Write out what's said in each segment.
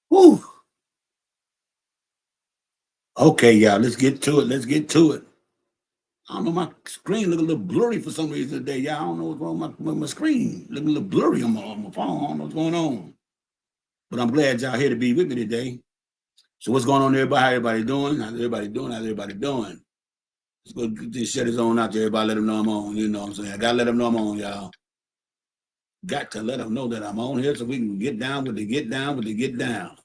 Whew. Okay, y'all, let's get to it. Let's get to it. I don't know, my screen look a little blurry for some reason today. Y'all, I don't know what's wrong with my screen. Looking a little blurry on my phone. I don't know what's going on. But I'm glad y'all here to be with me today. So what's going on, everybody? How everybody doing? How's everybody doing? How's everybody doing? Let's go get this shut his on out to everybody. Let them know I'm on. You know what I'm saying? I gotta let them know I'm on, y'all. Got to let them know that I'm on here so we can get down with the get down with the get down.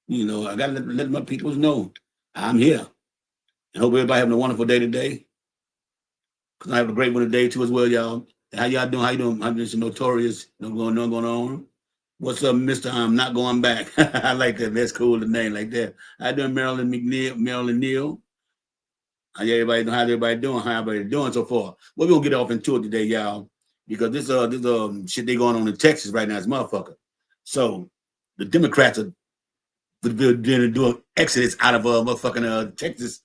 You know, I gotta let my people know I'm here. And hope everybody having a wonderful day today. Cause I have a great one today too as well, y'all. How y'all doing? How you doing? I'm just notorious. No going on. What's up, Mister? I'm not going back. I like that. That's cool. The name like that. How you doing, Marilyn McNeil? Marilyn Neal. How everybody doing? How everybody doing? How everybody doing so far? Well, we're gonna get off into it today, y'all, because this shit they going on in Texas right now is motherfucker. So the Democrats are doing an exodus out of motherfucking Texas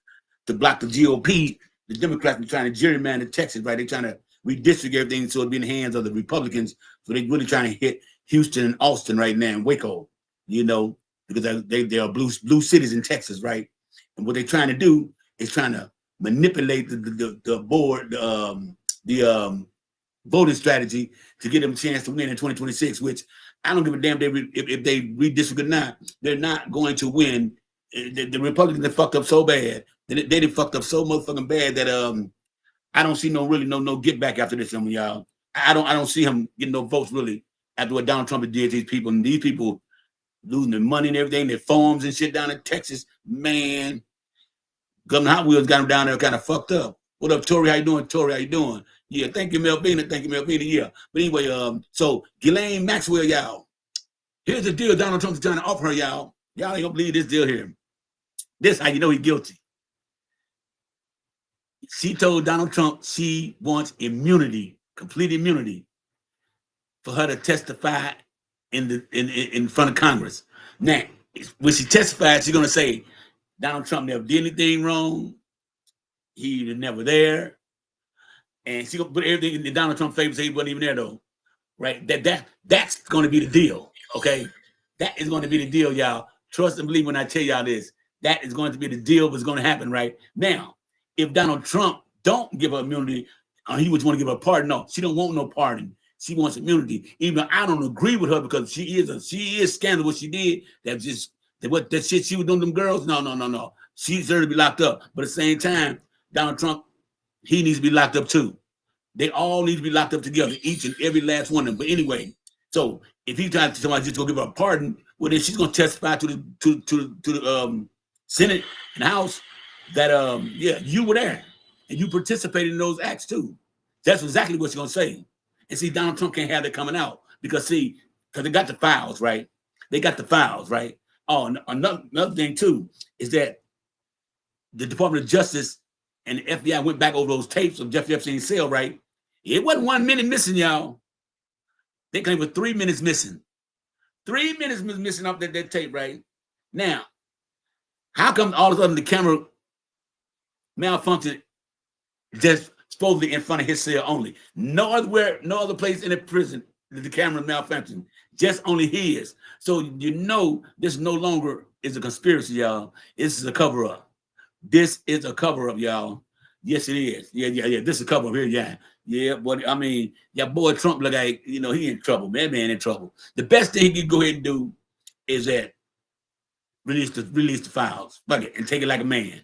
to block the GOP. The Democrats are trying to gerrymander Texas, right? They're trying to redistrict everything so it'll be in the hands of the Republicans. So they're really trying to hit Houston and Austin right now and Waco, you know, because they are blue cities in Texas, right? And what they're trying to do is trying to manipulate the board, the voting strategy to get them a chance to win in 2026, which I don't give a damn if they redistrict or not. They're not going to win. The Republicans have fucked up so bad. They did fucked up so motherfucking bad that I don't see no get back after this, some of y'all. I don't see him getting no votes really after what Donald Trump did to these people. And these people losing their money and everything, their farms and shit down in Texas. Man, Governor Hot Wheels got them down there kind of fucked up. What up, Tori? How you doing? Tori, how you doing? Yeah, thank you, Melvina. Thank you, Melvina. Yeah. But anyway, so Ghislaine Maxwell, y'all. Here's the deal Donald Trump's trying to offer her, y'all. Y'all ain't gonna believe this deal here. This how you know he's guilty. She told Donald Trump she wants immunity, complete immunity, for her to testify in front of Congress. Now, when she testifies, she's gonna say Donald Trump never did anything wrong. He was never there. And she's gonna put everything in Donald Trump's favor, say he wasn't even there though. Right? That's gonna be the deal. Okay. That is going to be the deal, y'all. Trust and believe when I tell y'all this. That is going to be the deal what's going to happen, right? Now, if Donald Trump don't give her immunity, he would want to give her a pardon. No, she don't want no pardon. She wants immunity. Even I don't agree with her because she is scandalous what she did. That shit she was doing them girls. No. She deserves to be locked up. But at the same time, Donald Trump, he needs to be locked up too. They all need to be locked up together, each and every last one of them. But anyway, so if he tries to somebody just go give her a pardon, well then she's gonna testify to the Senate and House that you were there and you participated in those acts too. That's exactly what she's gonna say. And see, Donald Trump can't have that coming out because they got the files, right? They got the files, right? Oh, another thing too is that the Department of Justice and the FBI went back over those tapes of Jeffrey Epstein's cell, right? It wasn't 1 minute missing, y'all. They claim with 3 minutes missing. 3 minutes missing off that tape, right? Now, how come all of a sudden the camera malfunctioned just supposedly in front of his cell only? No other place in the prison did the camera malfunction. Just only his. So you know this no longer is a conspiracy, y'all. This is a cover-up. This is a cover-up, y'all. Yes, it is. Yeah. This is a cover-up here, yeah. Yeah, but I mean, your boy Trump look like, he in trouble. Man in trouble. The best thing he can go ahead and do is that release the files. Fuck it, and take it like a man.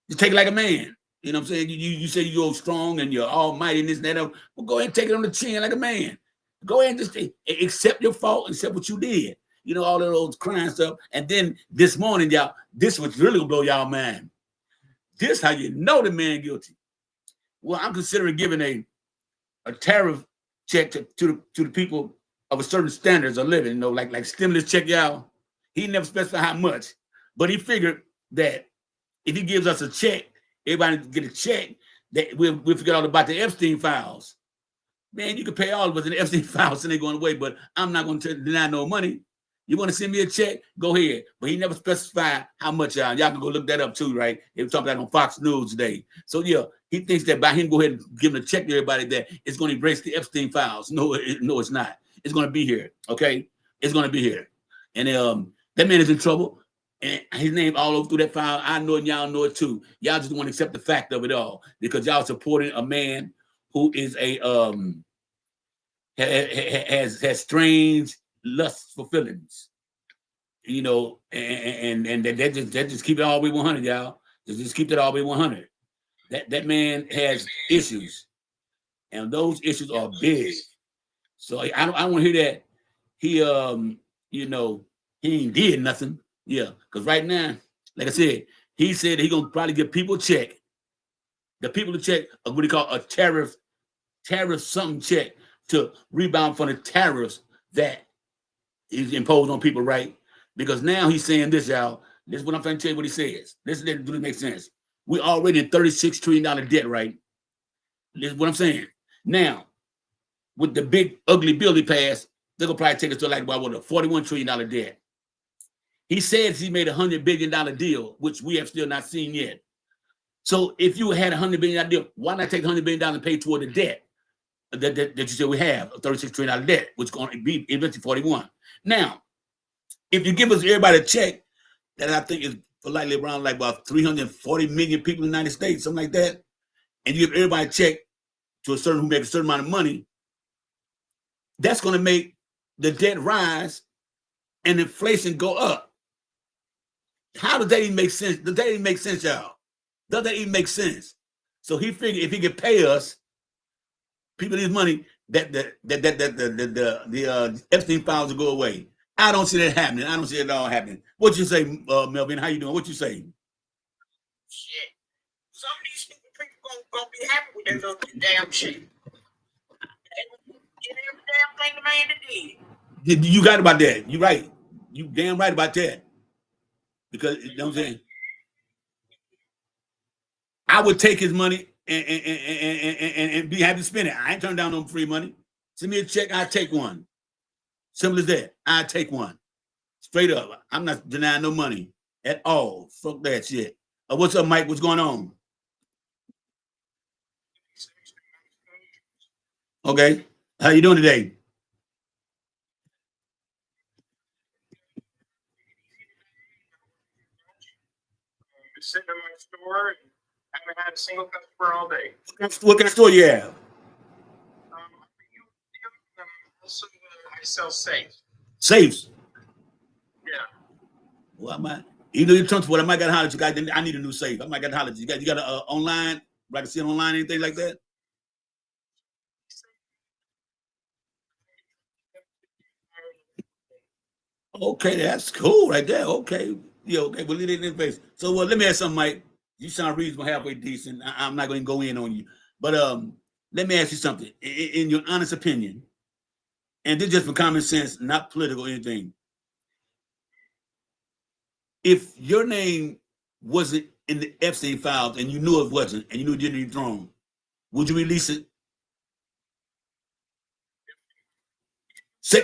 Just take it like a man. You know what I'm saying? You say you're strong and you're almighty and this and that. Well, go ahead and take it on the chin like a man. Go ahead and just accept your fault, accept what you did. All of those crime stuff. And then this morning, y'all, this was really gonna blow y'all mind. This how you know the man guilty. Well, I'm considering giving a tariff check to the people of a certain standards of living, like stimulus check, y'all. He never specified how much, but he figured that if he gives us a check, everybody get a check, that we'll forget all about the Epstein files. Man, you can pay all of us in the Epstein files and they're going away, but I'm not going to deny no money. You want to send me a check? Go ahead. But he never specified how much, y'all. Y'all can go look that up too, right? They were talking about on Fox News today. So yeah, he thinks that by him go ahead and give him a check to everybody that it's going to erase the Epstein files. No, it's not. It's going to be here, okay? It's going to be here. And that man is in trouble. And his name all over through that file. I know it, and y'all know it too. Y'all just want to accept the fact of it all because y'all supporting a man who is a has strange lust for feelings, you know, and that just keep it all the way 100, y'all. Just keep that all the way 100. That man has issues, and those issues are big. So I don't want to hear that he you know he ain't did nothing. Yeah, because right now, like I said, he said he gonna probably give people a check. The people to check what he call a tariff something check to rebound from the tariffs that he's imposed on people, right? Because now he's saying this, y'all. This is what I'm trying to tell you what he says. This really makes sense. We already in $36 trillion debt, right? This is what I'm saying. Now, with the big ugly bill he passed, they're gonna probably take us to like about what a $41 trillion debt. He says he made $100 billion deal, which we have still not seen yet. So if you had $100 billion deal, why not take $100 billion and pay toward the debt that you said we have, a $36 trillion debt, which is going to be eventually 41. Now, if you give us everybody a check that I think is likely around like about 340 million people in the United States, something like that, and you give everybody a check to a certain who makes a certain amount of money, that's going to make the debt rise and inflation go up. How does that even make sense? Does that even make sense, y'all? Does that even make sense? So he figured if he could pay us, people this money, that the Epstein files will go away. I don't see that happening. I don't see it all happening. What you say, Melvin? How you doing? What you say? Shit. Some of these stupid people gonna be happy with that little damn shit. Get every damn thing the man did. You got about that. You right. You damn right about that. Because you know what I'm saying? I would take his money and be happy to spend it. I ain't turning down no free money. Send me a check, I take one. Simple as that. I take one. Straight up. I'm not denying no money at all. Fuck that shit. What's up, Mike? What's going on? Okay. How you doing today? Sitting in my store and haven't had a single customer all day. What kind of store you have? Also, I sell safes. Safes. Yeah. Well, I might. You know your trunks. What I might got to holler at you guys. I need a new safe. I might got to holler at you. You got a online? Like I see it online, anything like that? Okay, that's cool right there. Okay. Yeah, okay. We'll leave it in face. So let me ask something, Mike. You sound reasonable, halfway decent. I'm not going to go in on you. But let me ask you something. In your honest opinion, and this just for common sense, not political or anything. If your name wasn't in the Epstein files and you knew it wasn't, and you knew it didn't be thrown, would you release it? Say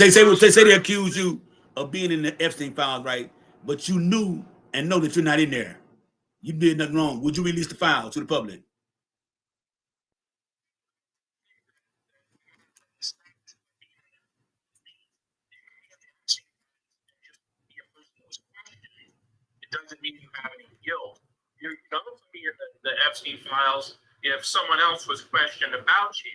they accuse you of being in the Epstein files, right? But you knew and know that you're not in there. You did nothing wrong. Would you release the file to the public? It doesn't mean you have any guilt. You don't be in the Epstein files if someone else was questioned about you.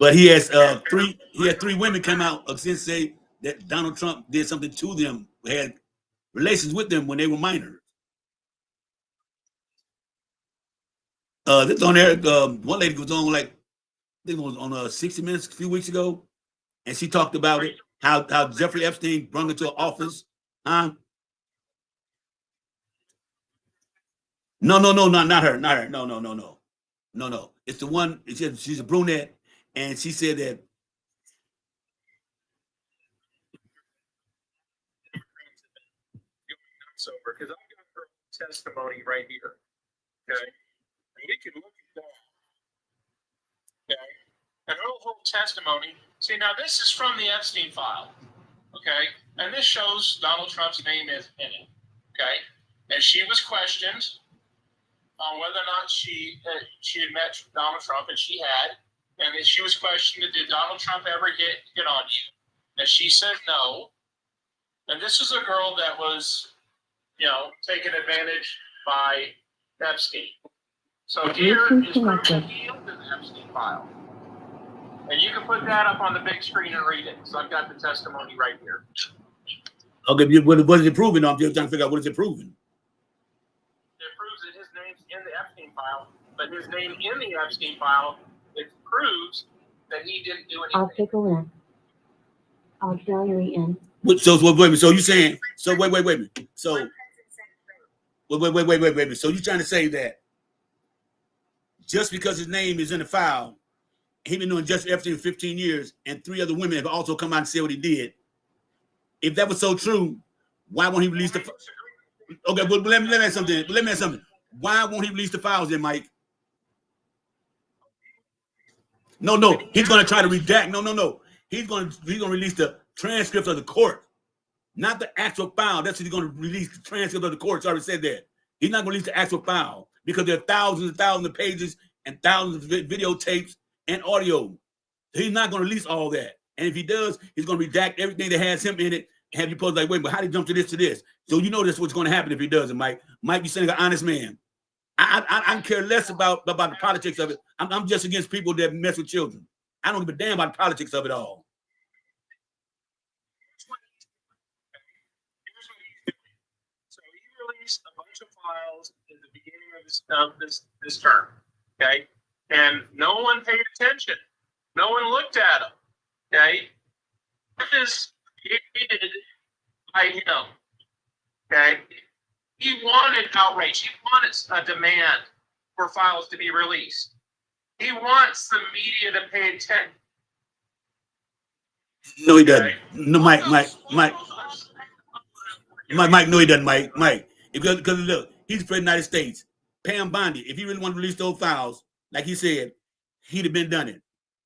But he has three. He had three women come out since say that Donald Trump did something to them, had relations with them when they were minors. This on there. One lady was on like I think it was on 60 Minutes a few weeks ago, and she talked about it. How Jeffrey Epstein brought her to an office. Huh? No, no, no, not her, not her. No, no, no, no, no, no. It's the one. She's a brunette, and she said that. Sober because I've got her testimony right here. Okay, and you can look at that. Okay, and her whole testimony. See, now this is from the Epstein file. Okay, and this shows Donald Trump's name is in it. Okay, and she was questioned on whether or not she had met Donald Trump, and she had. And then she was questioned, did Donald Trump ever hit on you? And she said no. And this is a girl that was, taken advantage by Epstein. So here is proof that he owned the Epstein file. And you can put that up on the big screen and read it. So I've got the testimony right here. Okay, what is it proving? I'm just trying to figure out what is it proving. It proves that his name's in the Epstein file, but his name in the Epstein file, it proves that he didn't do anything. I'll pickle in. Auxiliary in. So wait a minute. So you saying? So wait a minute. So wait a minute. So you trying to say that just because his name is in the file, he been doing Jeffrey Epstein 15 years, and 3 other women have also come out and said what he did. If that was so true, why won't he release the? Okay, but let me ask something. Why won't he release the files then, Mike? No, he's going to try to redact. No. He's going to release the transcripts of the court, not the actual file. That's what he's going to release, the transcript of the court. I already said that. He's not going to release the actual file because there are thousands and thousands of pages and thousands of videotapes and audio. He's not going to release all that. And if he does, he's going to redact everything that has him in it and have you post like, wait, but how did he jump to this? So you know that's what's going to happen if he doesn't, Mike. Mike, you're saying an honest man. I care less about the politics of it. I'm just against people that mess with children. I don't give a damn about the politics of it all. So he released a bunch of files in the beginning of this term, okay? And no one paid attention. No one looked at them, okay? This is created by him, okay? He wanted outrage. He wanted a demand for files to be released. He wants the media to pay attention. No, he doesn't. No, Mike, no, he doesn't, Mike. Because look, he's for the United States. Pam Bondi, if he really wanted to release those files, like he said, he'd have been done it.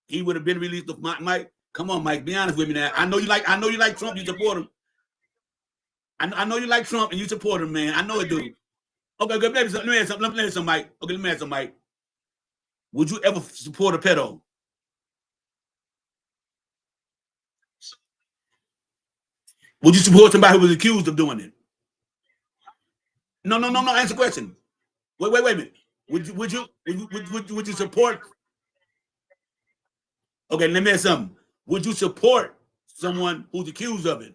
He would have been released. Mike, come on, Mike, be honest with me now. I know you like Trump, you support him. I know you like Trump and you support him, man. I know it, dude. Okay, good. Let me ask something, Mike. Okay, let me ask something, Mike. Would you ever support a pedo? Would you support somebody who was accused of doing it? No. Answer the question. Wait a minute. Would you support? Okay, let me ask something. Would you support someone who's accused of it?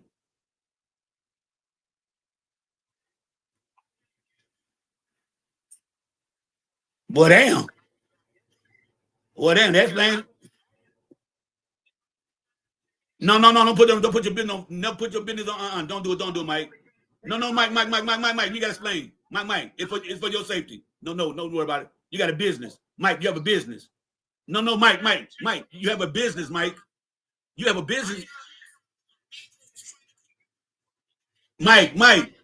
Well, damn. That's man. No, don't put your business on. Don't do it, Mike. No, Mike. You gotta explain. Mike, it's for your safety. No, don't worry about it. You got a business. Mike, you have a business. No, Mike, you have a business, Mike. You have a business. Mike,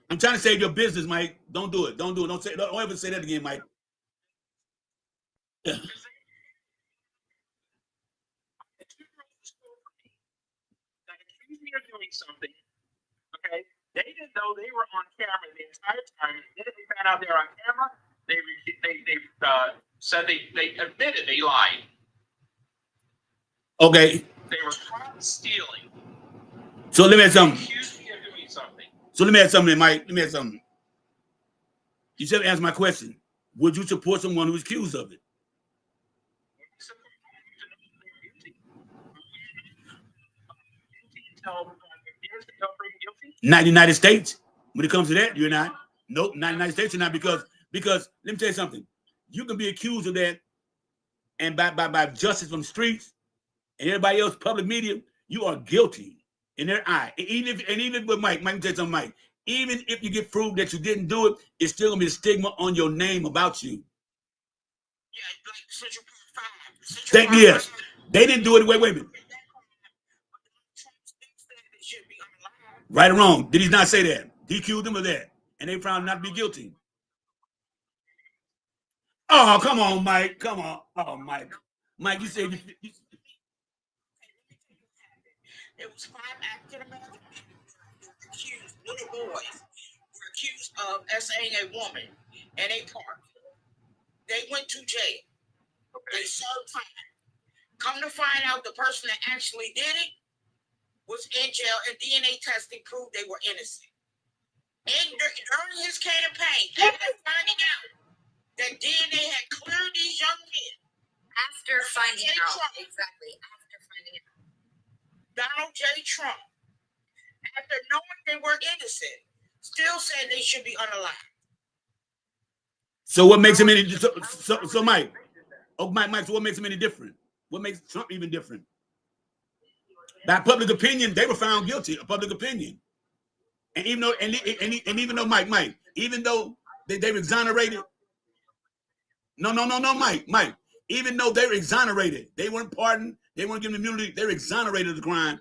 I'm trying to save your business, Mike. Don't do it. Don't ever say that again, Mike. Doing something, okay? They didn't know they were on camera the entire time. Then they found out they were on camera. They said they admitted they lied. Okay. They were caught stealing. So let me ask something. They accused me of doing something. So let me ask something, Mike. Let me ask something. You said answer my question. Would you support someone who's accused of it? Not the United States. When it comes to that, you're not. Nope, not the United States. You're not because let me tell you something. You can be accused of that, and by justice from the streets and everybody else, public media, you are guilty in their eye. Even with Mike, let me tell you something, Mike. Even if you get proved that you didn't do it, it's still gonna be a stigma on your name about you. Yeah, like yes, they didn't do it. Wait a minute. Right or wrong? Did he not say that? He accused them of that, and they found him not to be guilty. Oh, come on, Mike. Come on. Oh, Mike. Mike, you said you It was 5 African American accused, little boys, were accused of essaying a woman in a park. They went to jail. They served time. Come to find out, the person that actually did it was in jail, and DNA testing proved they were innocent. And during his campaign, after finding out that DNA had cleared these young men, After finding out. Exactly. After finding out. Donald J. Trump, after knowing they were innocent, still said they should be unalive. So what makes him any? So Mike. Oh, Mike. So what makes him any different? What makes Trump even different? By public opinion, they were found guilty of public opinion. And even though, even though Mike, even though they were exonerated. No, Mike. Even though they were exonerated, they weren't pardoned, they weren't given immunity, they were exonerated of the crime.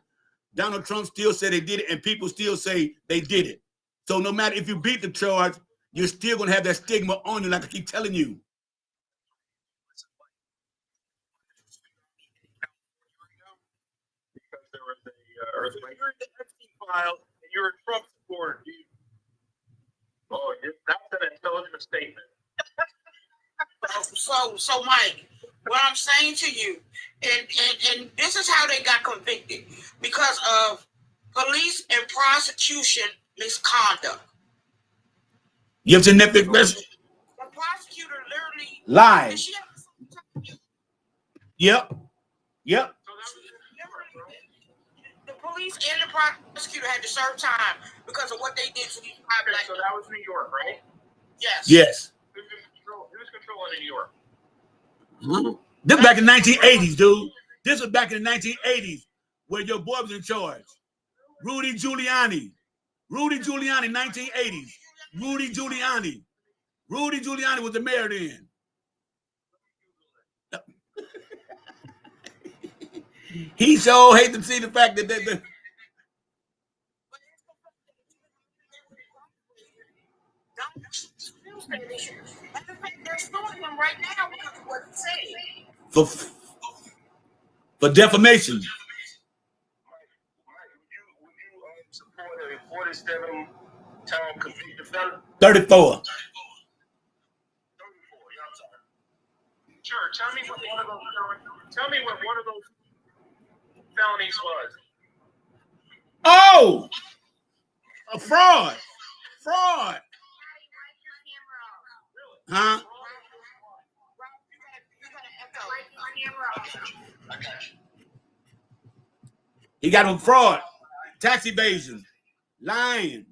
Donald Trump still said they did it, and people still say they did it. So no matter if you beat the charge, you're still going to have that stigma on you, like I keep telling you. Because there was a earthquake. You're in the Epstein file, and you're a Trump supporter, dude. Oh, that's an intelligent statement. So Mike, what I'm saying to you, and this is how they got convicted, because of police and prosecution misconduct. You have seen Netflix special? The prosecutor literally lied. Yep. The police and the prosecutor had to serve time because of what they did to these five black. So that was New York, right? Yes. Who's controlling New York? This back in the 1980s, dude. This was back in the 1980s where your boy was in charge. Rudy Giuliani, 1980s. Rudy Giuliani was the mayor then. He so hate to see the fact that they They're suing him right now because of what he said. For defamation. Would you support a 47-time convicted felon? 34. Sure. Tell me what one of those felonies was. Oh, a fraud. Huh? He got him fraud, tax evasion, lying,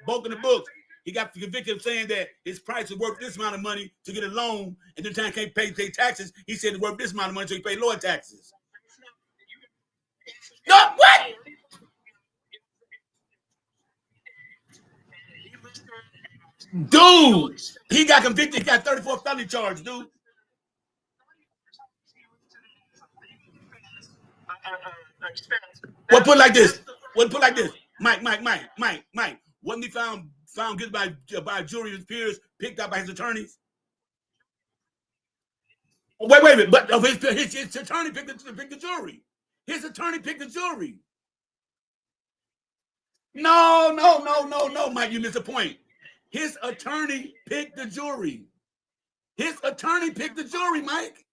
bulking the books. He got convicted of saying that his price is worth this amount of money to get a loan, and the time can't pay taxes. He said it's worth this amount of money, so he pay lower taxes. No, what? Dude, he got convicted. He got 34 felony charges, dude. What put like this? Mike. Wasn't he found guilty by a jury of his peers, picked up by his attorneys? Wait. But his attorney picked the jury. His attorney picked the jury. No, Mike, you missed the point. His attorney picked the jury. Mike.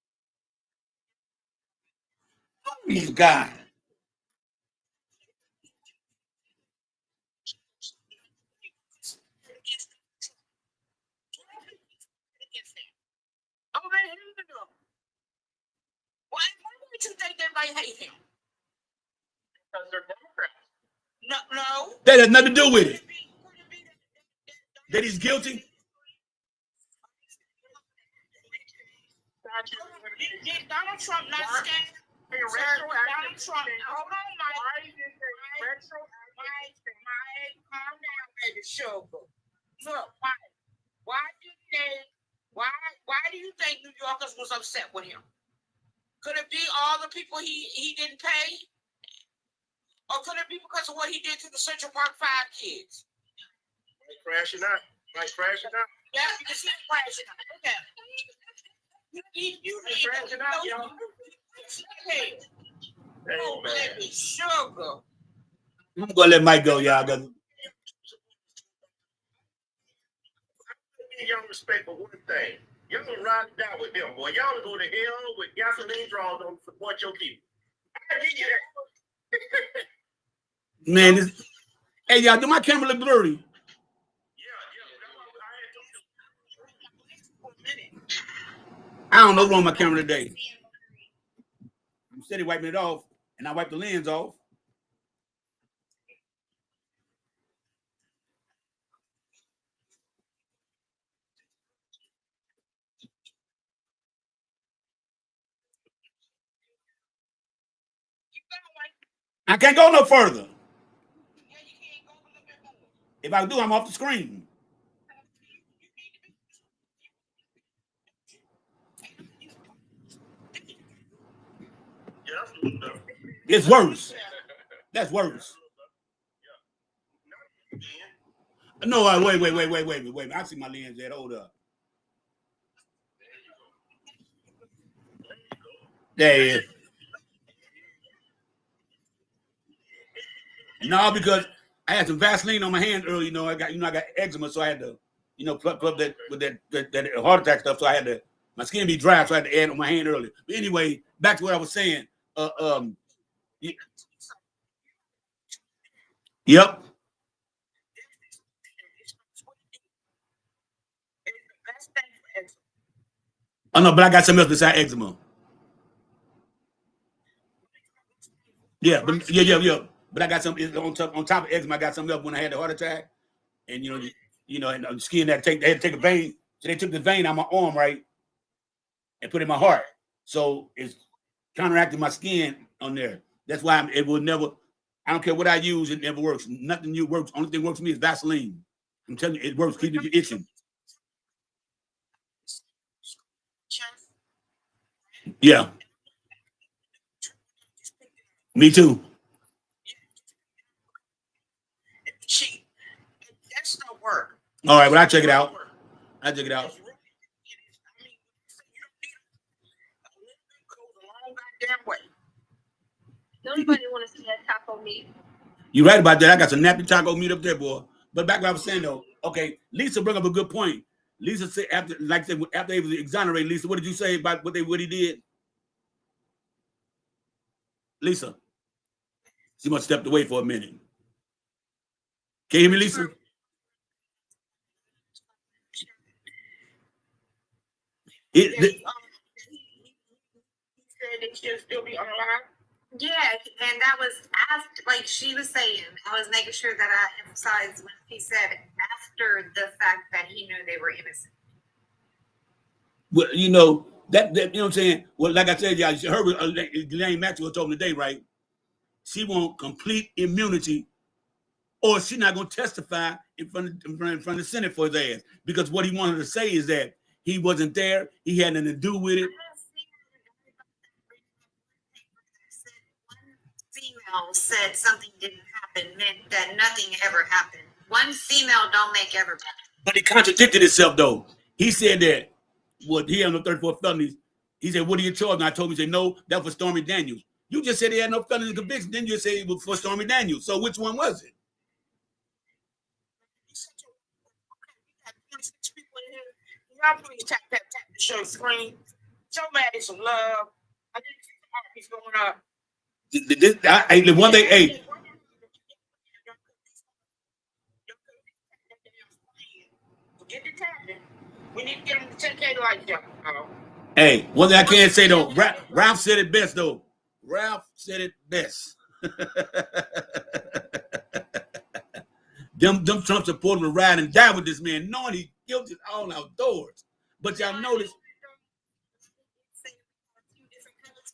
Oh, God. Oh, they hated him. Why would you think they might hate him? Because they're Democrats. No. That has nothing to do with it. That he's guilty. Did Donald Trump not stand? Donald Trump. Hold on, Mike. Mike, calm down, baby sugar. Look, Mike. Why do you think New Yorkers was upset with him? Could it be all the people he didn't pay? Or could it be because of what he did to the Central Park 5 kids? Mike crashing out. Yeah, you can see him crashing out. Look at him. You crashing out, yo. Oh, baby sugar. I'm gonna let Mike go, y'all. Y'all respect for one thing. Y'all ride it down with them, boy. Y'all go to hell with gasoline draws on support your people. I give you that. Man, this, hey, y'all, do my camera look blurry? I don't know what's wrong with my camera today. I'm steady wiping it off, and I wipe the lens off. I can't go no further. If I do, I'm off the screen. It's worse. That's worse. No, wait. I see my lens there. Hold up. There it is. No, because I had some Vaseline on my hand earlier. I got eczema, so I had to, plug that with that heart attack stuff. So I had to, my skin be dry, so I had to add on my hand earlier. But anyway, back to what I was saying. Yep. Oh no, but I got something else besides eczema. Yeah, but yeah. But I got something on top of eczema. I got something else when I had the heart attack, and and the skin they had to take a vein. So they took the vein out my arm, right, and put it in my heart. So it's counteracting my skin on there. That's why it will never. I don't care what I use, it never works. Nothing new works. Only thing works for me is Vaseline. I'm telling you, it works. Keep you itching. Yeah. Me too. That stuff work. All right, well, I'll check it out. Don't nobody want to see that taco meat. You're right about that. I got some nappy taco meat up there, boy. But back what I was saying though, okay, Lisa brought up a good point. Lisa said after they was exonerated, Lisa, what did you say about what he did? Lisa, she must have stepped away for a minute. Can you hear me, Lisa? He said they should still be alive. Yeah, and that was after, like she was saying, I was making sure that I emphasized when he said after the fact that he knew they were innocent. Well, that you know what I'm saying. Well, like I said, y'all, heard Ghislaine Maxwell told me today, right? She want complete immunity, or she's not going to testify in front of the Senate for his ass, because what he wanted to say is that he wasn't there, he had nothing to do with it. Female said something didn't happen meant that nothing ever happened. One female don't make everybody. But he contradicted himself though. He said that what he had no 34 felonies. He said, "What are you charged?" And I told him, he said, "No, that was Stormy Daniels." You just said he had no felonies and convictions. Then you say it was for Stormy Daniels. So which one was it? Y'all please tap to show the screen. Show Maddie some love. I think he's going up. The one thing, hey. Get the tapping. We need to get him to 10K like that. Hey, one thing I can't say though, Ralph said it best though. Ralph said it best. them Trump supporters will ride and die with this man, knowing he's guilty all outdoors. But y'all notice.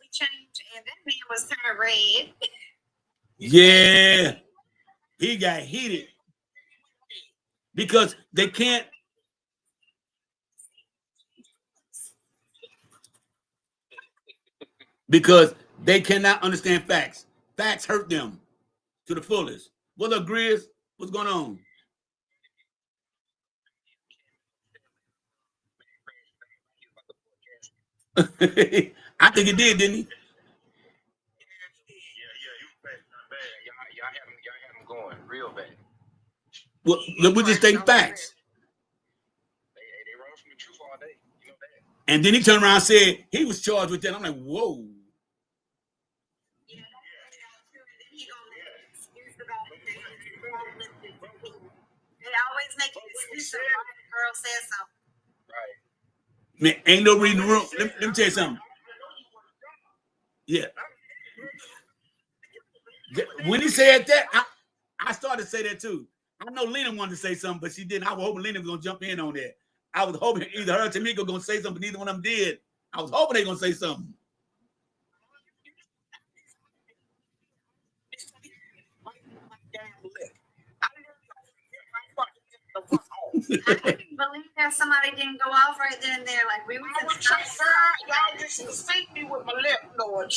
We changed, and that man was kind of red. Yeah, he got heated because they can't. Because they cannot understand facts. Facts hurt them to the fullest. What up, Grizz? What's going on? I think it did, didn't he? Y'all had him going real bad. Well, we just think facts. They run from the truth all day. You know that. And then he turned around and said he was charged with that. I'm like, whoa. about it. They always make an excuse of why the girl said something. Right. Man, ain't no reading the room. Let me tell you something. Yeah. When he said that, I started to say that too. I know Lena wanted to say something, but she didn't. I was hoping Lena was gonna jump in on that. I was hoping either her or Tamika gonna say something, but neither one of them did. I was hoping they gonna say something. I couldn't believe that somebody didn't go off right then and there. Like we were just y'all just see me with my lip, Lord.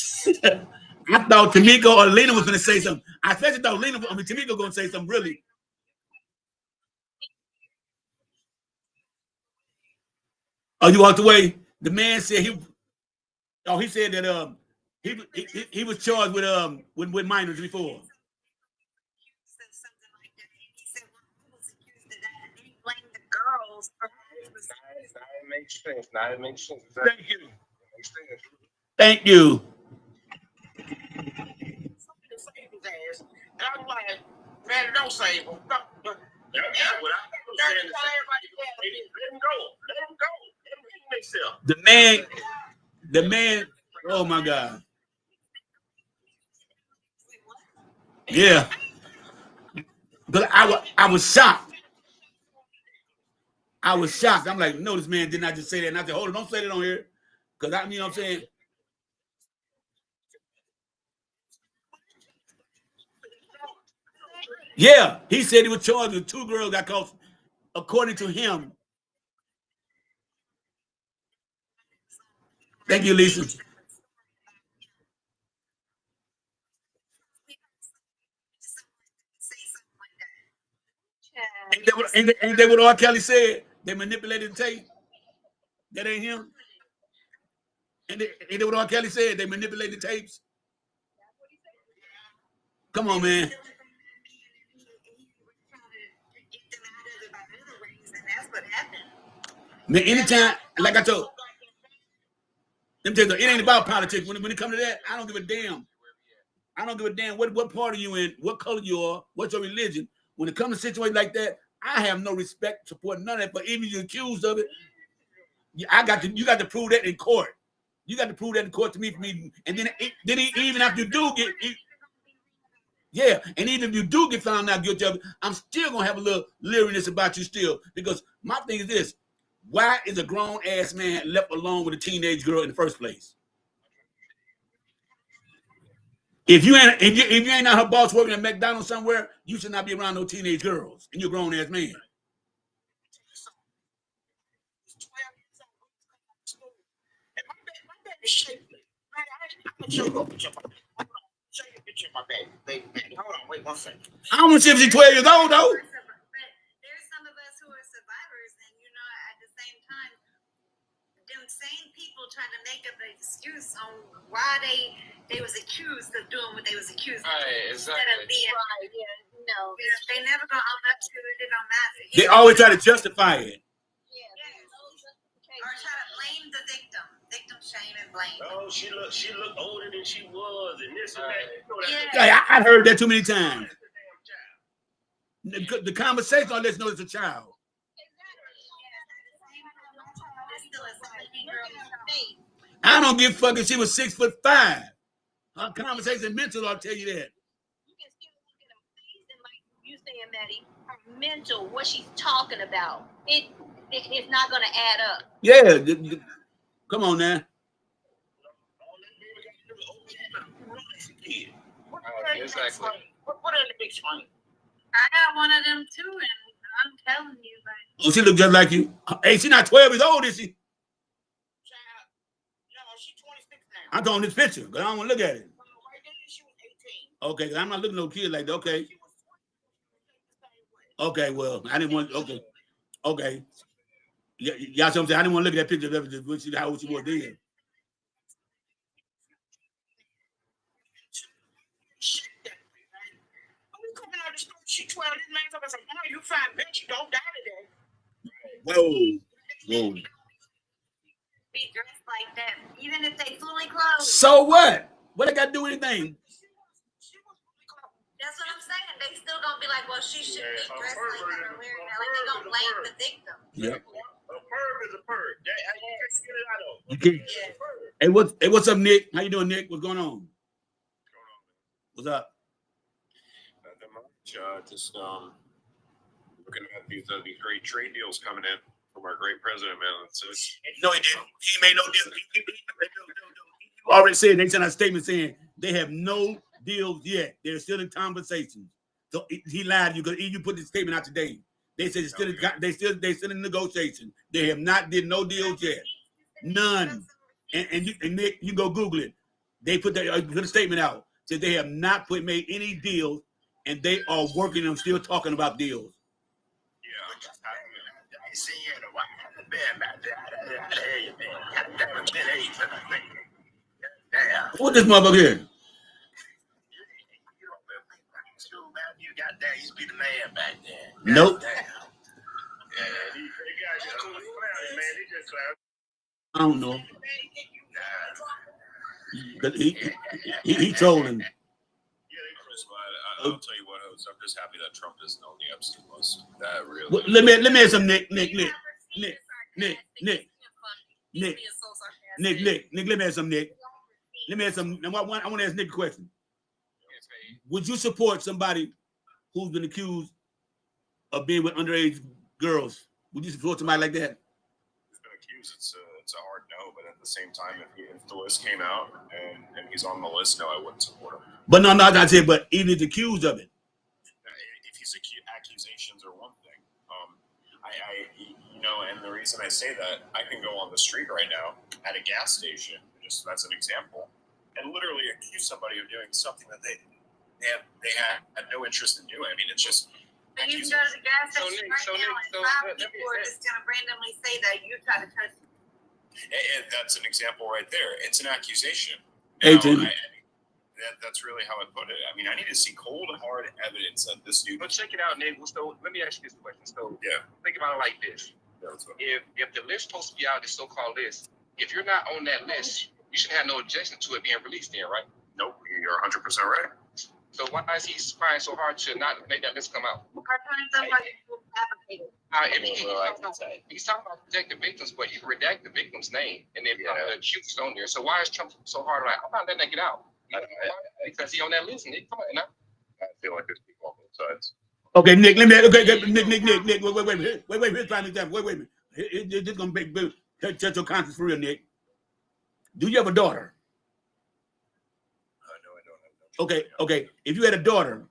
I thought Tamika or Lena was gonna say something. I especially thought Tamika gonna say something really. Oh, you walked away. The man said he said that he was charged with minors before. something like that. And he said, well, I was accused of that. And he blamed the girls for Now it makes sense. Now it makes sense. Thank you. It makes sense. Thank you. To save his ass. And I'm like, man, don't save him. That's what I'm saying. Let him go. Let him go. Let him hang himself. The man, oh my God. Yeah. But I was shocked. I was shocked. I'm like, no, this man did not just say that. And I said, hold on, don't say that on here. Because you know what I'm saying? Yeah, he said he was charged with 2 girls got caught, according to him. Thank you, Lisa. Ain't that what R. Kelly said? They manipulated the tape. That ain't him. Ain't that what R. Kelly said? They manipulated the tapes. Come on, man. Man, anytime, like I told, it ain't about politics. When it comes to that, I don't give a damn. I don't give a damn what part are you in, what color you are, what's your religion. When it comes to situations like that, I have no respect, support, none of that. But even if you're accused of it, you got to prove that in court. You got to prove that in court to me, and then even after you do get, yeah, and even if you do get found out guilty of it, I'm still gonna have a little leeriness about you still, because my thing is this: why is a grown ass man left alone with a teenage girl in the first place? If you ain't not her boss working at McDonald's somewhere, you should not be around no teenage girls, and you're a grown ass man. Show you a picture of my baby. Hold on, wait 1 second. I don't want to see if she's 12 years old though. There's some of us who are survivors, and at the same time, them same people trying to make up an excuse on why they was accused of doing what they was accused of. Right, Instead of being, Right, yeah, no. they never gonna own up to it. It don't matter. They always try to justify it. Or try to blame the victim. Victim shame and blame. Oh, she looked older than she was, and this and that. Yeah. I heard that too many times. The conversation on this knows it's a child. I don't give a fuck if she was 6'5". Her conversation mental, I'll tell you that. You can still look at her face and, like you saying, Maddie, her mental, what she's talking about, it's not gonna add up. Yeah, come on now. Exactly. Put her in the big screen. I got one of them too, and I'm telling you, like. Oh, she look just like you. Hey, she not 12 years old, is she? Child, no, she's 26 now. I'm talking this picture, because I don't want to look at it. Right then, she was 18. Okay, because I'm not looking at no kid like that. Okay. Okay, well, I didn't want. Okay. Yeah, y'all see what I'm saying? I didn't want to look at that picture of how old she was then. She 12. This man talking about, oh, you fine, bitch. You don't die today. Whoa. Be dressed like that, even if they fully clothed. So what? What they got to do with anything? That's what I'm saying. they still gonna be like, well, she shouldn't be dressed like that or wearing that. Like they gonna blame the victim. Yeah. A perv is a perv. You can't get it out of. You can't. Hey, what's up, Nick? How you doing, Nick? What's going on? What's up? Nothing much. Just looking at these great trade deals coming in from our great president, man. No, he didn't. He made no deal. He already said they sent a statement saying they have no deals yet. They're still in conversations. So he lied to you because you put the statement out today. They said they still in negotiation. They have not did no deals yet. None. And Nick, you go Google it. They put a statement out. Said they have not made any deals, and they are working on still talking about deals. What this motherfucker here? Nope. I don't know. He trolling. I'll tell you what, I'm just happy that Trump isn't on the Epstein list. That really. Well, let me ask some Nick. Let me ask some Nick. Let me ask some. I want to ask Nick a question. Would you support somebody who's been accused of being with underage girls? Would you support somebody like that? Who's been accused? It's a hard no, but at the same time, if the list came out and he's on the list, no, I wouldn't support him. But no, not saying. But even if he's accused of it. If he's accusations are one thing. And the reason I say that, I can go on the street right now at a gas station, just that's an example, and literally accuse somebody of doing something that they had no interest in doing. I mean, it's just. And you can go to the gas station now and 5 people are just gonna randomly say that you try to touch them. And that's an example right there. It's an accusation. That's really how I put it. I mean, I need to see cold, hard evidence that this dude. But check it out, Nick. So let me ask you this question. So think about it like this: if the list supposed to be out, the so-called list, if you're not on that list, you should have no objection to it being released. Then, right? Nope, you're 100% right. So why is he trying so hard to not make that list come out? He's talking about protect the victims, but you redact the victim's name and then put the accused on there. So why is Trump so hard? Like, I'm not letting that get out. Because he on that list, Nick. Come on, now. I feel like there's people on both sides. Okay, Nick. Let me. Okay, Nick. Wait. Here's prime example. Wait a minute. This is gonna touch your conscience for real, Nick. Do you have a daughter? No, I don't have no. Okay. If you had a daughter,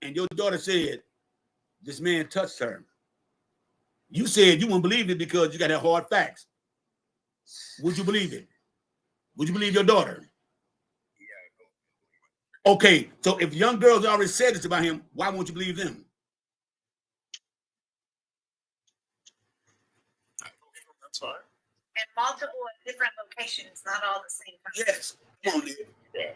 and your daughter said this man touched her, you said you wouldn't believe it because you got to have hard facts. Would you believe it? Would you believe your daughter? Okay, so if young girls already said this about him, why won't you believe them? That's fine. And multiple different locations, not all the same time. Yes. Come on, Nick. Yeah.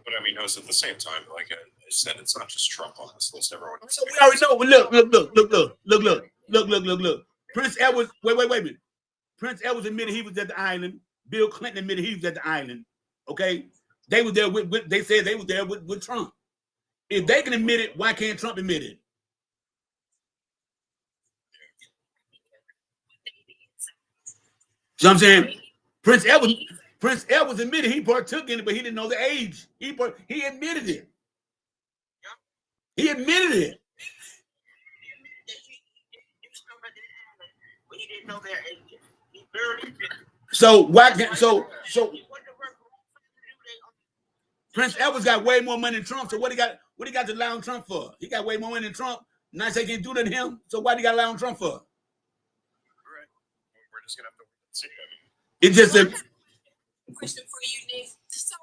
But I mean, at the same time, like I said, it's not just Trump on this list. Everyone. So we already know. Look. Prince Edward. Wait a minute. Prince Edward admitted he was at the island. Bill Clinton admitted he was at the island. Okay. They were there with they said they were there with Trump. If they can admit it, why can't Trump admit it? So I'm saying Prince Edward admitted he partook in it, but he didn't know the age. He admitted it. He admitted it. So why can't so Prince Edward's got way more money than Trump. So what he got to allow Trump for? He got way more money than Trump. Now they can't do that to him. So why do you got to allow Trump for? Right. We're just gonna have to see. It's just a question for you, Nick. So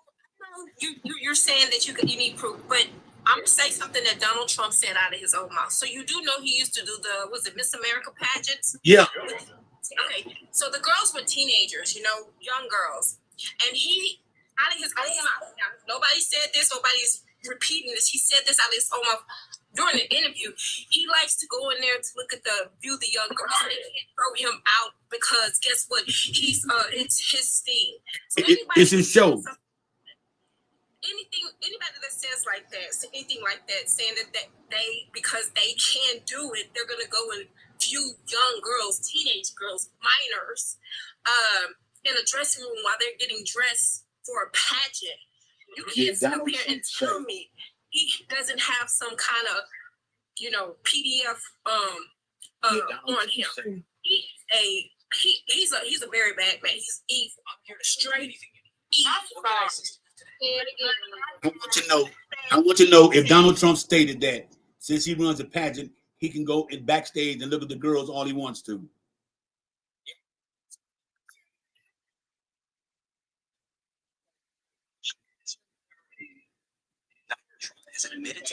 you're saying that you need proof, but I'm gonna say something that Donald Trump said out of his own mouth. So you do know he used to do the Miss America pageants? Yeah. Okay. So the girls were teenagers, young girls, and he out of his own mouth. Now, nobody said this. Nobody's repeating this. He said this out of his own mouth during the interview. He likes to go in there to look at the young girls. So they can't throw him out because guess what? It's his thing. So it's his show. Anybody that says like that, that, anything like that, saying that they, because they can't do it, they're going to go and view young girls, teenage girls, minors, in a dressing room while they're getting dressed for a pageant. You can't sit up here and tell me he doesn't have some kind of, you know, PDF on him. He's a very bad man. He's evil. Straight evil. I want to know if Donald Trump stated that since he runs a pageant, he can go in backstage and look at the girls all he wants to.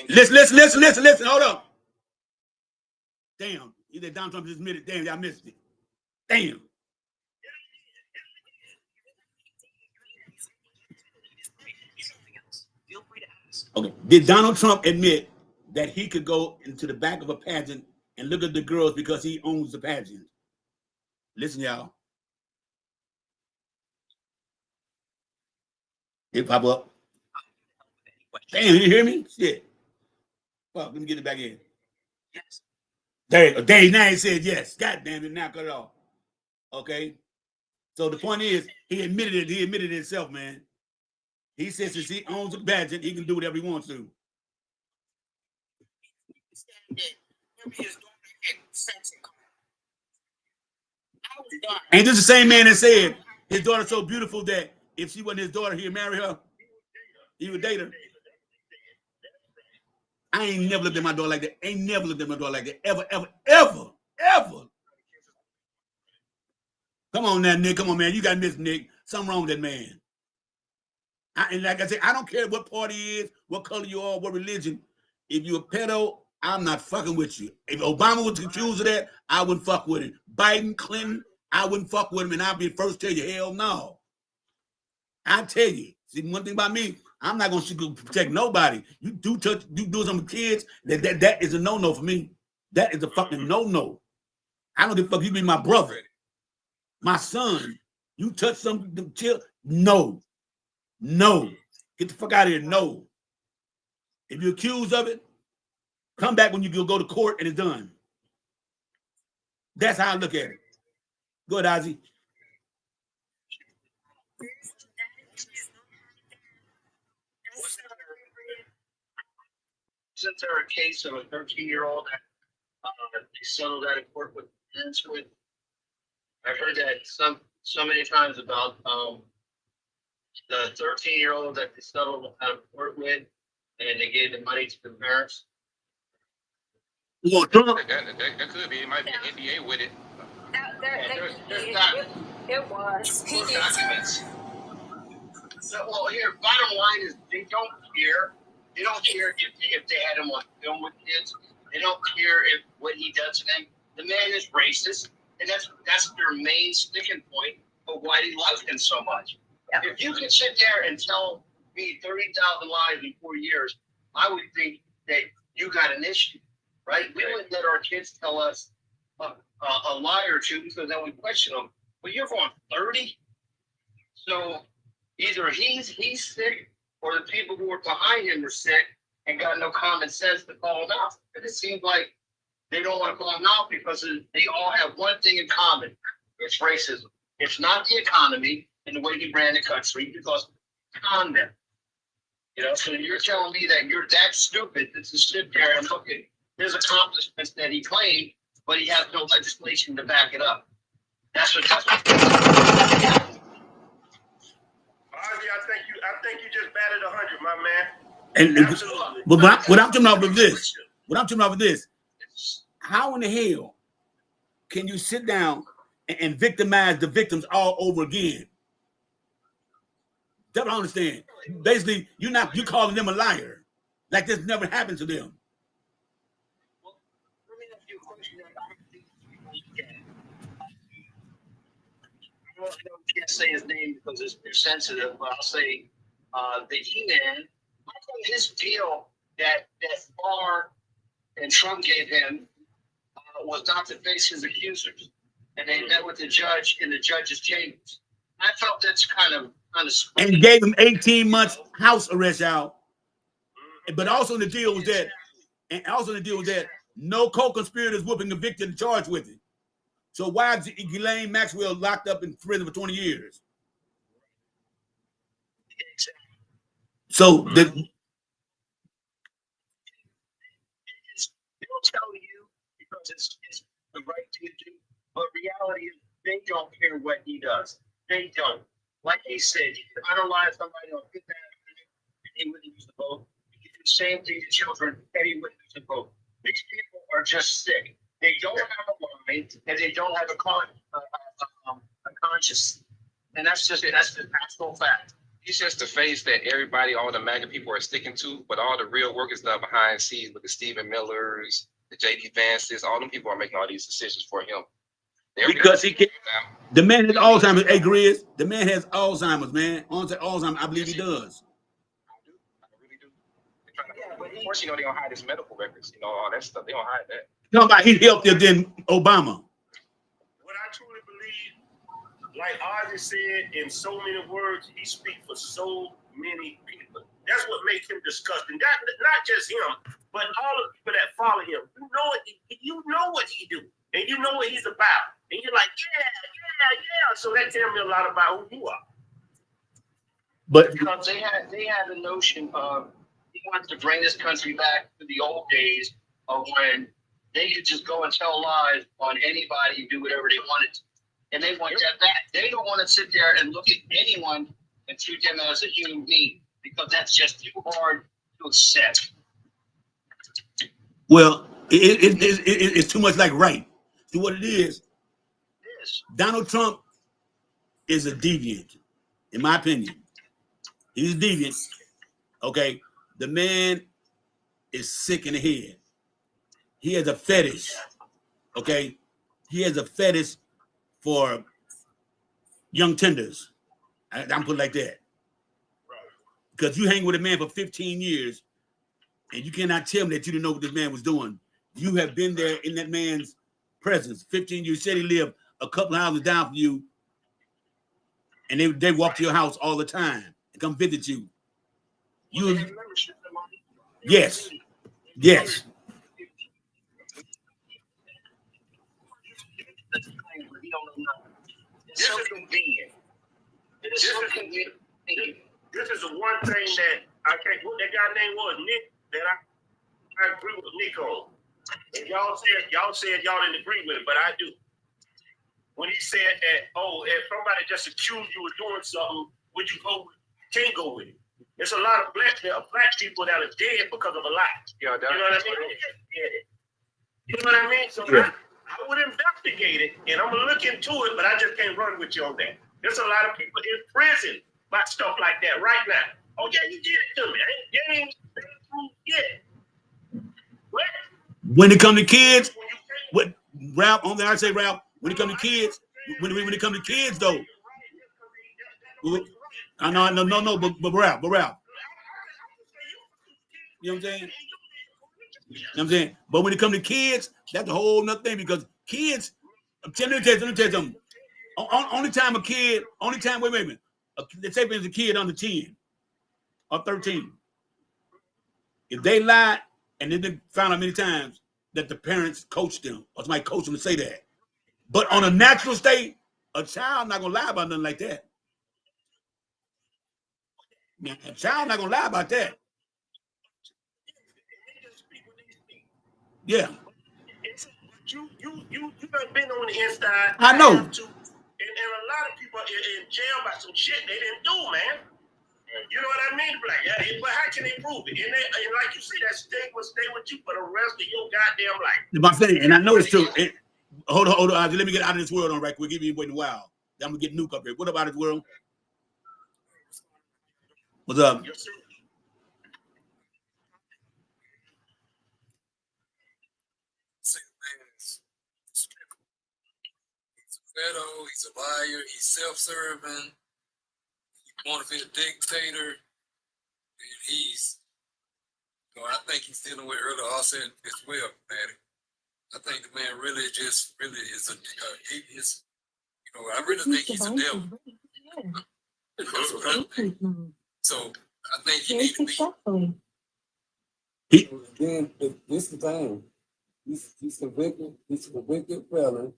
Listen. Hold on. Damn. You said Donald Trump just admitted. Damn, y'all missed it. Damn. Okay. Did Donald Trump admit that he could go into the back of a pageant and look at the girls because he owns the pageant? Listen, y'all. It pop up. Damn, you hear me? Shit. Fuck, let me get it back in. Yes. There, now he said yes. God damn it, now cut it off. Okay. So the point is, he admitted it. He admitted it himself, man. He says since he owns the pageant, he can do whatever he wants to. Ain't this the same man that said his daughter's so beautiful that if she wasn't his daughter, he'd marry her? He would date her. I ain't never looked at my daughter like that. Ain't never looked at my daughter like that. Ever. Come on now, Nick. Come on, man. You got Miss Nick. Something wrong with that man. And like I said, I don't care what party he is, what color you are, what religion. If you're a pedo, I'm not fucking with you. If Obama was accused of that, I wouldn't fuck with him. Biden, Clinton, I wouldn't fuck with him, and I'll be the first to tell you, hell no. I tell you. See, one thing about me, I'm not gonna protect nobody. You do something with kids, that is a no-no for me. That is a fucking no-no. I don't give a fuck. You be my brother, my son. You touch something, chill. No. Get the fuck out of here. No. If you're accused of it, come back when you go to court and it's done. That's how I look at it. Go ahead, Ozzy. Isn't there a case of a 13-year-old that they settled out of court with? I've heard that so many times about the 13-year-old that they settled out of court with, and they gave the money to the parents. Well, that could be. It might be an NDA with it. It was. He did. Documents. So, well, here, bottom line is they don't care. They don't care if they had him on film with kids. They don't care if what he does to them. The man is racist, and that's their main sticking point of why they love him so much. Yeah. If you could sit there and tell me 30,000 lies in 4 years, I would think that you got an issue, right? We wouldn't let our kids tell us a lie or two because then we question them. But you're going 30? So either he's sick or the people who were behind him were sick and got no common sense to call him out. And it seems like they don't want to call him out because they all have one thing in common. It's racism. It's not the economy and the way he ran the country because conduct. You know, so you're telling me that you're that stupid to sit there and look at his accomplishments that he claimed, but he has no legislation to back it up. That's what I think you just batted 100, my man. And what I'm talking about with this, how in the hell can you sit down and victimize the victims all over again? That's what I understand. Basically, you're calling them a liar, like this never happened to them. Well, let me ask you a question. I can't say his name because it's sensitive, but I'll say the E-Man. How come his deal that Barr and Trump gave him was not to face his accusers, and they met with the judge in the judge's chambers? I felt that's kind of and gave him 18 months house arrest out. But also the deal was that, no co-conspirators were convicted and charged with it. So why is Ghislaine Maxwell locked up in prison for 20 years? So they'll tell you because it's the right thing to do, but reality is they don't care what he does. They don't. Like he said, you can idolize somebody on Fifth Avenue and he wouldn't use the vote. You can do the same thing to children and he wouldn't use the vote. These people are just sick. They don't have a mind and they don't have a conscience. And that's the actual fact. He's just the face that everybody, all the MAGA people are sticking to, but all the real work is done behind the scenes with the Stephen Millers, the JD Vances, all them people are making all these decisions for him. Because he can. The man has Alzheimer's. Hey, Grizz, the man has Alzheimer's, man. Alzheimer's, I believe he does. I really do. Of course, they don't hide his medical records, all that stuff. They don't hide that. Talking about he's healthier than Obama. What I truly believe, like Ozzy said in so many words, he speaks for so many people. That's what makes him disgusting. Not just him, but all the people that follow him. You know what he do, and you know what he's about. And you're like, yeah. So that tells me a lot about who you are. But because they had the notion of he wants to bring this country back to the old days of when they could just go and tell lies on anybody and do whatever they wanted to. And they want that back. They don't want to sit there and look at anyone and treat them as a human being because that's just too hard to accept. Well, it's too much like right. So what it is, Donald Trump is a deviant, in my opinion. He's a deviant. Okay, the man is sick in the head. He has a fetish. Okay, he has a fetish for young tenders. I'm put it like that. Because you hang with a man for 15 years, and you cannot tell me that you didn't know what this man was doing. You have been there in that man's presence. 15 years. You said he lived a couple of houses down from you, and they walk to your house all the time and come visit you. Yes. This is the one thing that I can't. What that guy name was Nick. That I agree with Nick on. And y'all said y'all didn't agree with him, but I do. When he said that, if somebody just accused you of doing something, would you go with it? Can't go with it. There's a lot of black people that are dead because of a lie. You know what I mean? You know what I mean? So I would investigate it, and I'm gonna look into it, but I just can't run with you on that. There's a lot of people in prison about stuff like that right now. Oh yeah, you did it to me. You ain't proved yet. What? When it comes to kids, what Ralph? Only I say Ralph. When it comes to kids, when it comes to kids though, I know, no, but Ralph. You know what I'm saying? You know what I'm saying? But when it comes to kids, that's a whole nother thing because kids, let me tell you something. Only time, wait a minute. Let's say there's a kid under 10 or 13. If they lie, and they've been found out many times that the parents coached them or somebody coached them to say that. But on a natural state, a child not gonna lie about nothing like that. A child not gonna lie about that. Yeah. You done been on the inside. I know. And a lot of people in jail about some shit they didn't do, man. You know what I mean? Like, but how can they prove it? And like you see, that state will stay with you for the rest of your goddamn life. My thing, and I know it's true. Hold on. Let me get out of this world on right quick. Give me waiting a while. I'm gonna get Nuke up here. What about this world? What's up? He's a liar, he's self-serving, he wants to be a dictator, and I think he's dealing with early onset as well, man. I think the man really is a devious. I really think he's a devil. So I think he needs to be Then this the thing. He's convicted. He's a convicted felon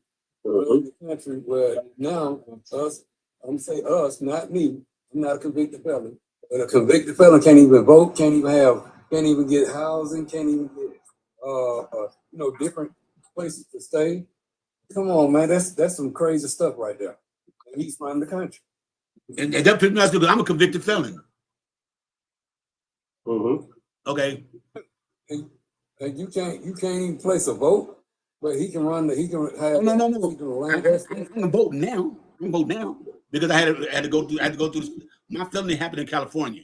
in the country where now us, I'm gonna say us, not me. I'm not a convicted felon. But a convicted felon can't even vote, can't even get housing, can't even get different places to stay. Come on, man, that's some crazy stuff right there. And he's running the country. And that pretty much because I'm a convicted felon. Mm-hmm. Okay. And you can't even place a vote, but he can run. He can have. No. I'm gonna vote now. I'm gonna vote now because I had to go through. My felony happened in California,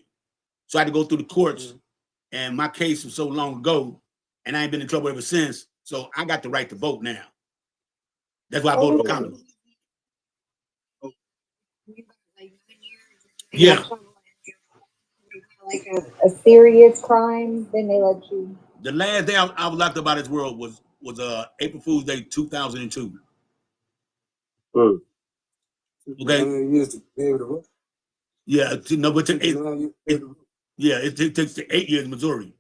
so I had to go through the courts, and my case was so long ago, and I ain't been in trouble ever since. So I got the right to vote now. That's why I voted for Kamala. Yeah. Like a serious crime, then they let you. The last day I was locked up out of this world was April Fool's Day 2002. Okay. Years to be able to vote. Yeah, no, but it takes 8 years in Missouri.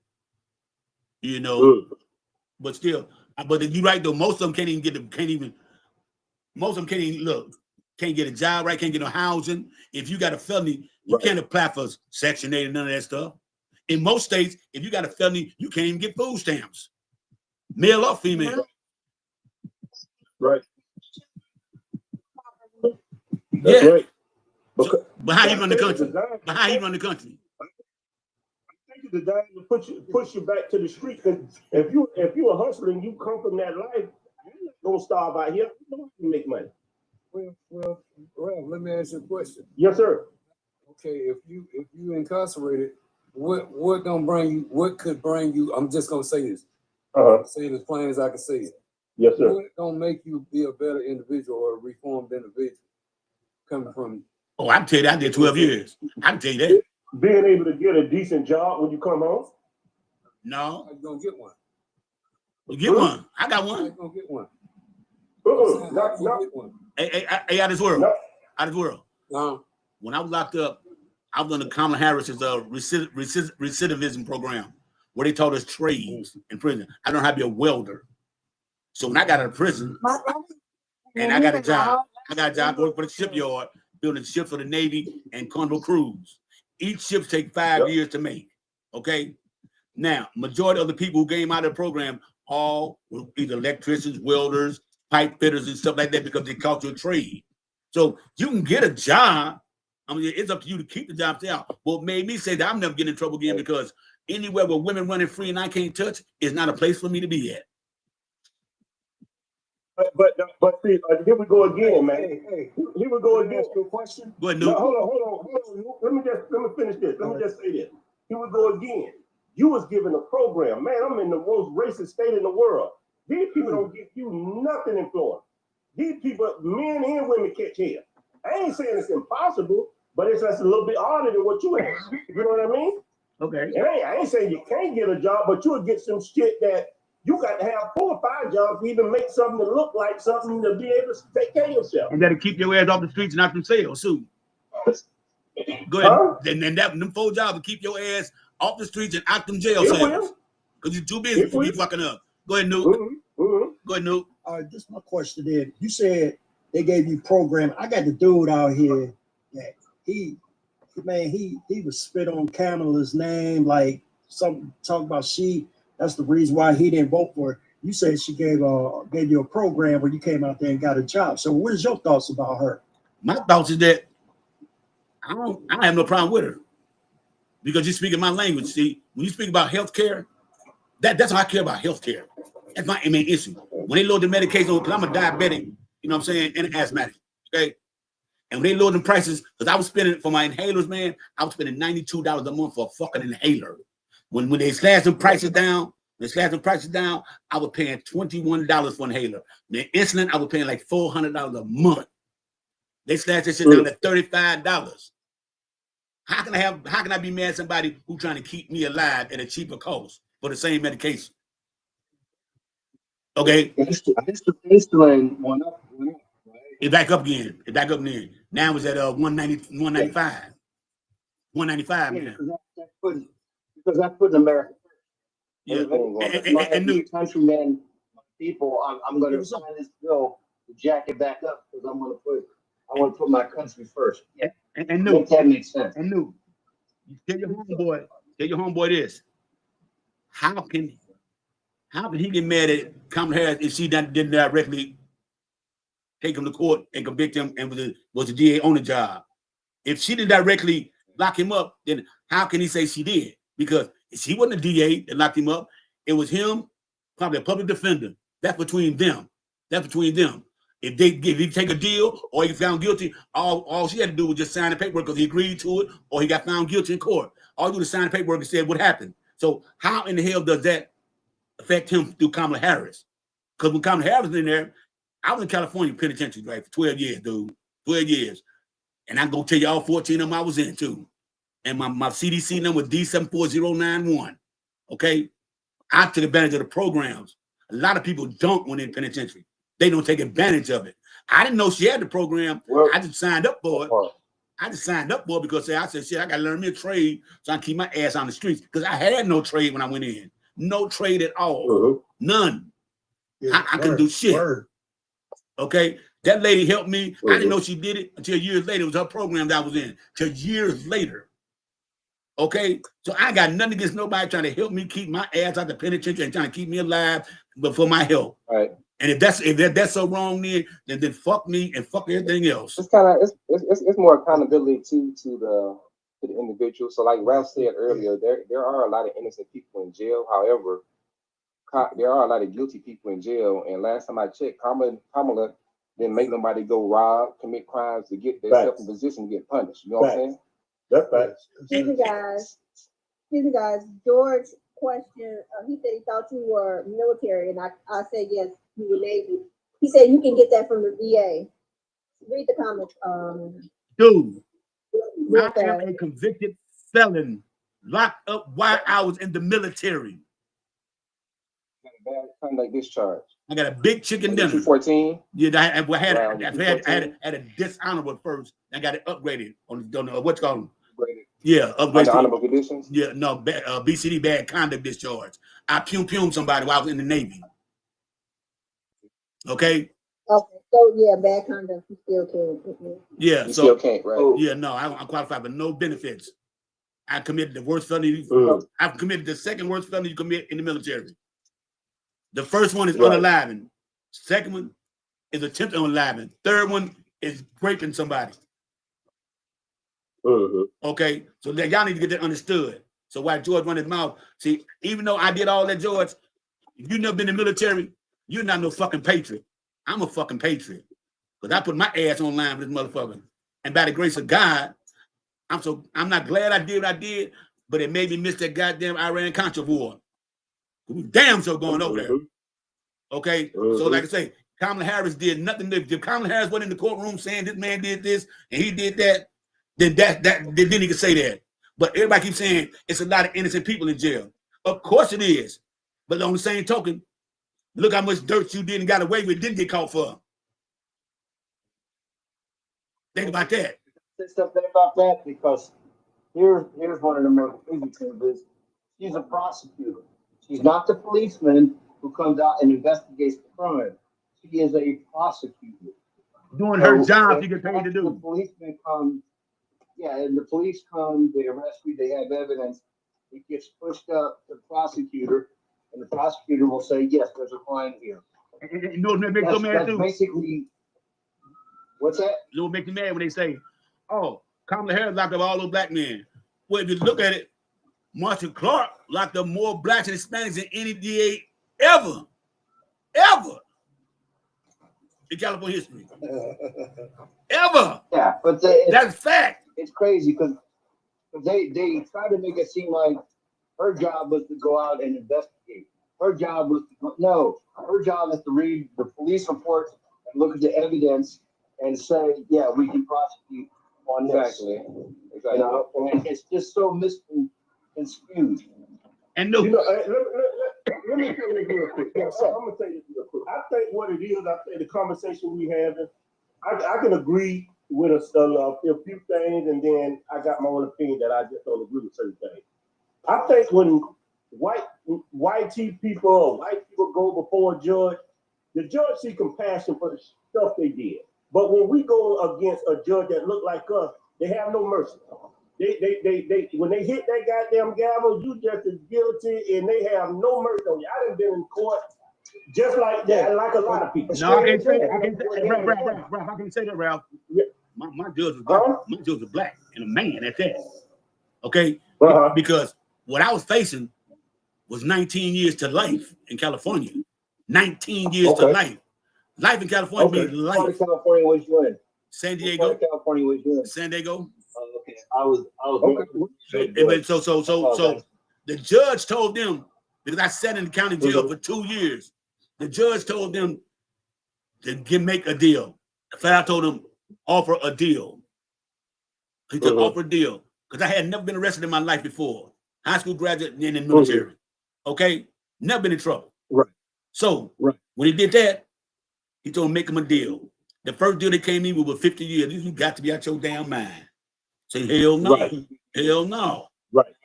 You know, but still, but you're right though. Most of them can't get a job, right? Can't get no housing. If you got a felony, you can't apply for Section 8 and none of that stuff. In most states, if you got a felony, you can't even get food stamps, male or female. Right. That's right. But how you run the country? But how you run the country? I think it's designed to push you back to the street. Because if you a hustler and you come from that life, you're not gonna starve out here. You don't have to make money. Well, let me ask you a question. Yes, sir. Okay, if you incarcerated, what could bring you? I'm just gonna say this. Say it as plain as I can say it. Yes, sir. What gonna make you be a better individual or a reformed individual coming from? Oh, I can tell you that I did 12 years. I can tell you that. Being able to get a decent job when you come home. No. I'm gonna get one. You get one. I got one. I'm gonna get one. Not Hey, out of this world. No. Out of this world. When I was locked up, I was under Kamala Harris's recidivism program, where they taught us trades in prison. I learned how to be a welder. So when I got out of prison, and I got a job working for the shipyard, building ships for the Navy and Carnival Cruise. Each ship take 5 years to make. Okay. Now, majority of the people who came out of the program all were either electricians, welders, pipe fitters, and stuff like that because they taught you a trade. So you can get a job. I mean, it's up to you to keep the job out. What made me say that I'm never getting in trouble again because anywhere where women running free and I can't touch is not a place for me to be at. But see, here we go again, man. Here we go again. Ask you a question. Go ahead, No, hold on. Let me finish this. Let me just say this. Here we go again. You was given a program, man. I'm in the most racist state in the world. These people don't give you nothing in Florida. These people, men and women, catch hell. I ain't saying it's impossible, but it's just a little bit harder than what you have. You know what I mean? Okay. And I ain't saying you can't get a job, but you'll get some shit that you got to have 4 or 5 jobs to even make something to look like something to be able to take care of yourself. And that'll keep your ass off the streets and out from sales soon. Go ahead. And them 4 jobs will keep your ass off the streets and out them jail cells. Because you're too busy for me fucking up. Go ahead, Nuke. Go ahead, Nuke. Just my question is, you said they gave you program. I got the dude out here that he was spit on Kamala's name, like something talk about she. That's the reason why he didn't vote for her. You said she gave you a program where you came out there and got a job. So what is your thoughts about her? My thoughts is that I have no problem with her because you're speaking my language. See, when you speak about healthcare, that's how I care about healthcare. That's my main issue. When they load the medication, because I'm a diabetic, you know what I'm saying, and an asthmatic, okay? And when they load the prices, because I was spending for my inhalers, man, I was spending $92 a month for a fucking inhaler. When they slashed the prices down, I was paying $21 for an inhaler. The insulin, I was paying like $400 a month. They slashed that shit down to $35. How can I be mad at somebody who's trying to keep me alive at a cheaper cost for the same medication? Okay. Insulin went up, right? It's back up again. Now it's at 195. 195 now. Because I put America first. Yeah. And new countrymen, people, I'm going to sign this bill to jack it back up because I want to put my country first. Yeah. And new. Make that make sense. And new. Tell your homeboy this. How can he get mad at Kamala Harris if she didn't directly take him to court and convict him and was the DA on the job? If she didn't directly lock him up, then how can he say she did? Because she wasn't a DA that locked him up. It was him, probably a public defender. That's between them. If he take a deal or he found guilty, all she had to do was just sign the paperwork because he agreed to it or he got found guilty in court. All you do is sign the paperwork and say what happened. So how in the hell does that affect him through Kamala Harris? Because when Kamala Harris was in there, I was in California penitentiary, right, for 12 years, dude. 12 years. And I'm going to tell you all 14 of them I was in, too. And my CDC number was D74091. Okay? I took advantage of the programs. A lot of people don't when in penitentiary. They don't take advantage of it. I didn't know she had the program. I just signed up for it. I just signed up for it because I said, shit, I got to learn me a trade so I can keep my ass on the streets. Because I had no trade when I went in. No trade at all. None. Yeah, I couldn't do shit. Okay? That lady helped me. I didn't know she did it until years later. It was her program that I was in. Till years later. Okay? So I got nothing against nobody trying to help me keep my ass out the penitentiary and trying to keep me alive, but for my health. Right. And if that's so wrong, then fuck me and fuck everything else. It's kind of it's more accountability to the individual. So like Ralph said earlier, there are a lot of innocent people in jail. However, there are a lot of guilty people in jail. And last time I checked, Kamala didn't make nobody go rob, commit crimes to get themselves in position to get punished. You know what I'm saying? That's right. Excuse me, guys. George question. He said he thought you were military, and I said yes, you were Navy. He said you can get that from the VA. Read the comments. Dude, I am a convicted felon, locked up while I was in the military. Got a bad conduct discharge. I got a big chicken dinner. 214. Yeah, I had a dishonorable first. I got it upgraded on what's called. Yeah, upgraded. Honorable conditions. Yeah, no, BCD, bad conduct discharge. I pumed somebody while I was in the Navy. Okay. Okay, so yeah, bad conduct. You still can't. Yeah, you still can't, right? Yeah, no, I'm qualified for no benefits. I committed the worst felony. I've committed the second worst felony you commit in the military. The first one is unaliving. Second one is attempted unaliving. Third one is raping somebody. Okay, so y'all need to get that understood. So while George run his mouth, see, even though I did all that, George, if you've never been in the military, you're not no fucking patriot. I'm a fucking patriot. Because I put my ass online with this motherfucker. And by the grace of God, I'm not glad I did what I did, but it made me miss that goddamn Iran-Contra war. We damn so going over there. Okay? So like I say, Kamala Harris did nothing. If Kamala Harris went in the courtroom saying this man did this and he did that, then then he could say that. But everybody keeps saying it's a lot of innocent people in jail. Of course it is. But on the same token, look how much dirt you did and got away with, didn't get caught for. Think about that. Say something about that because here's one of the most crazy things is she's a prosecutor. She's not the policeman who comes out and investigates the crime. She is a prosecutor. Doing her job she get paid to do. The policeman comes, and the police come, they arrest you, they have evidence, it gets pushed up to the prosecutor, and the prosecutor will say, yes, there's a crime here. You know what makes so mad too? Basically, what's that? You know what makes me mad when they say, oh, Kamala Harris locked up all those black men. Well, if you look at it, Marshall Clark locked up more blacks and Hispanics than any DA ever in California history. Ever. Yeah, but that's fact. It's crazy because they try to make it seem like her job was to go out and investigate. Her job was her job is to read the police reports and look at the evidence and say, yeah, we can prosecute on this. Exactly. You know, and it's just so misconstrued. And let me tell you real quick. I'm gonna tell you real quick. I think what it is, the conversation we having, I can agree with a few things, and then I got my own opinion that I just don't agree with certain things. I think when white white people or white people go before a judge, the judge see compassion for the stuff they did. But when we go against a judge that look like us, they have no mercy. They when they hit that goddamn gavel, you just as guilty, and they have no mercy on you. I done been in court just like that, like a lot of people. No, I can't say that. I can't say that. Ralph, how can you say that, Ralph? Yeah. My judge was black. My judge was black and a man at that. Okay? Because what I was facing was 19 years to life in California. 19 years to life. Life in California means life. What part of California was you in? San Diego. What part of California was you in? San Diego. Okay. I was So the judge told them, because I sat in the county jail for 2 years, the judge told them to make a deal. The file told them, offer a deal. He said, offer a deal. Because I had never been arrested in my life before. High school graduate and then in the military. Okay? Never been in trouble. Right. So when he did that, he told him make him a deal. The first deal they came in with was 50 years. You got to be out your damn mind. Say, hell no. Hell no.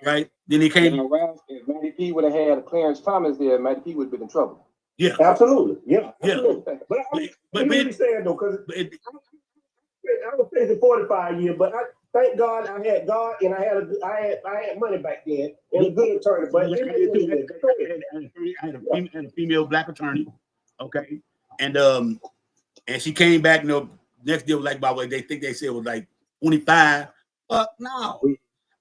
Right. Then he came. If Matty P would have had Clarence Thomas there, Matty P would have been in trouble. Yeah. Absolutely. Yeah. Absolutely. Yeah. But I really saying though, because I was facing 45 years, but I thank God I had God and I had money back then and a good attorney. But I had a female black attorney. Okay. And she came back, next deal was like by way they think they said it was like 25. Fuck no.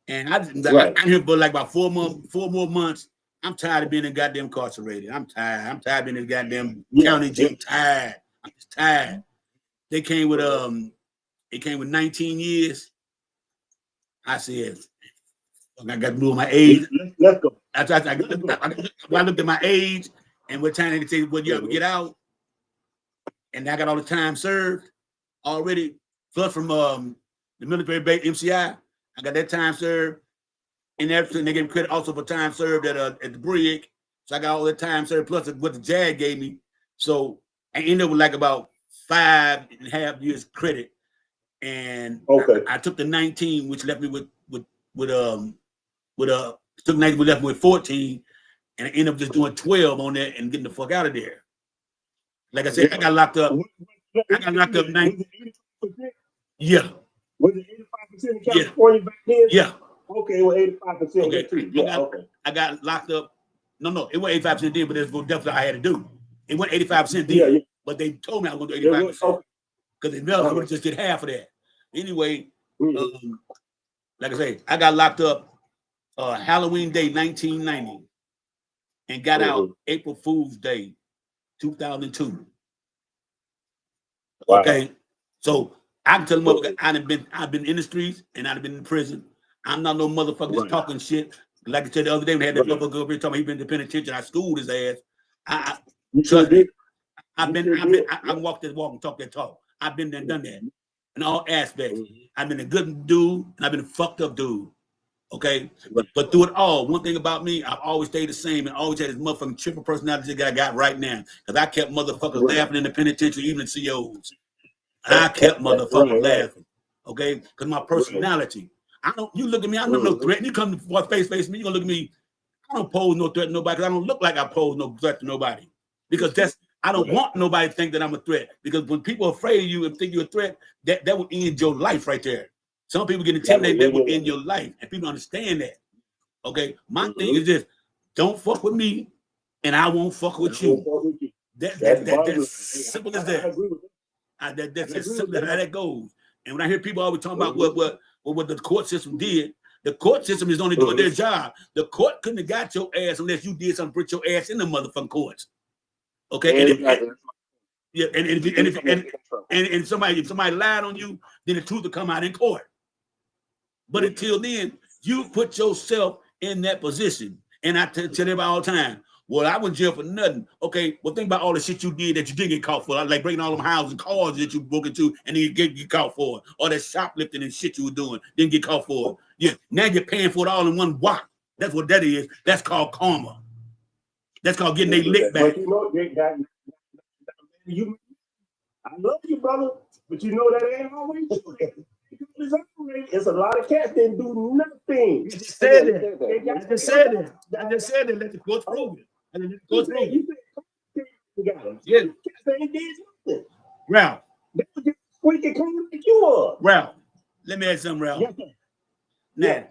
And I'm here for like about 4 more months. I'm tired of being goddamn incarcerated. I'm tired. I'm tired of being in the goddamn county jail. Tired. I'm just tired. They came with 19 years. I said, I got to move my age. Let's go. I looked at my age and what time they say, what you have to get out. And I got all the time served already. Plus from the military base MCI, I got that time served. And everything they gave me credit also for time served at the brig. So I got all the time served plus what the JAG gave me. So I ended up with like about 5.5 years credit. And I took the 19, which left me with took 19, which left me with 14, and I ended up just doing 12 on that and getting the fuck out of there. Like I said, I got locked up. I got locked up 9. Yeah. Was it 85% in California back then? Yeah. Okay, well 85%. Okay. I got locked up. No, it wasn't 85% then, but that's what definitely I had to do. It went 85% then, but they told me I was going to do 85%. Because they never would have just did half of that. Anyway, like I say, I got locked up Halloween Day 1990 and got out April Fool's Day 2002. Wow. Okay, so I can tell them I've been in the streets and I've been in prison. I'm not no motherfucker talking shit. Like I said the other day, we had that motherfucker over here talking about he been in the penitentiary. I schooled his ass. I walked that walk and talked that talk. I've been there and done that in all aspects. I've been a good dude and I've been a fucked up dude. Okay, but through it all, one thing about me, I've always stayed the same and always had this motherfucking triple personality that I got right now. Because I kept motherfuckers laughing in the penitentiary, even the COs. I kept motherfuckers laughing. Okay, because my personality. You look at me, I'm no threat. You come to face me, you're gonna look at me. I don't pose no threat to nobody because I don't look like I pose no threat to nobody. Because I don't want nobody to think that I'm a threat. Because when people are afraid of you and think you're a threat, that will end your life right there. Some people get intimidated, that will end your life. And people understand that. Okay. My thing is this: don't fuck with me, and I won't fuck with you. That's simple as that. That's as simple as how that goes. And when I hear people always talking about what the court system did, the court system is only doing their job. The court couldn't have got your ass unless you did something, put your ass in the motherfucking courts. Okay, if somebody lied on you, then the truth will come out in court. But until then, you put yourself in that position. And I tell everybody all the time, well, I went in jail for nothing. Okay, well, think about all the shit you did that you didn't get caught for, like breaking all them houses and cars that you broke into and then you get caught for it. All that shoplifting and shit you were doing, didn't get caught for it. Yeah, now you're paying for it all in one whack. That's what that is. That's called karma. That's called getting their lick back. But you know, I love you, brother, but you know that ain't always true. It's a lot of cats that do nothing. You just said that. I just said that. I just said that. Let the court prove it. And let the court prove it. Yeah. Cats ain't did nothing. Ralph. They were just squeaky clean like you are. Ralph, let me ask you something, Ralph. Yes, sir. Now,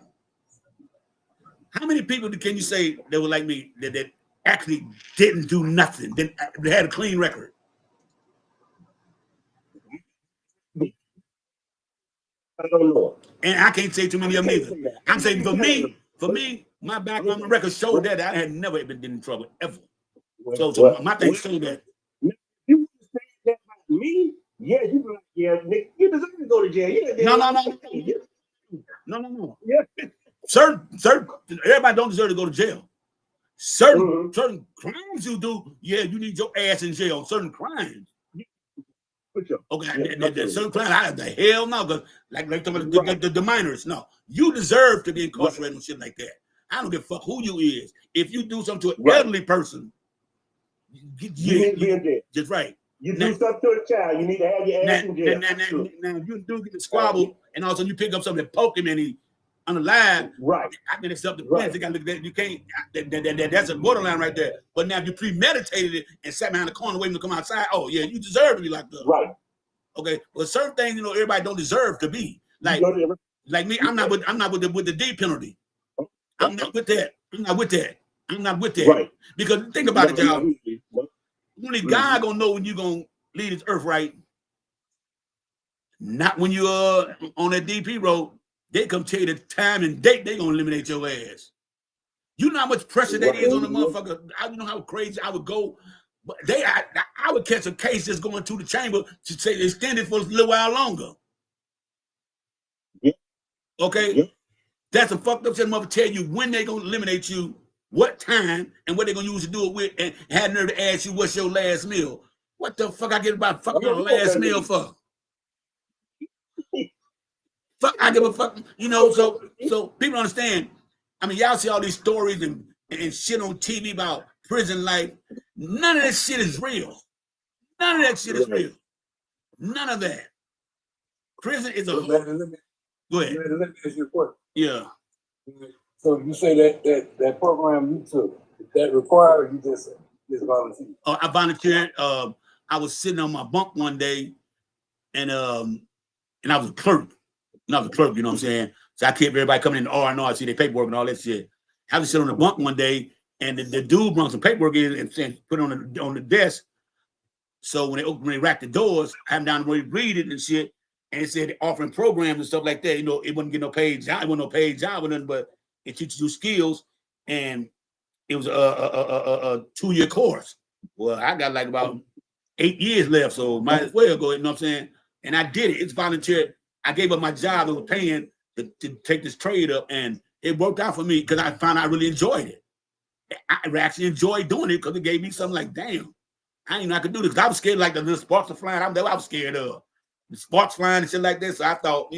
how many people can you say that were like me that actually didn't do nothing, they had a clean record? I don't know. And I can't say too many of them either. I'm saying for me, my background, my record showed that I had never been in trouble ever. So my thing showed that. You would say that about me? Yeah, you be like, yeah, Nick, you deserve to go to jail. No. Yeah. Certain, everybody don't deserve to go to jail. Certain crimes you do, yeah, you need your ass in jail. Certain crimes. Okay, certain crimes, the hell no, because like the minors, no. You deserve to be incarcerated and shit like that. I don't give a fuck who you is. If you do something to an elderly person, you need to be in jail. Just right. You do something to a child, you need to have your ass in jail. Now you do get the squabble, and all of a sudden you pick up something and poke him and he unalive. Right. I mean, it's up to defense. They got to look at that. You can't. That's a borderline right there. But now if you premeditated it and sat behind the corner waiting to come outside, oh yeah, you deserve to be locked up. Right. Okay. Well, certain things, everybody don't deserve to be like me. I'm not with the D penalty. I'm not with that. Right. Because think about it, y'all. Only God gonna know when you're gonna leave this earth, right? Not when you're on that DP road. They come tell you the time and date they gonna eliminate your ass. You know how much pressure that is on the motherfucker. I know how crazy I would go. But I would catch a case just going to the chamber to say extend it for a little while longer. Yeah. Okay? Yeah. That's a fucked up shit. Mother tell you when they gonna eliminate you, what time, and what they gonna use to do it with, and had nerve to ask you what's your last meal. What the fuck I get about fucking your last meal for? Fuck, I give a fuck, so people understand. I mean, y'all see all these stories and shit on TV about prison life. None of that shit is real. None of that shit is real. None of that. Prison is a whole. Go ahead. Let me ask you a question. Yeah. So you say that program you took, that required you just volunteered? I volunteered. I was sitting on my bunk one day, and I was a clerk. You know what I'm saying? So I kept everybody coming in the R&R, see their paperwork and all that shit. I was sitting on the bunk one day, and the dude brought some paperwork in and put it on the desk. So when they racked the doors, I had down to read it and shit, and it said offering programs and stuff like that. It wouldn't get no paid job. It wasn't no paid job or nothing, but it teaches you skills, and it was a 2-year course. Well, I got like about 8 years left, so might as well go. You know what I'm saying? And I did it. It's volunteer. I gave up my job and was paying to take this trade up, and it worked out for me because I found I really enjoyed it. I actually enjoyed doing it because it gave me something like, damn, I didn't know I could do this. I was scared like the little sparks are flying. I was scared of the sparks flying and shit like this. So I thought,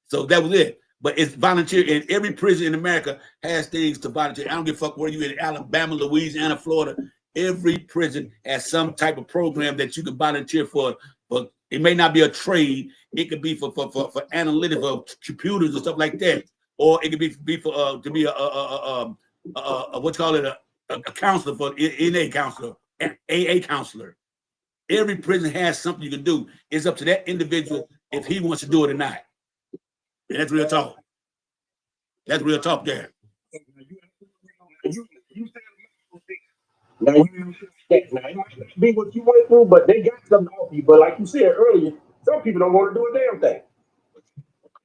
so that was it. But it's volunteer, and every prison in America has things to volunteer. I don't give a fuck where you in Alabama, Louisiana, Florida. Every prison has some type of program that you can volunteer for. But it may not be a trade. It could be for analytics, for computers and stuff like that, or it could be for to be what's called it a counselor, for NA counselor, AA counselor. Every prison has something you can do. It's up to that individual if he wants to do it or not. And that's real talk. That's real talk there. Now, it might not be what you went through, but they got something off you. But like you said earlier, some people don't want to do a damn thing.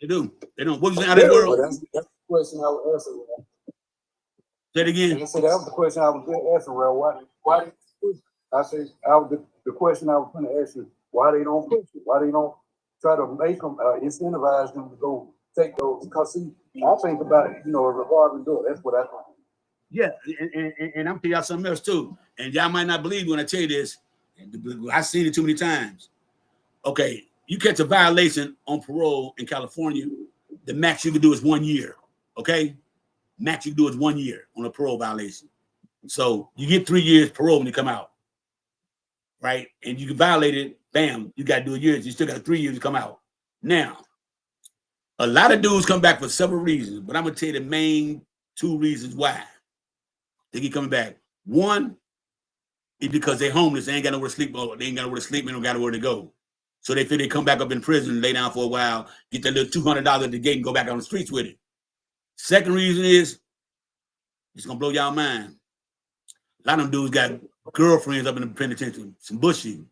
They do. They don't. What you saying out of the world? That's the question I would answer. Say it again. I said that was the question I was going to answer. Well, why? I said the question I was going to ask you: why they don't push it? Why they don't try to make them incentivize them to go take those? Because see, I think about it, a revolving door. That's what I think. Yeah, and I'm telling y'all something else too. And y'all might not believe when I tell you this. I've seen it too many times. Okay, you catch a violation on parole in California, the max you can do is 1 year. Okay, max you can do is 1 year on a parole violation. So you get 3 years parole when you come out, right? And you can violate it, bam, you got to do a year. You still got 3 years to come out. Now, A lot of dudes come back for several reasons, but I'm gonna tell you the main 2 reasons why they keep coming back. One is because they're homeless, they ain't got nowhere to sleep, or they ain't got nowhere to sleep, they don't got nowhere to go. So they feel they come back up in prison, lay down for a while, get that little $200 at the gate, and go back on the streets with it. Second reason is, it's gonna blow y'all mind. A lot of them dudes got girlfriends up in the penitentiary, some bushy.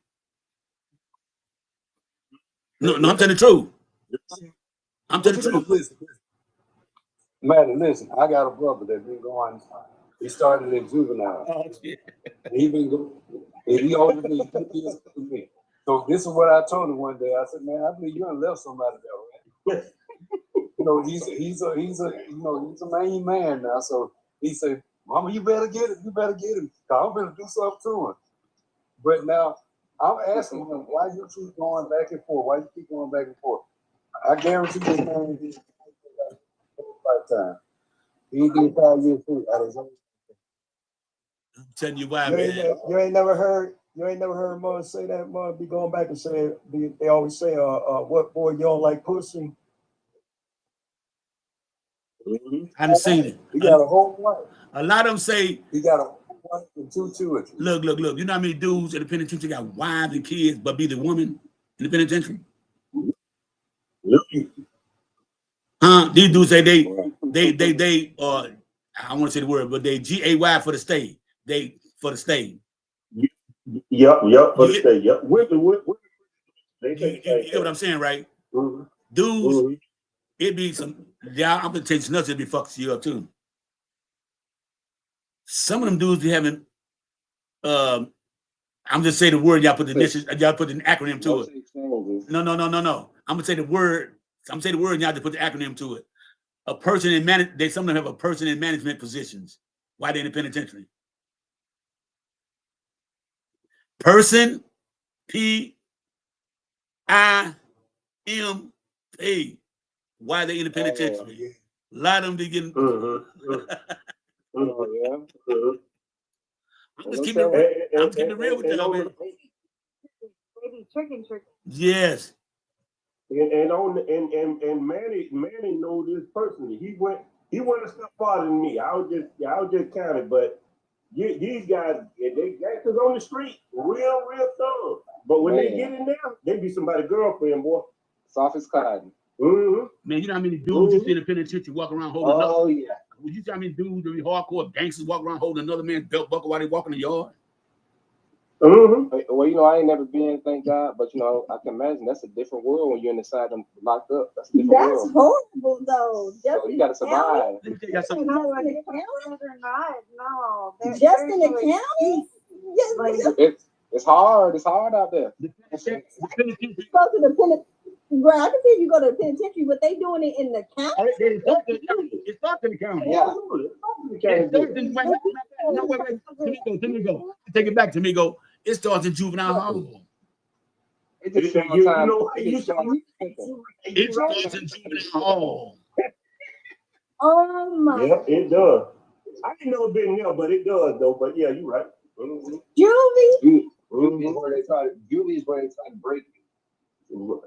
No, I'm telling the truth. I'm telling the truth. Listen, man, listen, I got a brother that been going. He started in juvenile. Oh, shit. He been going. He older than me, 2 years older than me. So this is what I told him one day. I said, man, I believe you done left somebody there, man. You know, he's a main man now. So he said, Mama, you better get it. You better get him. I'm gonna do something to him. But now I'm asking him, why you keep going back and forth? Why you keep going back and forth? I guarantee this man did lifetime. He did 5 years too. I'm telling you why, You man. You ain't never heard mother say that. Mother be going back and say, they always say, what boy you don't like pussy? I haven't seen it. He got a whole wife. A lot of them say he got a whole wife and 2 children. Look. You know how many dudes in the penitentiary got wives and kids, but be the woman in the penitentiary? Huh? These dudes say they I want to say the word, but they GAY for the state. They for the state. Yep, for the state. Yep. You get what I'm saying, right? Mm-hmm. Dudes, mm-hmm. It be some. Yeah, I'm gonna tell you nothing. It be fucks you up too. Some of them dudes be having. I'm just saying the word. Y'all put the initials. Y'all put an acronym to it. No. I'm gonna say the word. I'm gonna say the word. And y'all just put the acronym to it. A person in They some of them have a person in management positions. Why they in the penitentiary? Person, PIMP. Why they in the penitentiary? Yeah. A lot of them be getting. I'm just keeping it real with y'all, man. Maybe tricking. Yes. And Manny knows this personally. He went a step farther than me. I was just counting, but these guys, they gangsters on the street, real thug. But when they get in there, they be somebody's girlfriend, boy. Soft as cotton. Mm-hmm. Man, you know how many dudes you see in the penitentiary walk around holding? Oh yeah. Would you see how many dudes, the hardcore gangsters, walk around holding another man's belt buckle while they walk in the yard? Mm-hmm. Well, you know, I ain't never been, thank God, but you know, I can imagine that's a different world when you're inside them locked up. That's a different world. That's horrible, though. So you gotta survive. Just in the county? It's hard. It's hard out there. Right, I can see you go to the penitentiary, but they doing it in the county. It's not in the county. Yeah. Tamigo. Take it back, Tamigo. It starts in juvenile hall. It starts in juvenile hall. Oh my. Yeah, it does. I ain't never been there, but it does though. But yeah, you're right. Juvie. Juvie is where they try to break you.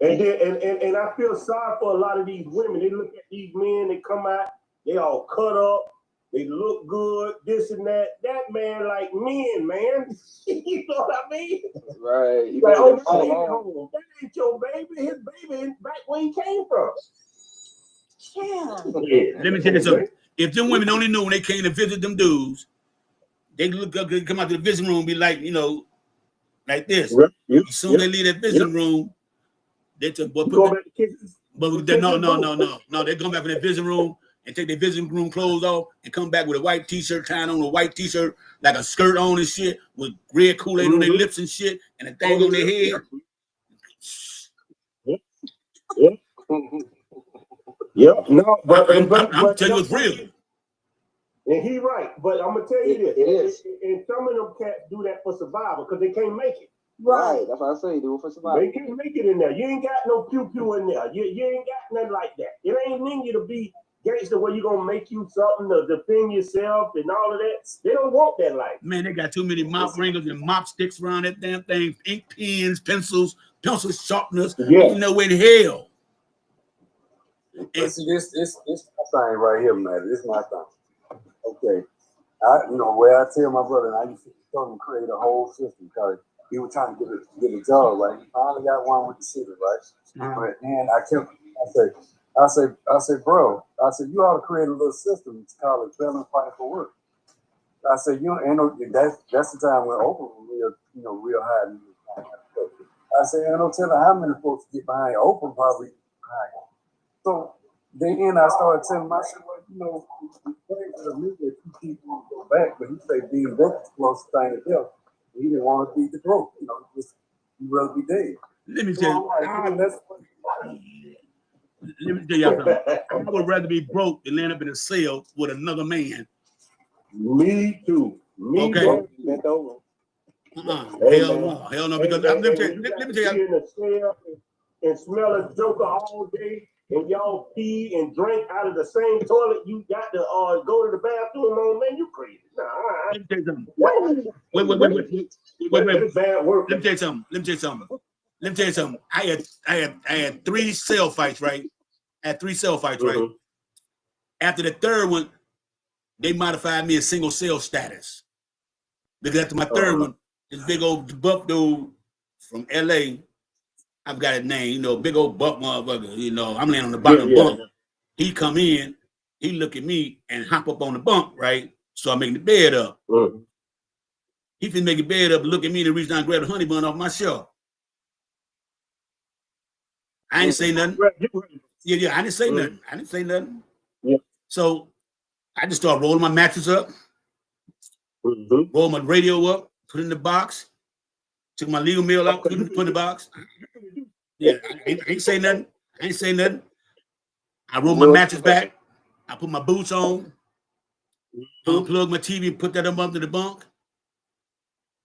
And I feel sorry for a lot of these women. They look at these men, they come out, they all cut up, they look good, this and that. That man like men, man. You know what I mean? Right. You like, oh, that ain't your baby. His baby is back where he came from. Yeah. Let me tell you something. If them women only knew when they came to visit them dudes, they look up, they come out to the visiting room and be like, you know, like this. As soon as they leave that visiting room, they took no. They go back in their visiting room and take their visiting room clothes off and come back with a white t-shirt, tying on a white t-shirt, like a skirt on and shit, with red Kool-Aid on their lips and shit, and a thing on their head. Yep. No, but I'm telling you it's real. And he right, but I'm gonna tell you this. It is. And some of them cats do that for survival because they can't make it. Right. That's what I say. Do it for survival. They can't make it in there. You ain't got no pew in there. You ain't got nothing like that. It ain't mean you to be gangster where you gonna make you something to defend yourself and all of that. They don't want that life. Man, they got too many mop wringers and mop sticks around that damn thing. Ink pens, pencil sharpeners. Yeah. Ain't no way in hell. But see, this my thing right here, man. This is my thing. Okay. Where I tell my brother, and I used to tell him to create a whole system because he was trying to get a job, right? He finally got one with the city, right? But then I said, bro, you ought to create a little system. It's called a felon fight for work. I said, that's the time when Oprah was real high. I said, I don't tell her how many folks get behind Oprah probably high. So then I started telling myself, the music, people go back, but he said being broke is the closest thing to death. He didn't want to beat the broke, he'd rather be dead. Let me tell y'all something. I would rather be broke than end up in a cell with another man. Me too. Okay. Bent over. Hell no, because let me tell you. In the cell and smell a joker all day, and y'all pee and drink out of the same toilet. You got to go to the bathroom, man. You crazy? Let me tell you something. Wait. Bad work. Let me tell you something. I had 3 cell fights, right? Right? After the third one, they modified me a single cell status. Because after my third one, this big old buff dude from LA, I've got his name, big old buff motherfucker, I'm laying on the bottom bunk. He come in, he look at me and hop up on the bunk, right? So I'm making the bed up. He finna make the bed up, look at me and reach down and grab the honey bun off my shelf. I ain't say nothing. Yeah, I didn't say nothing. Yeah. So I just started rolling my mattress up, roll my radio up, put it in the box, took my legal mail out, put it in the box. Yeah, I ain't say nothing. I rolled my mattress back. I put my boots on, unplugged my TV, put that up under the bunk.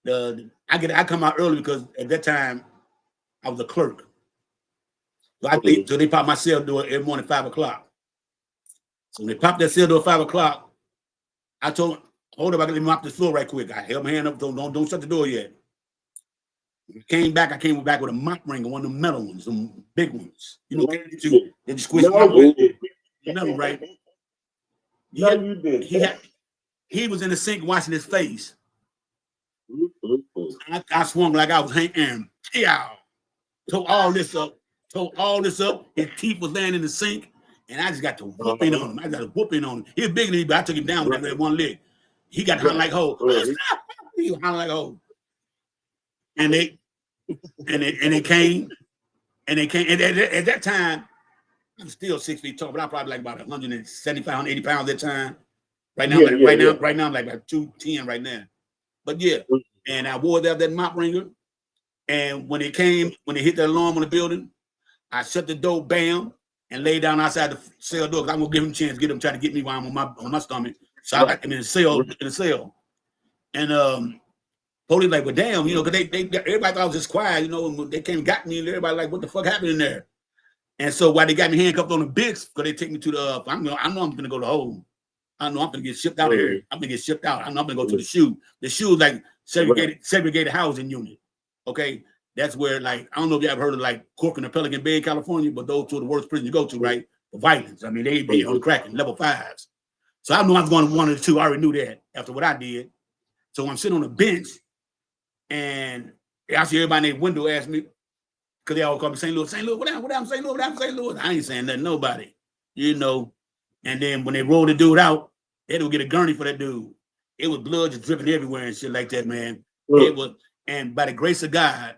I come out early because at that time I was a clerk. So they popped my cell door every morning at 5 o'clock. So when they popped that cell door at 5 o'clock, I told them, hold up, I gotta mop the floor right quick. I held my hand up, don't shut the door yet. I came back with a mop ring, one of the metal ones, some big ones. They just squeeze metal, right? No, you didn't. He was in the sink washing his face. I swung like I was Hank Aaron. Tore all this up. His teeth was laying in the sink, and I just got to whooping on him. He was bigger than me, but I took him down with that one leg. He got hollering like ho. He was hollering like ho. And they came. And at that time, I'm still 6 feet tall, but I'm probably like about 175, 180 pounds at that time. Right now, I'm like about 210 right now. But yeah, and I wore that mop ringer. And when it hit the alarm on the building, I shut the door, bam, and lay down outside the cell door because I'm gonna give him a chance, get him trying to get me while I'm on my stomach. So I got him in the cell. And police like, well, damn, because they everybody thought I was just quiet, they came and got me, and everybody like, what the fuck happened in there? And so while they got me handcuffed on the bench, because they take me to the, I know I'm gonna go to home. I know I'm gonna get shipped out of here. I'm gonna get shipped out. I know I'm gonna go to the SHU. The SHU is like segregated housing unit. Okay, that's where I don't know if you ever heard of like Corcoran or Pelican Bay, California, but those two are the worst prisons you go to, right? For violence. I mean, they on the cracking level 5s. So I know I'm going to one of the two. I already knew that after what I did. So I'm sitting on the bench, and I see everybody in their window ask me, because they all call me St. Louis, what happened, St. Louis? I ain't saying nothing to nobody, And then when they rolled the dude out, they had to get a gurney for that dude. It was blood just dripping everywhere and shit like that, man. It was, and by the grace of God,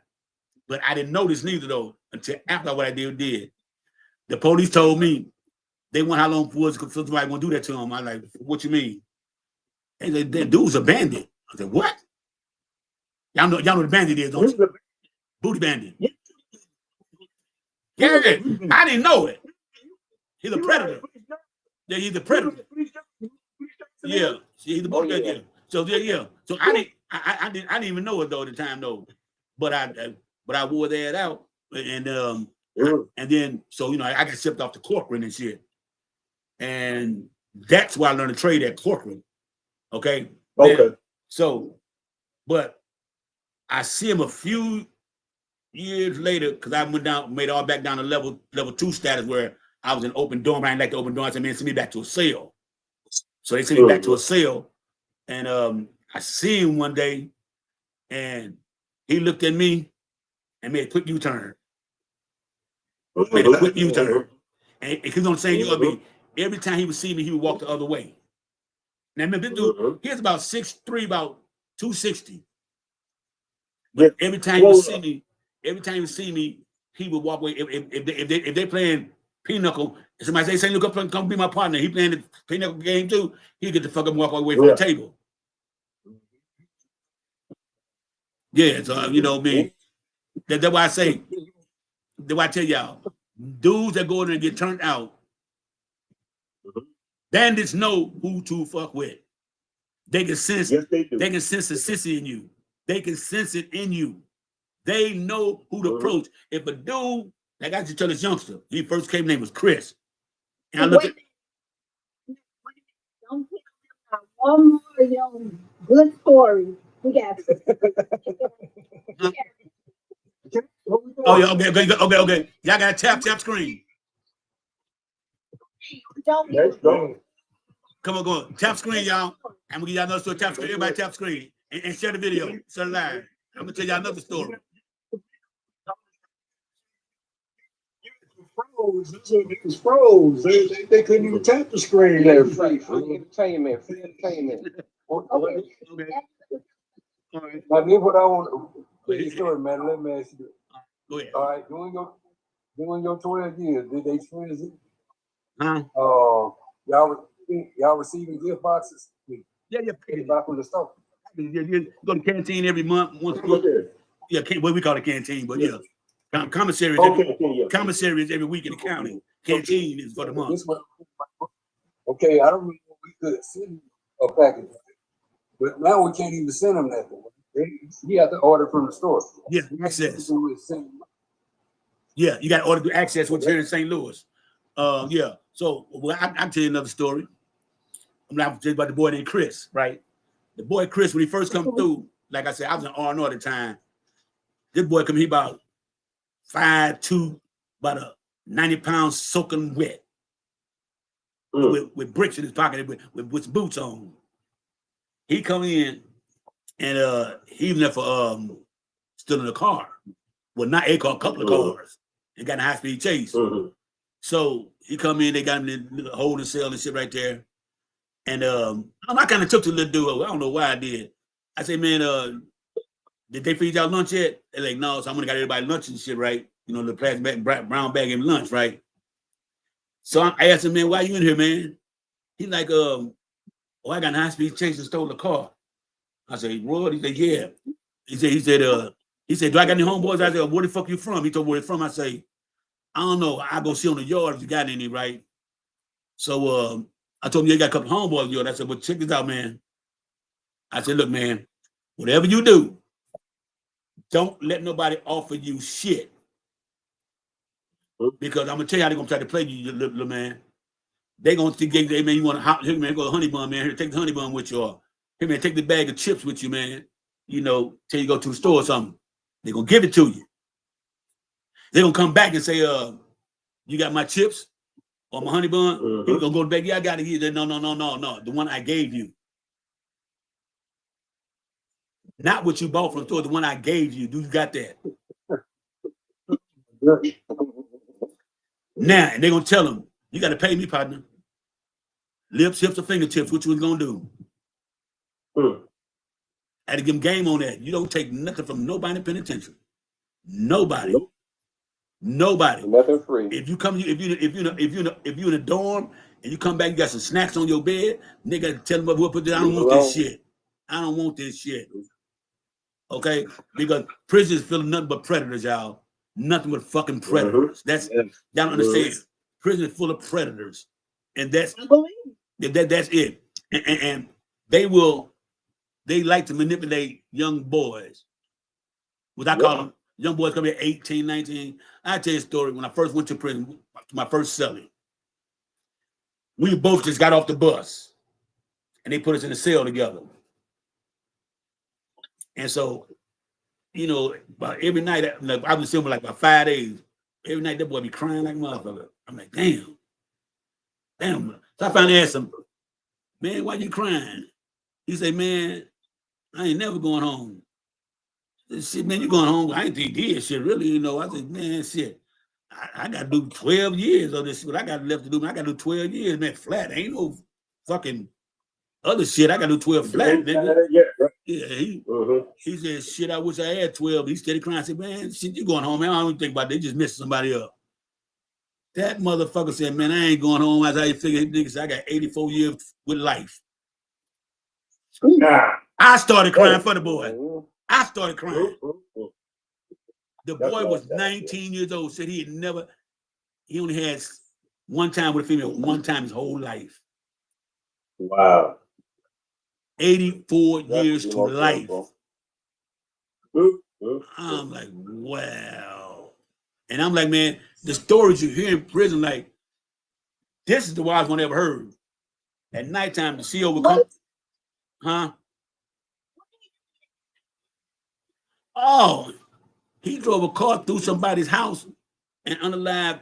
but I didn't notice neither though until after what I did. The police told me they want how long for somebody want to do that to him. I'm like, what you mean? They said, that dude's a bandit. I said, what? Y'all know what a bandit is, don't you? Booty bandit. Yeah, I didn't know it. He's a predator. Yeah, he's a predator. Yeah, he's a booty bandit. So yeah. So I didn't even know it though at the time though. But I wore that out, and then so I got shipped off to Corcoran and shit, and that's why I learned to trade at Corcoran. Okay. So, but I see him a few years later because I made all back down to level 2 status where I was in open dorm. I didn't like the open dorm. I said, man, send me back to a cell. So they sent me back to a cell. And I see him one day, and he looked at me and made a quick U-turn. Made a quick U-turn. And he was on the same yard me. Every time he would see me, he would walk the other way. Now, remember, this dude, he was about 6'3", about 260. But every time he would see me, he would walk away. If they playing pinochle, somebody say, look up, come be my partner. He playing the pinochle game too. He'd get the fuck up and walk away from the table. Yeah, so you know me. That's why I say, that's why I tell y'all, dudes that go in there and get turned out, bandits know who to fuck with. They can sense, they can sense the sissy in you. They can sense it in you. They know who to approach. If a dude, like I just tell this youngster, he first came, name was Chris. And I look at one more good story. We got. Oh yeah, okay. Y'all gotta tap screen. Come on, go on. Tap screen, y'all. I'm gonna give y'all another story. Tap screen. Everybody tap screen and share the video. Share the live. I'm gonna tell y'all another story. It was froze. They couldn't even tap the screen. Yeah, free entertainment. Okay. Now, this what I want to story, man. Let me ask you. Go ahead. All right, during your 12 years, did they transit? Huh? Y'all receiving gift boxes? Yeah. Back from the store. You go to canteen every month. Once a month. Yeah, what we call a canteen, but yeah. Commissary is every week in the county. Canteen is for the month. Okay, I don't know if we could send a package, but now we can't even send them nothing. You have to order from the store. Yeah, access. Yeah, you got to order through access, which here in St. Louis. Yeah. So I'll tell you another story. I'm not about the boy named Chris, right? The boy Chris, when he first come through, like I said, I was in R&R at the time. This boy come, he about 5'2", about a 90 pounds soaking wet. With bricks in his pocket, with boots on. He come in and he was there for stealing a car. Well, not a car, a couple of cars. And got in a high-speed chase. So he come in, they got him in the holding cell and shit right there. And I kind of took to the little dude. I don't know why I did. I said, man, did they feed y'all lunch yet? They're like, no. So I'm gonna got everybody lunch and shit, right? You know, the plastic bag, brown bag and lunch, right? So I asked him, man, why you in here, man? He like, I got in high-speed chase and stole the car. I said, what? He said, yeah. He said, do I got any homeboys? I said, where the fuck you from? He told me where he's from. I say, I don't know. I go see on the yard if you got any, right? So I told him, you got a couple homeboys in the yard. I said, well, check this out, man. I said, look, man, whatever you do, don't let nobody offer you shit. Because I'm gonna tell you how they're gonna try to play you, little man. They gonna think, hey man, you want to here, man, go to honey bun, man. Here, take the honey bun with you, or here, man, take the bag of chips with you, man. You know, till you go to the store or something. They're gonna give it to you. They're gonna come back and say, you got my chips or my honey bun? You're gonna go to bed, yeah, I got it here. No. The one I gave you. Not what you bought from the store, the one I gave you. Do you got that? Now, and they're gonna tell them, you gotta pay me, partner. Lips, hips, or fingertips, what you was gonna do? I had to give them game on that. You don't take nothing from nobody in penitentiary. Nobody. Nobody. Nothing free. If you come, if you in a dorm and you come back, you got some snacks on your bed, nigga, tell them what put this. I don't want this shit. I don't want this shit. Okay, because prison is filling nothing but predators, y'all. Nothing but fucking predators. That's y'all don't understand. Prison is full of predators, and that's it. And they like to manipulate young boys. What I call them, young boys come here 18, 19. I tell you a story. When I first went to prison, my first cellie, we both just got off the bus, and they put us in a cell together. And so, you know, about every night, like, I was still like about 5 days. Every night that boy be crying like a motherfucker. I'm like, damn. So I finally asked him, man, why you crying? He said, man, I ain't never going home. I said, shit, man, you going home? I ain't think he did shit, really, you know. I said, man, shit. I got to do 12 years of this shit. I got left to do. I got to do 12 years, man, flat. Ain't no fucking other shit. I got to do 12 flat, nigga. Yeah, right. Yeah, he said, shit, I wish I had 12. He steady crying. I said, man, shit, you going home, man. I don't think about it. They just missed somebody up. That motherfucker said, man, I ain't going home. That's how you figure. Niggas, I got 84 years with life. Nah. I started crying for the boy. I started crying. The boy was 19 years old. Said he only had one time with a female, one time his whole life. Wow. 84 years to life. I'm like, wow. And I'm like, man, the stories you hear in prison, like, this is the wildest one I ever heard. At nighttime, the CO would come. Huh? Oh, he drove a car through somebody's house and unalived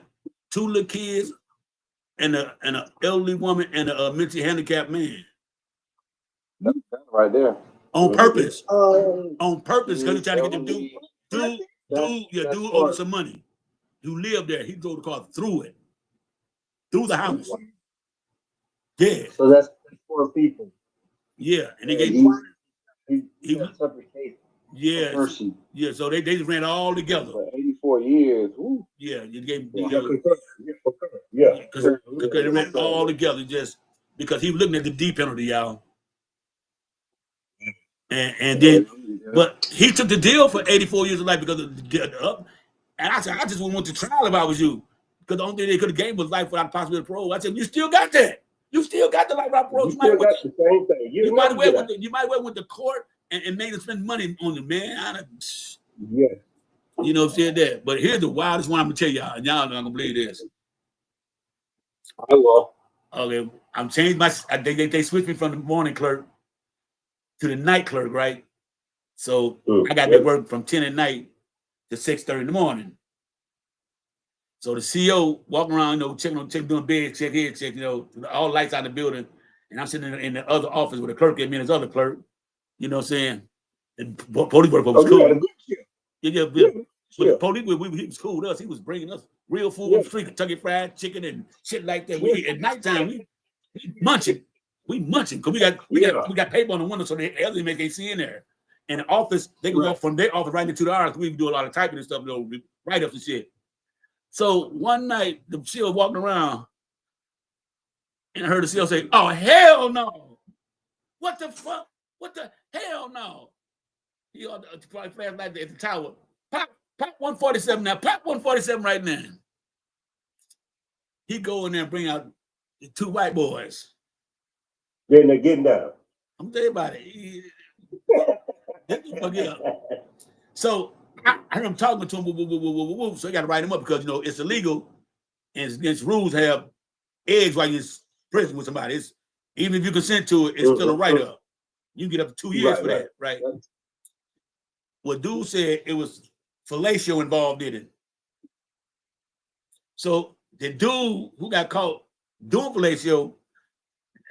2 little kids and an elderly woman and a mentally handicapped man. That's right there. On purpose. On purpose, because he's trying to get them dude owed some money. You live there. He drove the car through it. Through the house. Yeah. So that's 4 people. Yeah. And they gave he separate case. Yeah. Yeah. So they just ran all together. For 84 years. Woo. Yeah. You gave yeah. Because they ran all together just because he was looking at the D penalty, y'all. And then, but he took the deal for 84 years of life because of the and I said, I just wouldn't want to trial if I was you. Because the only thing they could have gained was life without possibility of parole. I said, you still got that. You still got the life without parole. You still got the same thing. You might as well went to court and made them spend money on the man. Yeah. You know, said that. But here's the wildest one I'm gonna tell y'all, and y'all not gonna believe this. I will. Okay, I'm changed my. They switched me from the morning clerk to the night clerk, right? So I got to work from 10 at night to 6:30 in the morning. So the CO walking around, you know, checking doing bed check here, check, you know, all lights out of the building, and I'm sitting in the other office with a clerk and me and his other clerk. You know what I'm saying? And police work was cool. Yeah. But the police, he was cool with us. He was bringing us real food on the street, Kentucky Fried Chicken and shit like that. We at nighttime, we munching. We munching because we got paper on the window so the other inmates can't see in there. And the office, they can walk from their office right into the ours. We do a lot of typing and stuff, you know, write ups and shit. So one night, the CO walking around, and I heard the CO say, "Oh hell no! What the fuck? What the hell no?" He ought to probably flashlight at the tower. Pop 147 now. Pop 147 right now. He go in there and bring out the 2 white boys. Then they're getting down. I'm telling you about it. So I heard him talking to him. So I got to write him up because, you know, it's illegal and it's against rules to have eggs while you're in prison with somebody. Even if you consent to it, it's still a write-up. You can get up to 2 years for that, right? What dude said, it was fellatio involved in it. So the dude who got caught doing fellatio,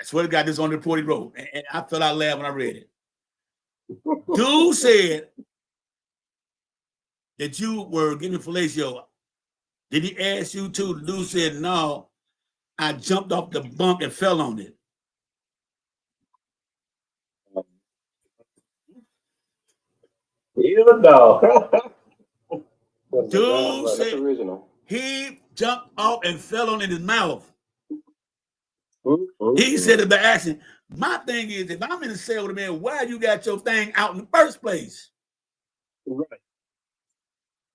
I swear to God, this on the report he wrote, and I fell out laughing when I read it. Dude said that you were giving fellatio. Did he ask you to? The dude said, no, I jumped off the bunk and fell on it. Even though. Dude said he jumped off and fell on in his mouth. He said it by accident. My thing is, if I'm in a cell with a man, why you got your thing out in the first place? Right.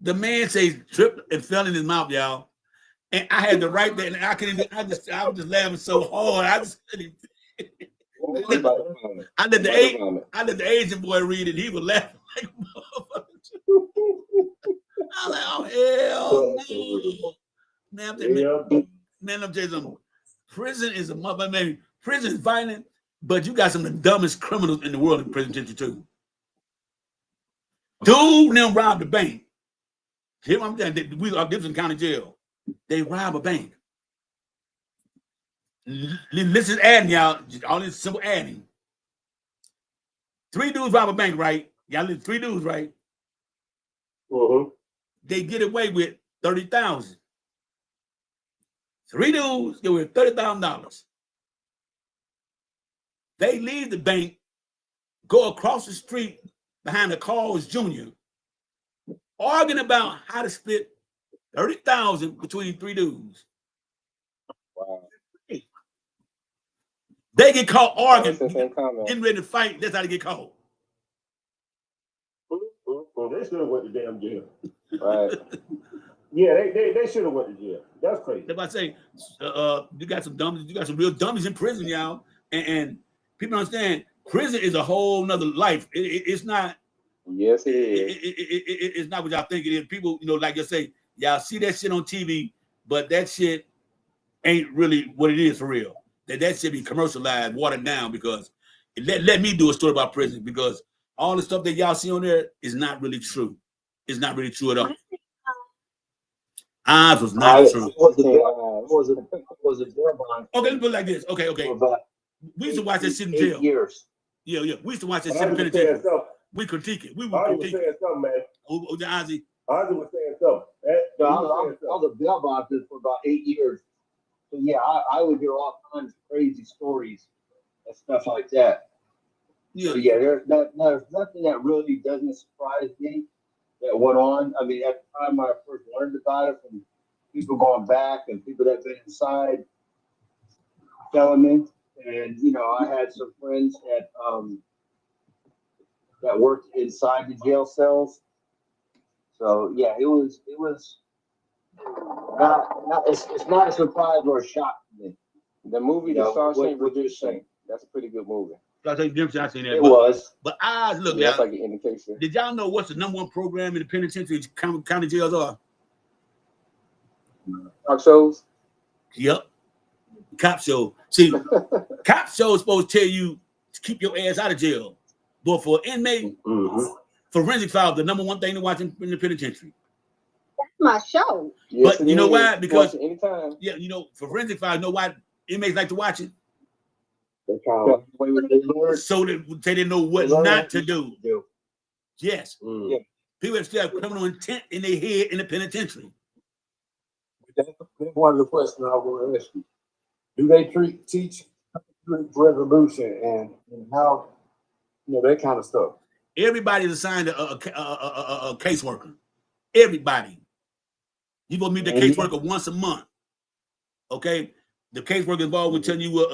The man says tripped and fell in his mouth, y'all. And I had to write that, and I was just laughing so hard. I let the Asian boy read it. He was laughing like a motherfucker. I was like, oh hell no. Man, I'm telling you something. Prison is a mother. Man, prison is violent, but you got some of the dumbest criminals in the world in prison too. Dude, them robbed the bank. Here I'm telling you, we are Gibson County Jail. They rob a bank. Listen, adding y'all, all this simple adding. 3 dudes rob a bank, right? Y'all live 3 dudes, right? They get away with 30,000. 3 dudes get away with $30,000. They leave the bank, go across the street behind the Carl's Jr., arguing about how to split 30,000 between 3 dudes. Wow. They get caught arguing, Comment. getting ready to fight. That's how they get caught. They should have went to damn jail. Right. Yeah, they should have went to jail. That's crazy. If I say, you got some dummies, you got some real dummies in prison, y'all, and people understand prison is a whole nother life. It's not. Yes, it is. It's not what y'all think it is. People, like you say, y'all see that shit on TV, but that shit ain't really what it is for real. That shit be commercialized, watered down, because let me do a story about prison, because all the stuff that y'all see on there is not really true. It's not really true at all. Ours was not true. Was a bail bond. Okay, let's put it like this. Okay. We used to watch that shit in jail. 8 years. Yeah. We used to watch that shit in penitentiary. We critique it. We would critique it. Something, man. Ozzy was saying something. I was a bail bond for about 8 years. So yeah, I would hear all kinds of crazy stories and stuff like that. Yeah. So yeah, there's nothing that really doesn't surprise me that went on. I mean, at the time when I first learned about it, from people going back and people that been inside telling me, and I had some friends that worked inside the jail cells. So yeah, it was not it's not a surprise or a shock to me. The movie, The Shawshank Redemption, that's a pretty good movie. I seen that. It was. But ours, look, that's like an indication. Did y'all know what's the #1 program in the penitentiary county jails are? Talk shows? Yep. Cop show. See, cop show is supposed to tell you to keep your ass out of jail. But for inmate, forensic files, the #1 thing to watch in the penitentiary. That's my show. Yes, but you know why? Because anytime. Yeah, forensic files, know why inmates like to watch it? So they didn't know what not to do. Yes. Yeah. People have still have criminal intent in their head in the penitentiary. That's one of the questions I want to ask you. Do they teach resolution and how, that kind of stuff? Everybody is assigned a caseworker. Everybody. You go meet the caseworker once a month. Okay? The caseworker involved with telling you what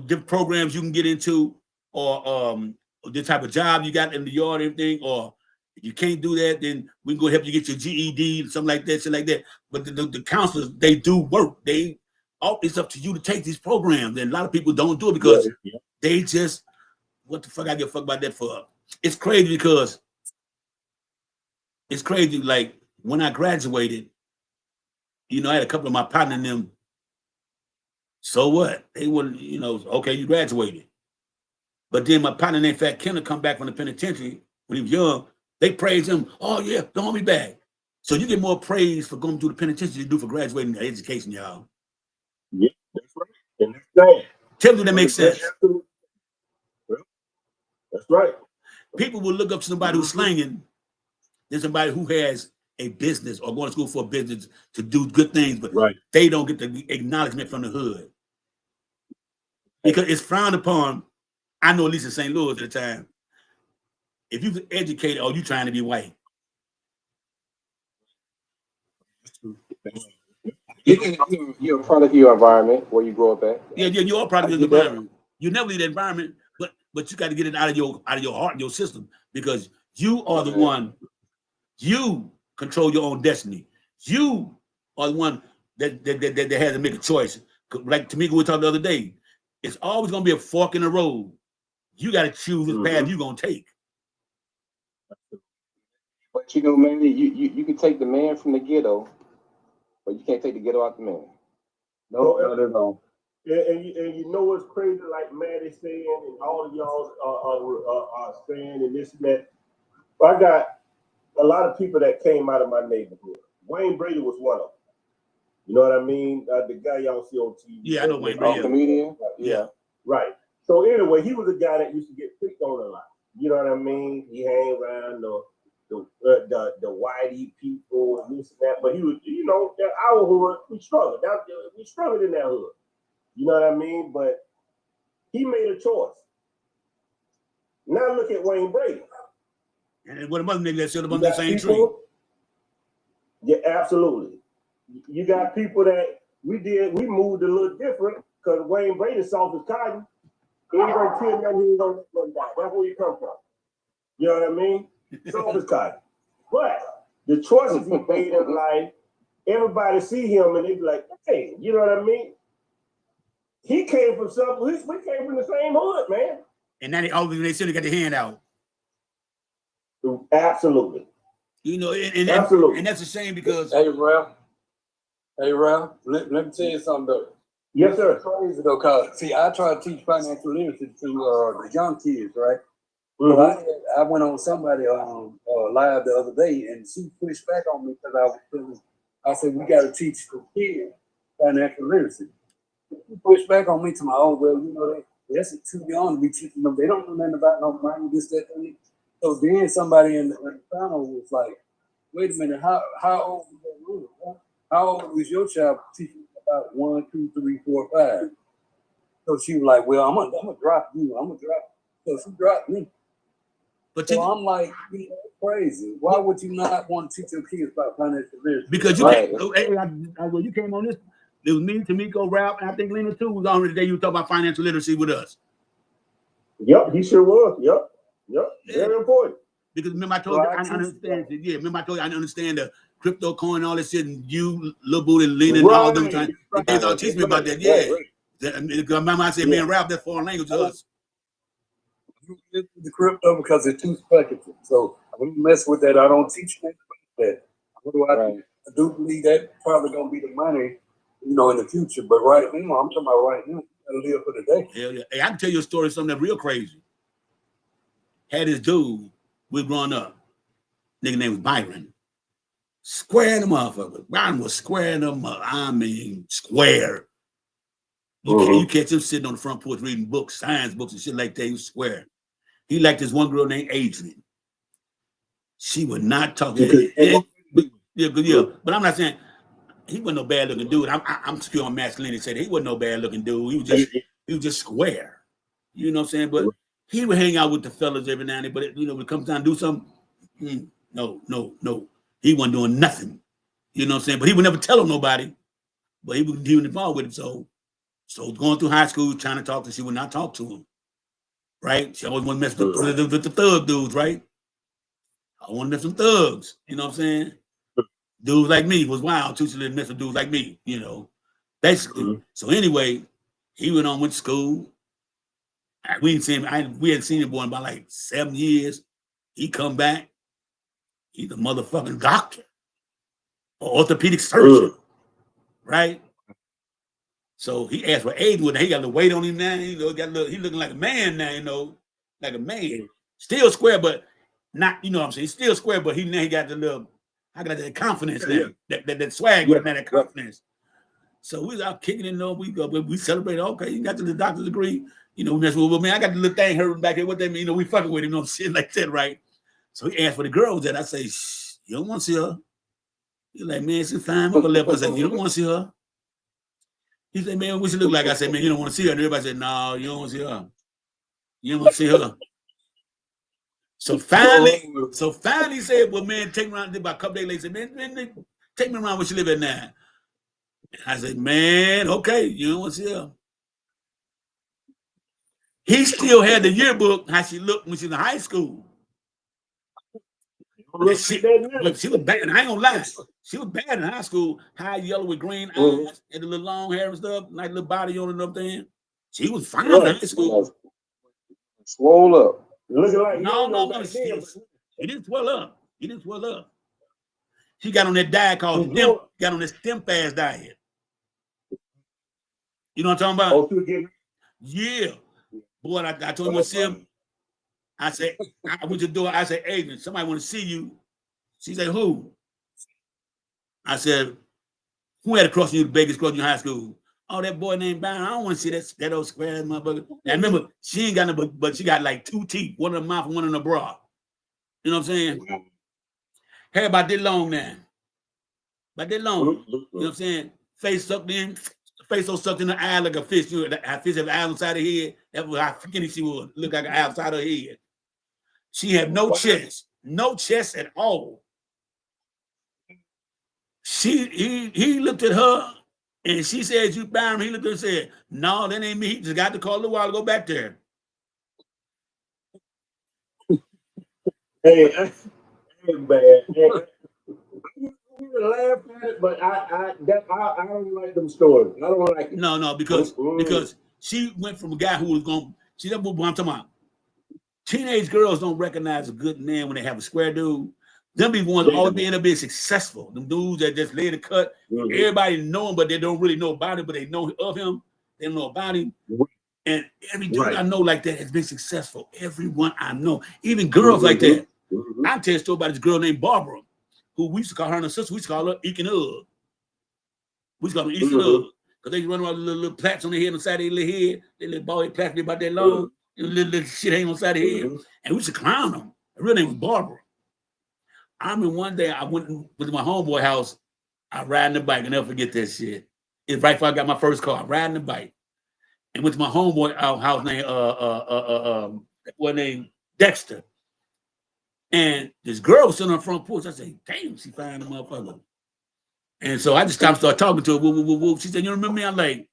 different programs you can get into, or the type of job you got in the yard, everything, or if you can't do that, then we can go help you get your GED, something like that, shit like that. But the counselors, they do work. It's up to you to take these programs. And a lot of people don't do it because they just, what the fuck I give a fuck about that for? It's crazy because like when I graduated, I had a couple of my partners in them. So what? They wouldn't, okay, you graduated. But then my partner named Fat Kendall come back from the penitentiary when he was young. They praised him. Oh yeah, don't hold me back. So you get more praise for going through the penitentiary than you do for graduating the education, y'all. Yeah, that's right. And that's tell me that makes sense. That's right. People will look up to somebody who's slanging than somebody who has a business or going to school for a business to do good things, but they don't get the acknowledgement from the hood. Because it's frowned upon. I know at least in St. Louis at the time, if you're educated or you trying to be white. You're a product of your environment where you grow up at. Yeah, you're a product of your environment. You never leave the environment, but you got to get it out of your heart and your system, because you are the one. You control your own destiny. You are the one that has to make a choice. Like Tamika, we talked the other day. It's always going to be a fork in the road. You got to choose which path you're going to take. But man, you can take the man from the ghetto, but you can't take the ghetto out the man. No, not at all. And you know what's crazy, like Maddie's saying, and all of y'all are saying, and this and that. I got a lot of people that came out of my neighborhood. Wayne Brady was one of them. You know what I mean? The guy y'all see on TV. Yeah, I know Wayne Oh, comedian. Yeah. Right. So anyway, he was a guy that used to get picked on a lot. You know what I mean? He hang around the whitey people and this and that. But he was, you know, our hood, we struggled. We struggled in that hood. You know what I mean? But he made a choice. Now look at Wayne Brady. And what another nigga that sit up on the same tree. Yeah, absolutely. You got people that we moved a little different because Wayne Brady soft as cotton. He ain't gonna kill nothing, he ain't gonna let nothing die. That's where you come from. You know what I mean? Soft as cotton. But the choices he made in life, everybody see him and they be like, hey, you know what I mean? He came from something, we came from the same hood, man. And now they still got the hand out. Absolutely. You know, and that's a shame because Hey Ralph, let me tell you something though. Yes, sir. It's crazy though, cause see, I try to teach financial literacy to the young kids, right? Mm-hmm. So I went on somebody live the other day, and she pushed back on me because I said we got to teach the kids financial literacy. She pushed back on me to my own. Well, you know that's too young to be teaching them. They don't know nothing about no money, this, that, and so then somebody in the panel was like, "Wait a minute, how old was that rule? Huh? How old was your child teaching about 1, 2, 3, 4, 5?" So she was like, "Well, I'm gonna drop you. I'm gonna drop." So she dropped me. But so I'm like, you know, crazy. Why would you not want to teach your kids about financial literacy? Because you when you came on this, it was me, Tamiko, Ralph, and I think Lena too was on today. You talk about financial literacy with us. Yep, he sure was. Yep. Very important. Because remember I told you I understand. Yeah, remember I told you I understand the crypto coin, all this shit, and you, Lil Booty, Lena, and all them trying. They all teach me about that. Yeah. Remember I said, man, Ralph, that's foreign language to us. The crypto because it's too speculative. So when you mess with that, I don't teach them that. I do believe that probably gonna be the money, you know, in the future. But right now, I'm talking about right now, you gotta live for the day. Hell yeah. Hey, I can tell you a story, something that's real crazy. Had this dude, we growing up, nigga name was Byron. Squaring the motherfucker. Byron was squaring them up. I mean, square. You catch him sitting on the front porch reading books, science books and shit like that. He was square. He liked this one girl named Adrian. She would not talk to him. Yeah. But I'm not saying he wasn't no bad looking dude. I'm still on masculinity. Said he wasn't no bad looking dude. He was just square. You know what I'm saying? But he would hang out with the fellas every now and then. But you know, when it comes time to do something, no. He wasn't doing nothing. You know what I'm saying? But he would never tell him nobody. But he was involved with him. So going through high school, trying to talk to, she would not talk to him. Right? She always wanted to mess with the thug dudes, right? I want to mess with thugs. You know what I'm saying? Dudes like me was wild too. She didn't mess with dudes like me, you know. Basically. So anyway, he went to school. We hadn't seen him boy in about like 7 years. He come back. He's a motherfucking doctor. Or orthopedic surgeon. Right? So he asked for aid with it. He got the weight on him now. You know, he looking like a man now, you know, like a man. Still square, but not, you know what I'm saying? He's still square, but he got the little, I got that confidence now. That swag with that confidence. So we was out kicking it, we celebrated, okay, you got the doctor's degree. You know, we mess with man. I got the little thing hurting back here. What that mean? You know, we fucking with him, you know, shit like that, right? So he asked for the girls that I say, shh, you don't want to see her. He's like, man, she's fine. We're gonna let her say, you don't want to see her. He said, man, what she look like? I said, man, you don't want to see her. And everybody said, no, you don't want to see her. You don't want to see her. So finally he said, well, man, take me around. About a couple days later, he said, man, take me around where she live at now. And I said, man, okay, you don't want to see her. He still had the yearbook, how she looked when she was in high school. She was bad, and I ain't gonna lie. She was bad in high school, high yellow with green eyes, and the little long hair and stuff, nice little body on and up there. She was fine in high school. Swole up. Looking like no. She didn't swell up. She got on that diet called got on this stem fast diet. You know what I'm talking about? Yeah. Boy, I told him to see him. I said, I went to the door. I said, Adrian, somebody want to see you. She said, who? I said, Who had a crush on you the biggest crush in high school? Oh, that boy named Byron. I don't want to see that old square ass motherfucker. And remember, she ain't got no, but she got like 2 teeth, one in the mouth and one in the bra. You know what I'm saying? Hair about that long now. About that long. You know what I'm saying? Face sucked in, face so sucked in the eye like a fish. You know, a fish have an eye inside her head. That was how skinny she was. Look like an eye outside her head. She had no chest. No chest at all. He looked at her and she said, "You Byron." He looked at her and said, "No, that ain't me. He just got to call a while to go back there." Hey, bad. Hey, I'm gonna laugh at it, but I don't like them stories. I don't like it. No, because she went from a guy who was going. See, that's what I'm talking about. Teenage girls don't recognize a good man when they have a square dude. Them be ones that always end up being successful. Them dudes that just lay the cut. Everybody know him, but they don't really know about it, but they know of him. They don't know about him. And every dude I know like that has been successful. Everyone I know, even girls like that. I tell you a story about this girl named Barbara, who we used to call her and her sister. We used to call her Eek and Ugg. We used to call them Eek and Ugg because they run around with little plaits on their head, on the side of their little head. They little ball head plaits about that long, little shit hanging on the side of their head. And we used to clown them. Her real name was Barbara. I remember one day I went to my homeboy house. I riding the bike. I never forget that shit. It's right before I got my first car. Riding the bike. And went to my homeboy house named that boy named Dexter. And this girl was sitting on the front porch. I said, "Damn, she fine the motherfucker." And so I just stopped, started talking to her. Woo, woo, woo, woo. She said, "You remember me?" I'm like,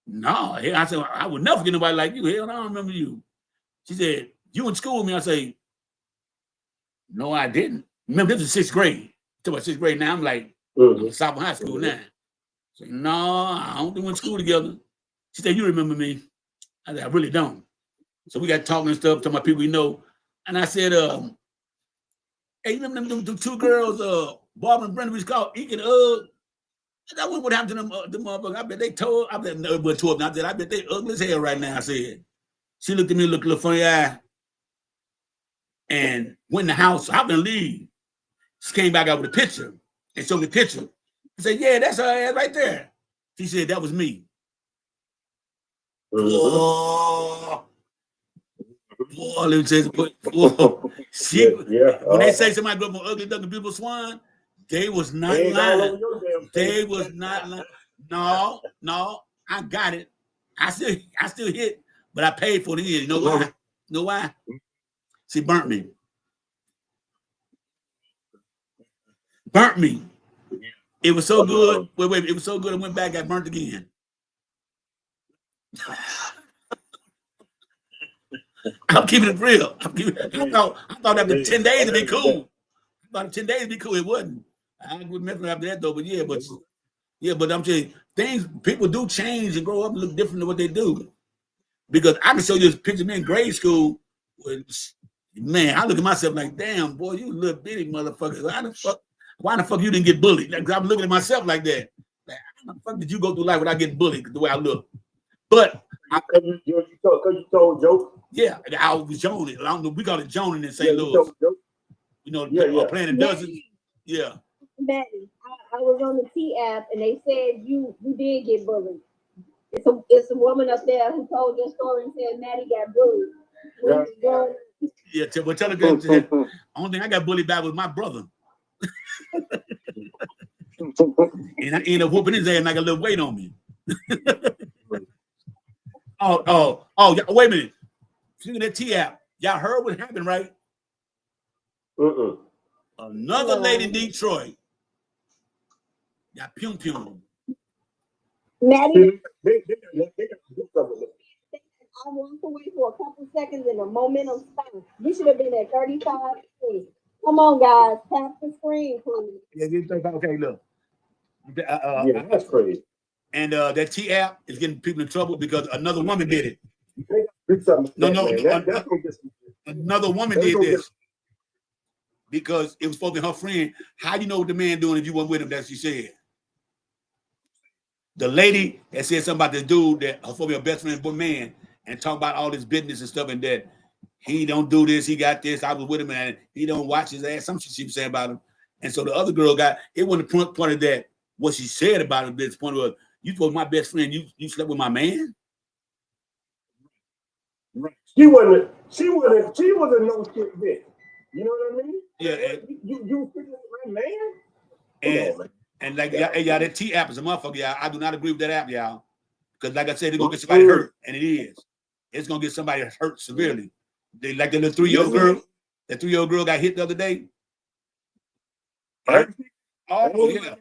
"No." I said, "I would never get nobody like you. Hell, I don't remember you." She said, "You in school with me?" I say, "No, I didn't." Remember, this was 6th grade. Talk about 6th grade now. I'm like, sophomore high school now. I said, "No, I don't think we went to school together." She said, "You remember me?" I said, "I really don't." So we got talking and stuff, talking about people we know. And I said, "Hey, you remember them 2 girls, Barbara and Brenda, we called Eek and Ugg?" I wonder what happened to them, the motherfuckers. I bet they told, I bet nobody told them. I bet they ugly as hell right now. I said, she looked at me, looked a little funny eye, and went in the house. I didn't leave. She came back out with a picture and showed me the picture. I said, "Yeah, that's her ass right there." She said, "That was me." Oh, boy, let me tell you, boy, when they say somebody grew up on ugly, ducking beautiful swan, they was not lying. They was not lying. No, I got it. I still hit, but I paid for it. You know why? You know why? She burnt me. Burnt me. It was so good. Wait. It was so good. I went back, got burnt again. I'm keeping it real. I thought after 10 days it'd be cool. I thought 10 days it'd be cool. It wasn't. I would mess after that though. But I'm saying things. People do change and grow up and look different than what they do. Because I can show you this picture of me in grade school. Man, I look at myself like, damn, boy, you little bitty motherfucker. Why the fuck you didn't get bullied? Like, I'm looking at myself like that. Like, how the fuck did you go through life without getting bullied the way I look? But you told jokes. Yeah, I was joning. I don't know. We call it joning in St. Louis. You know, playing a dozen. Yeah. Maddie, I was on the T app and they said you did get bullied. It's a woman up there who told your story and said Maddie got bullied. Yeah, but tell her that only thing I got bullied by was my brother. And I ended up whooping his ass and I got a little weight on me. Wait a minute. Speaking of that T app, y'all heard what happened, right? Another lady in Detroit got pum. Maddie, I walked away for a couple seconds and the momentum stopped. You should have been at 35. Come on, guys, tap the screen, please. Yeah, okay, look. That's crazy. And that T app is getting people in trouble because another woman did it. Another woman did this because it was supposed to be her friend. How do you know what the man doing if you weren't with him? That she said. The lady that said something about this dude that her supposed to be her best friend, man, and talk about all this business and stuff, and that he don't do this, he got this. I was with him, and he don't watch his ass. Some shit she was saying about him. And so the other girl got it. Wasn't the point of that what she said about it at this point was, you told my best friend you slept with my man? Right. She wasn't no shit bitch. You know what I mean? Yeah. You sleeping with my man? And like y'all, that T app is a motherfucker, y'all. I do not agree with that app, y'all. Because like I said, it's gonna get somebody hurt, and it is. It's gonna get somebody hurt severely. They like the little 3-year-old girl. That 3-year-old girl got hit the other day. Oh yeah.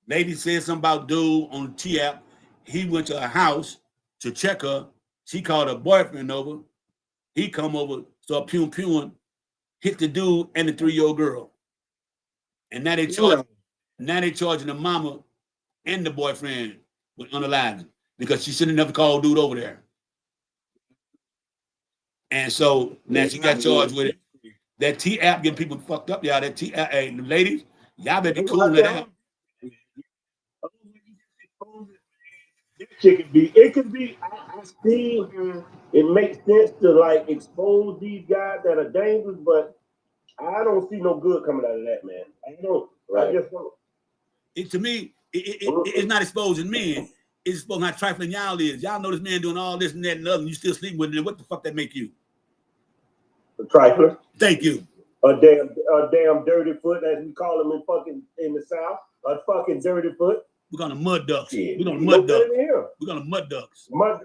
Lady said something about dude on the T app. He went to her house to check her. She called her boyfriend over. He come over, start pewing, hit the dude and the 3-year-old girl. And now they charging the mama and the boyfriend with unaliving because she shouldn't have called dude over there. And so now she got charged with it. That T app getting people fucked up, y'all. That T app, hey, ladies, y'all better be cool with that. It could be. I see it makes sense to like expose these guys that are dangerous, but I don't see no good coming out of that, man. I don't. Right. I just don't. To me, it's not exposing men. It's exposing how trifling y'all is. Y'all know this man doing all this and that and the other, and you still sleeping with him. What the fuck that make you? A trifler. Thank you. A damn dirty foot, as we call them in the South. A fucking dirty foot. We're gonna mud ducks. We're gonna mud ducks. We're gonna mud ducks. Mud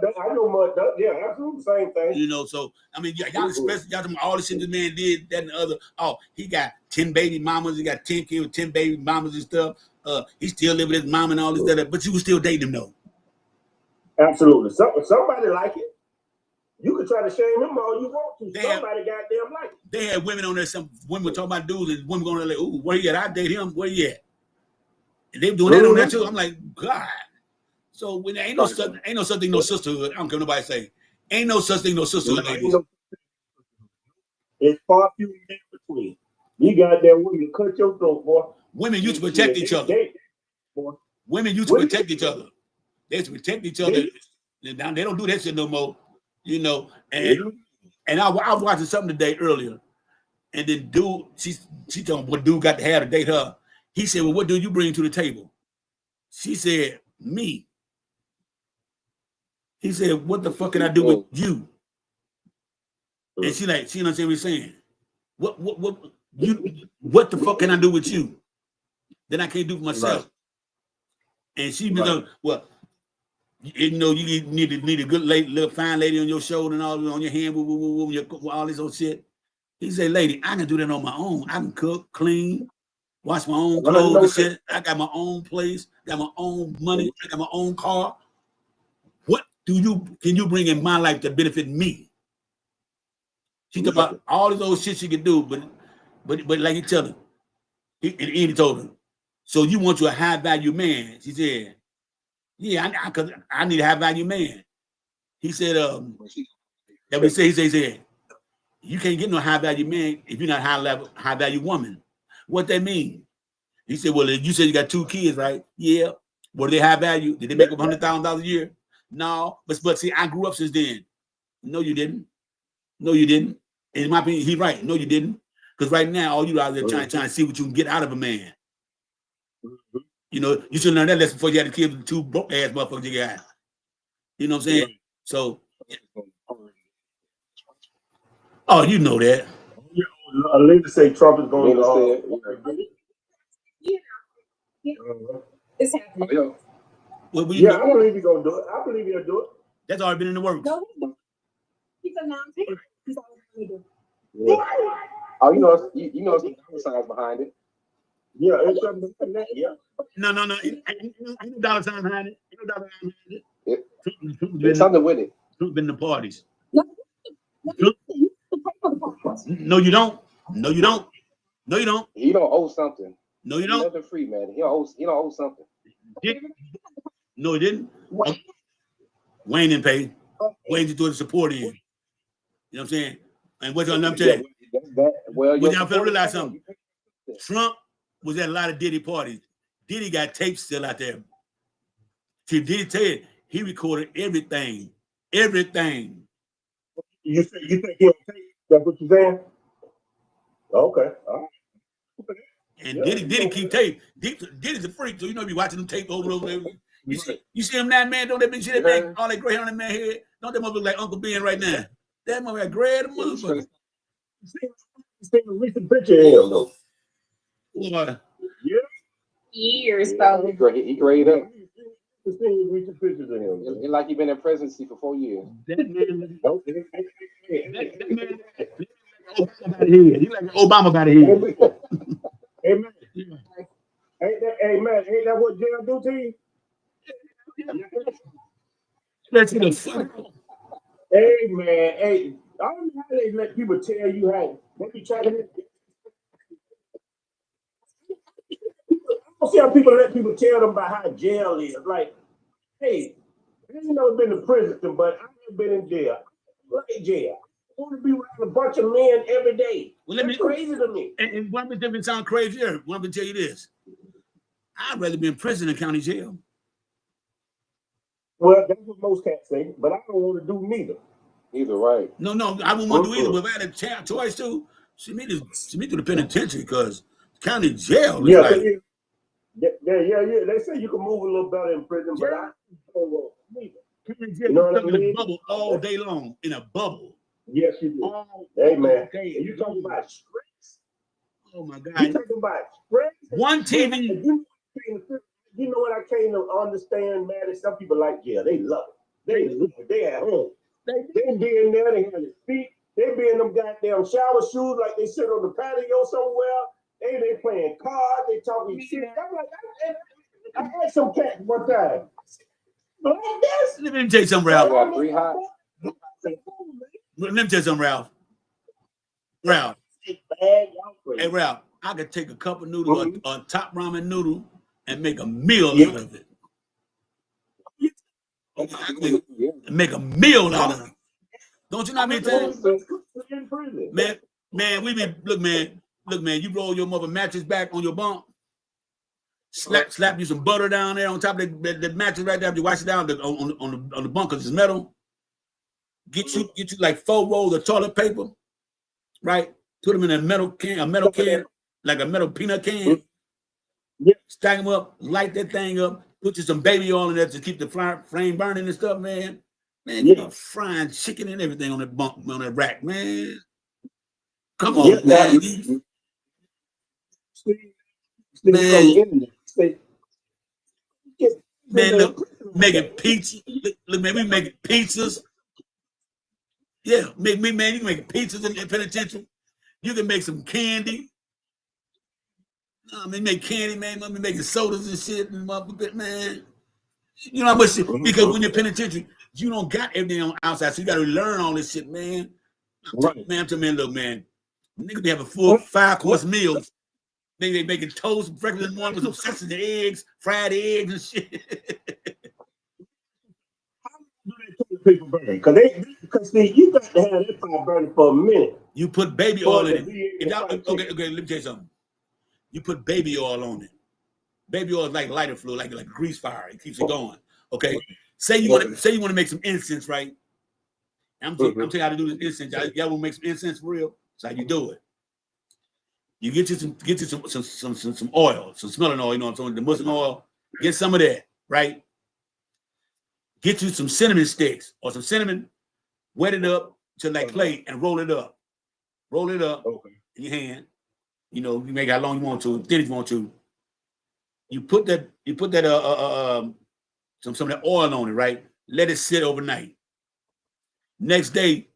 duck. I know mud duck. Yeah, absolutely same thing. You know, so I mean, y'all express y'all all the shit this man did, that and the other. Oh, he got 10 baby mamas. He got 10 kids with 10 baby mamas and stuff. He still live with his mom and all this that. But you can still date him though. Absolutely. Somebody like it. You can try to shame him all you want to. Somebody goddamn like it. They had women on there. Some women were talking about dudes, and women going there like, "Ooh, where you at? I date him. Where you at?" And they were doing that on there too. I'm like, God. So when there ain't no such thing, no sisterhood. I don't care what nobody say. Ain't no such thing, no sisterhood, ladies. It's far few in between. You goddamn women cut your throat, boy. Women used to protect each other. Women used to protect each other. They used to protect each other. Now they don't do that shit no more. You know, and I was watching something today earlier, and then dude, she told me what dude got to have to date her. He said, "Well, what do you bring to the table?" She said, "Me." He said, "What the fuck can I do with you?" And she understand what he's saying. What the fuck can I do with you that I can't do for myself? Right. And she was like, well, you know, you need a good little fine lady on your shoulder and all on your hand, all this old shit. He said, "Lady, I can do that on my own. I can cook, clean, wash my own clothes and shit. I got my own place, got my own money, I got my own car. What can you bring in my life to benefit me?" She talked about all this old shit she could do, but like he tell her, he told her, "So you want you a high value man?" She said, "Yeah, I need a high value man." He said, that we say, he said, "You can't get no high value man if you're not high value woman." What that mean? He said, "Well, you said you got 2 kids, right?" "Yeah." "Were they high value? Did they make up $100,000 a year?" "No." But see, I grew up since then. "No, you didn't. No, you didn't." And in my opinion, he's right. "No, you didn't." Because right now, all you out there trying to see what you can get out of a man. You know, you should learn that lesson before you had the kids with 2 broke ass motherfuckers you got. You know what I'm saying? Yeah. So, oh, you know that. Linda say Trump is going to. It's happening. Yeah, I believe he's gonna do it. I believe he'll do it. That's already been in the works. No, he's announced it. He's always going to do. Yeah. Oh, you know some dollar signs behind it. Yeah, it's something like that. Yeah. No. Ain't no dollar sign behind it. Ain't no dollar sign behind it. There's something with it. Trump been in the parties. No, no, you don't. No, you don't. No, you don't. You don't owe something. No, you don't. Nothing free, man. He don't owe something. No, he didn't. Wayne didn't pay. Wayne just doing the support in. You know what I'm saying? And what y'all saying? Well, y'all feel realize something. Trump was at a lot of Diddy parties. Diddy got tapes still out there. See, Diddy tell you, he recorded everything. Everything. You think he'll take? That's what you're saying? Okay. All right. And Diddy keep tape. Diddy's a freak, so you know be watching them tape over. You see him now, man? Don't that big shit? That man, all that gray on that man head. Don't that motherfucker look like Uncle Ben right now? That motherfucker got gray, the motherfucker. See a recent picture of him though. What? Yeah. Years, probably. He grayed up. See recent pictures of him. It's like he been in presidency for 4 years. That man, he like Obama got a head. Hey man, ain't that what jail do to you? Let's see the fuck. Hey man, hey, I don't know how they let people tell you how they be trying to. I don't see how people let people tell them about how jail is. Like, hey, I ain't never been to prison, but I've been in jail. I like jail. I want to be around a bunch of men every day. Well, That's crazy to me. And one of them sound crazier. One of tell you this. I'd rather be in prison than county jail. Well, that's what most cats say, but I don't want to do neither. Either, right? No, I wouldn't want to do either. But if I had a choice to, send me to the penitentiary because county jail is like. Yeah. They say you can move a little better in prison, but I don't want neither. You know what I mean? In a bubble all day long in a bubble. Yes, you do. Hey man, and you talking about stress? Oh my God! You talking about stress? One TV. You know what I can't understand, man? Is some people like jail. They love it. They love it. They at home. They be in there. They have their feet. They be in them goddamn shower shoes like they sit on the patio somewhere. They playing cards. They talking shit. I'm like, I had some cat one time. Like this. Let me tell you something, Ralph. Got 3 hot. Let me tell you something, Ralph. Ralph. Hey, Ralph, I could take a cup of noodles, a top ramen noodle, and make a meal out of it. Make a meal out of it. Don't you know how many times? Man, we be look, man. You roll your mother mattress back on your bunk. Slap you some butter down there on top of the mattress right there. You wash it down on the bunk because it's metal. Get you like 4 rolls of toilet paper, right? Put them in a metal can, like a metal peanut can. Stack them up, light that thing up. Put you some baby oil in there to keep the flame burning and stuff, man. Man, you know, frying chicken and everything on that bunk, on that rack, man. Come on, man. Man, look, making pizza. Look, man, we making pizzas. Yeah, man, you can make pizzas in the penitentiary. You can make some candy. Make candy, man. We making sodas and shit, and man. You know how much shit? Because when you're penitentiary, you don't got everything on outside, so you got to learn all this shit, man. I'm telling man, look, man. Niggas be having full 5-course meals. They making toast, breakfast in the morning with some sausage and eggs, fried eggs and shit. Because see, you got to have that fire burning for a minute. You put baby oil in it. Okay, let me tell you something. You put baby oil on it. Baby oil is like lighter fluid, like grease fire. It keeps it going. Okay. Say you want to make some incense, right? I'm telling you how to do this incense. Y'all want to make some incense for real? That's how you do it. You get you some oil, some smelling oil, you know what I'm saying? The mussel oil. Get some of that, right? Get you some cinnamon sticks or some cinnamon, wet it up to like clay and roll it up. Roll it up in your hand. You know, you make it how long you want to, thin if you want to. You put that some of that oil on it, right? Let it sit overnight. Next day,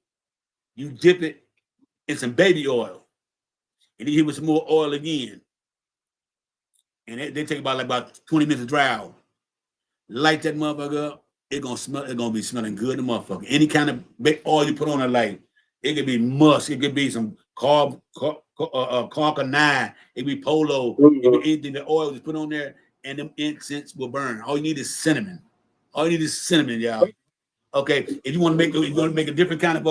you dip it in some baby oil. And then hit with some more oil again. And they take about 20 minutes to dry out. Light that motherfucker up. It's gonna be smelling good in the motherfucker. Any kind of oil you put on it, like it could be musk, it could be some carb nine, it could be polo, it could be anything. The oil just put on there, and them incense will burn. All you need is cinnamon. All you need is cinnamon, y'all. Okay, if you want to make a different kind of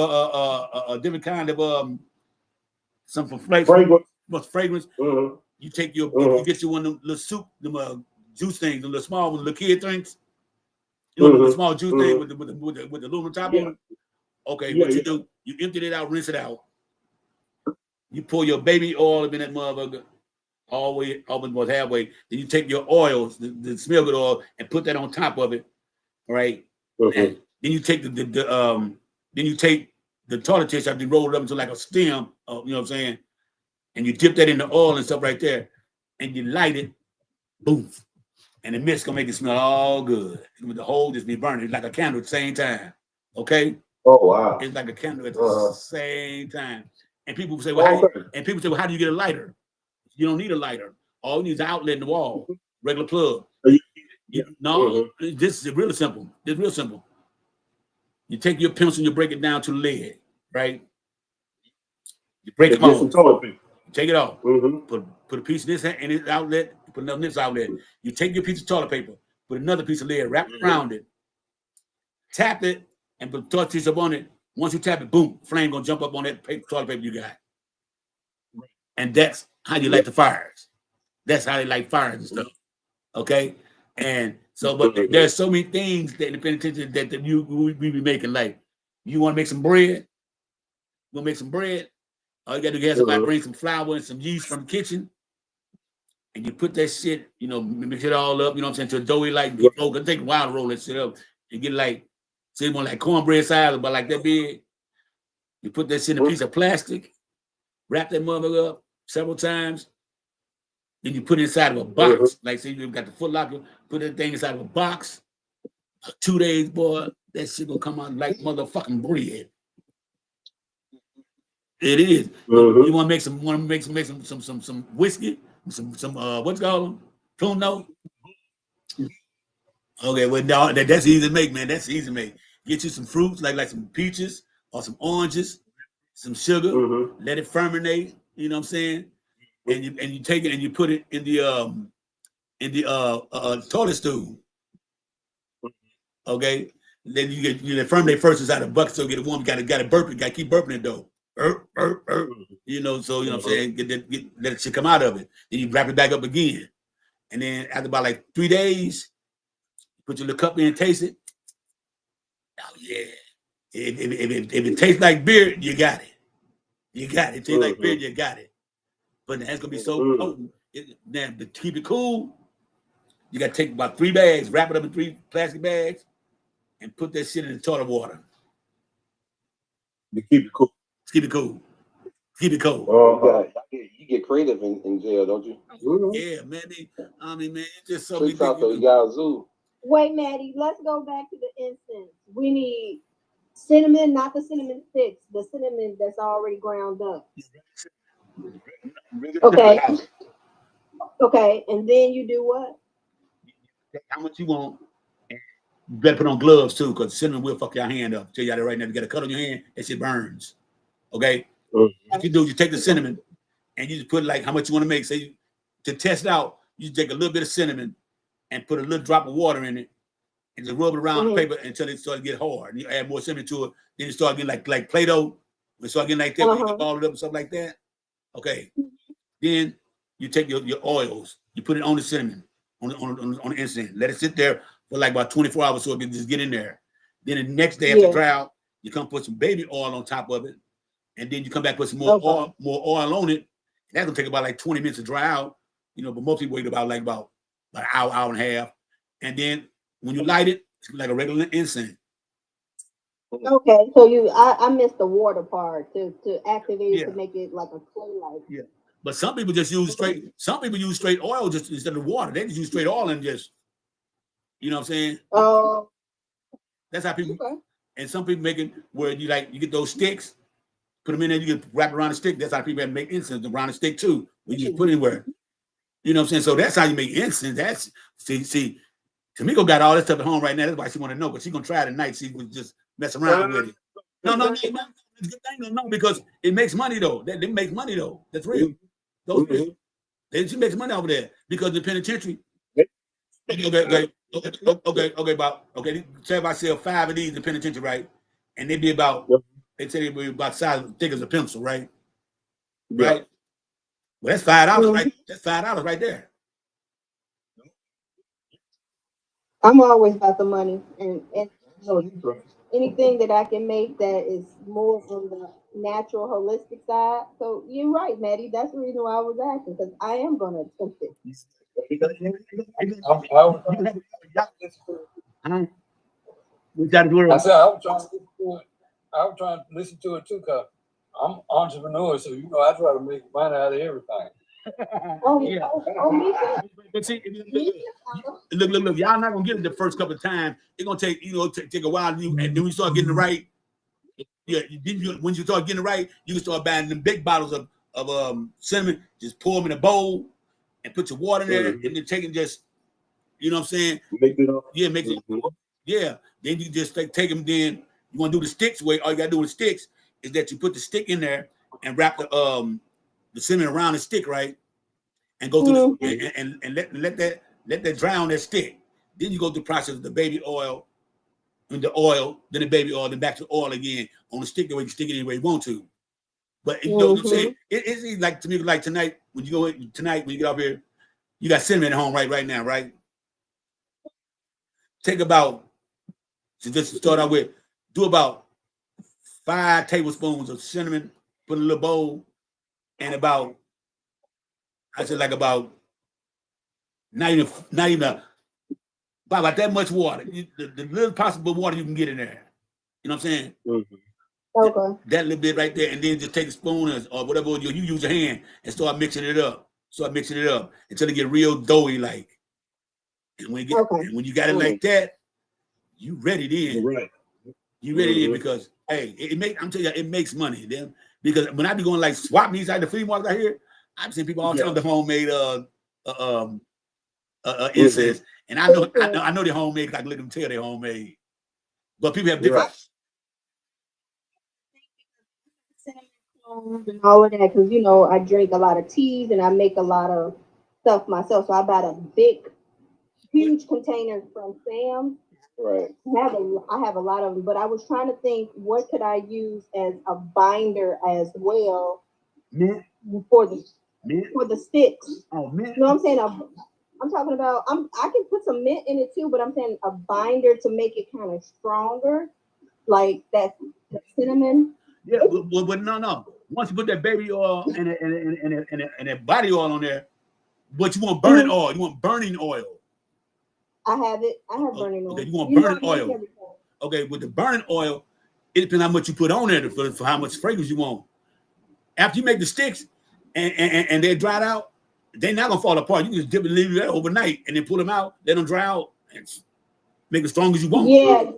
some fragrance. You take you get you one of them little soup, them juice things, the little small ones, little kid things. You know, the small juice thing with the aluminum top on it. Okay, what you do? You empty it out, rinse it out. You pour your baby oil in that motherfucker. all the way almost halfway. Then you take your oils, the smell good oil, and put that on top of it, right? And then you take then you take the toilet tissue after you roll it up into like a stem, you know what I'm saying? And you dip that in the oil and stuff right there, and you light it, boom. And the mist gonna make it smell all good. The whole just be burning. It's like a candle at the same time. Okay? Oh wow. It's like a candle at the same time. And people say, well, how do you get a lighter? You don't need a lighter. All you need is an outlet in the wall, regular plug. This is really simple. It's real simple. You take your pencil and you break it down to the lead, right? You break them off. Take it off. Put a piece of this in this outlet, put another in this outlet. You take your piece of toilet paper, put another piece of lead, wrap it around it, tap it, and put toilet tissue up on it. Once you tap it, boom, flame gonna jump up on that toilet paper you got. And that's how you light the fires. That's how they light fires and stuff. Okay? And so, but there's so many things that in the penitentiary that we be making. Like, you want to make some bread? You want to make some bread? All you got to do is have somebody bring some flour and some yeast from the kitchen, and you put that shit, you know, mix it all up, you know what I'm saying, to a doughy like, it'll take a while to roll that shit up and get like, say, one like cornbread size, but like that big. You put that shit in a piece of plastic, wrap that mother up several times, then you put it inside of a box. Like, say, you got the Foot Locker, put that thing inside of a box. 2 days, boy, that shit gonna come out like motherfucking bread. It is. You want to make some whiskey, some what's it called? Pruno. Okay, well, no, that's easy to make, man. That's easy to make. Get you some fruits, like some peaches or some oranges, some sugar. Let it fermentate. You know what I'm saying? And you take it and you put it in the toilet stool. Okay. Then you fermentate first inside a bucket, so get it warm. You gotta burp it. You gotta keep burping it though. You know, so you know what I'm saying. Let it shit come out of it. Then you wrap it back up again, and then after about like 3 days, put your little cup in and taste it. Oh yeah. If it tastes like beer, you got it. You got it. It tastes like beer, you got it. But that's gonna be so potent. Now to keep it cool, you gotta take about 3 bags, wrap it up in 3 plastic bags, and put that shit in the toilet water. To keep it cool. Keep it cool. Keep it cold. You get creative in jail, don't you? Yeah, man. I mean, man, it's just so many things. You got a zoo. Wait, Maddie, let's go back to the incense. We need cinnamon, not the cinnamon sticks, the cinnamon that's already ground up. Okay. Okay, and then you do what? How much you want? And you better put on gloves too, because cinnamon will fuck your hand up. Tell you that right now. You got a cut on your hand, that shit burns. Okay? What you do, you take the cinnamon and you just put like how much you want to make. Say to test out, you take a little bit of cinnamon and put a little drop of water in it and just rub it around the paper until it starts to get hard. And you add more cinnamon to it, then you start getting like Play-Doh. When you start getting like that, when you ball it up and stuff like that. Okay. Then you take your oils, you put it on the cinnamon, on the incense. Let it sit there for like about 24 hours so it can just get in there. Then the next day after dry out, you come put some baby oil on top of it. And then you come back, put some more oil on it. That's gonna take about like 20 minutes to dry out, you know, but most people wait about an hour and a half. And then when you light it, it's like a regular incense. Okay, so I missed the water part to activate it to make it like a clay light. Yeah. But some people just use straight oil just instead of water. They just use straight oil and just, you know what I'm saying? Oh. That's how people and some people make it where you get those sticks. Put them in there, you can wrap around the stick. That's how people make incense around the stick too. When you put it anywhere. You know what I'm saying? So that's how you make incense. That's see, Tamiko got all this stuff at home right now. That's why she want to know, but she's gonna try it tonight. She would just mess around with it. No, it's a good thing no, because it makes money though. That makes money though. That's real. Those she makes money over there because the penitentiary. Okay, Bob. Okay, say if I sell 5 of these in the penitentiary, right? And they'd be about they say they'd be about size thick as a pencil, right? Right. Well, that's $5, right? That's $5 right there. I'm always about the money, and anything that I can make that is more on the natural, holistic side. So you're right, Maddie. That's the reason why I was asking, because I am going to attempt it. I said I was trying to listen to it. I was trying to listen to it too, cause I'm an entrepreneur, so you know I try to make money out of everything. Yeah. But see, look, y'all not gonna get it the first couple of times. It's gonna take, take a while. And then when you start getting it right, when you start getting it right, you can start buying them big bottles of cinnamon. Just pour them in a bowl and put your water in there, and then take and just, you know what I'm saying? Make it up. Yeah, make it. Yeah. Then you just take them. Then you want to do the sticks way. All you gotta do with sticks is that you put the stick in there and wrap the cinnamon around the stick, right? And go through and let that dry on that stick. Then you go through the process of the baby oil, and the oil, then the baby oil, then back to oil again on the stick the way you stick it any way you want to. But you know what I'm saying? It's like, to me, like tonight when you when you get up here, you got cinnamon at home right now, right? Take about, so just to start out with, do about 5 tablespoons of cinnamon, put in a little bowl, and about, I said like about not even about that much water, the little possible water you can get in there. You know what I'm saying? Okay. That little bit right there, and then just take a spoon or whatever you use your hand and start mixing it up. Start mixing it up until it get real doughy like. And when you got it like that, you ready then. Right. You ready then, because hey, I'm telling you, it makes money then. Because when I be going like swap meets out the flea market out here, I've seen people all the time the homemade incense, and I know they're homemade because I can let them tell they're homemade. But people have different. And all of that, because I drink a lot of teas and I make a lot of stuff myself. So I bought a huge container from Sam's. Right. I have a lot of them, but I was trying to think, what could I use as a binder as well for the sticks? Oh, mint. You know what I'm saying? I'm talking about. I can put some mint in it too, but I'm saying a binder to make it kind of stronger, like that cinnamon. Yeah, but no. Once you put that baby oil and that body oil on there, but you want burning oil. You want burning oil. I have it. I have burning oil. Okay, you want burning oil. Okay, with the burning oil, it depends how much you put on there for how much fragrance you want. After you make the sticks and they're dried out, they're not gonna fall apart. You can just dip and leave it there overnight and then pull them out, let them dry out, and make it as strong as you want. Yeah.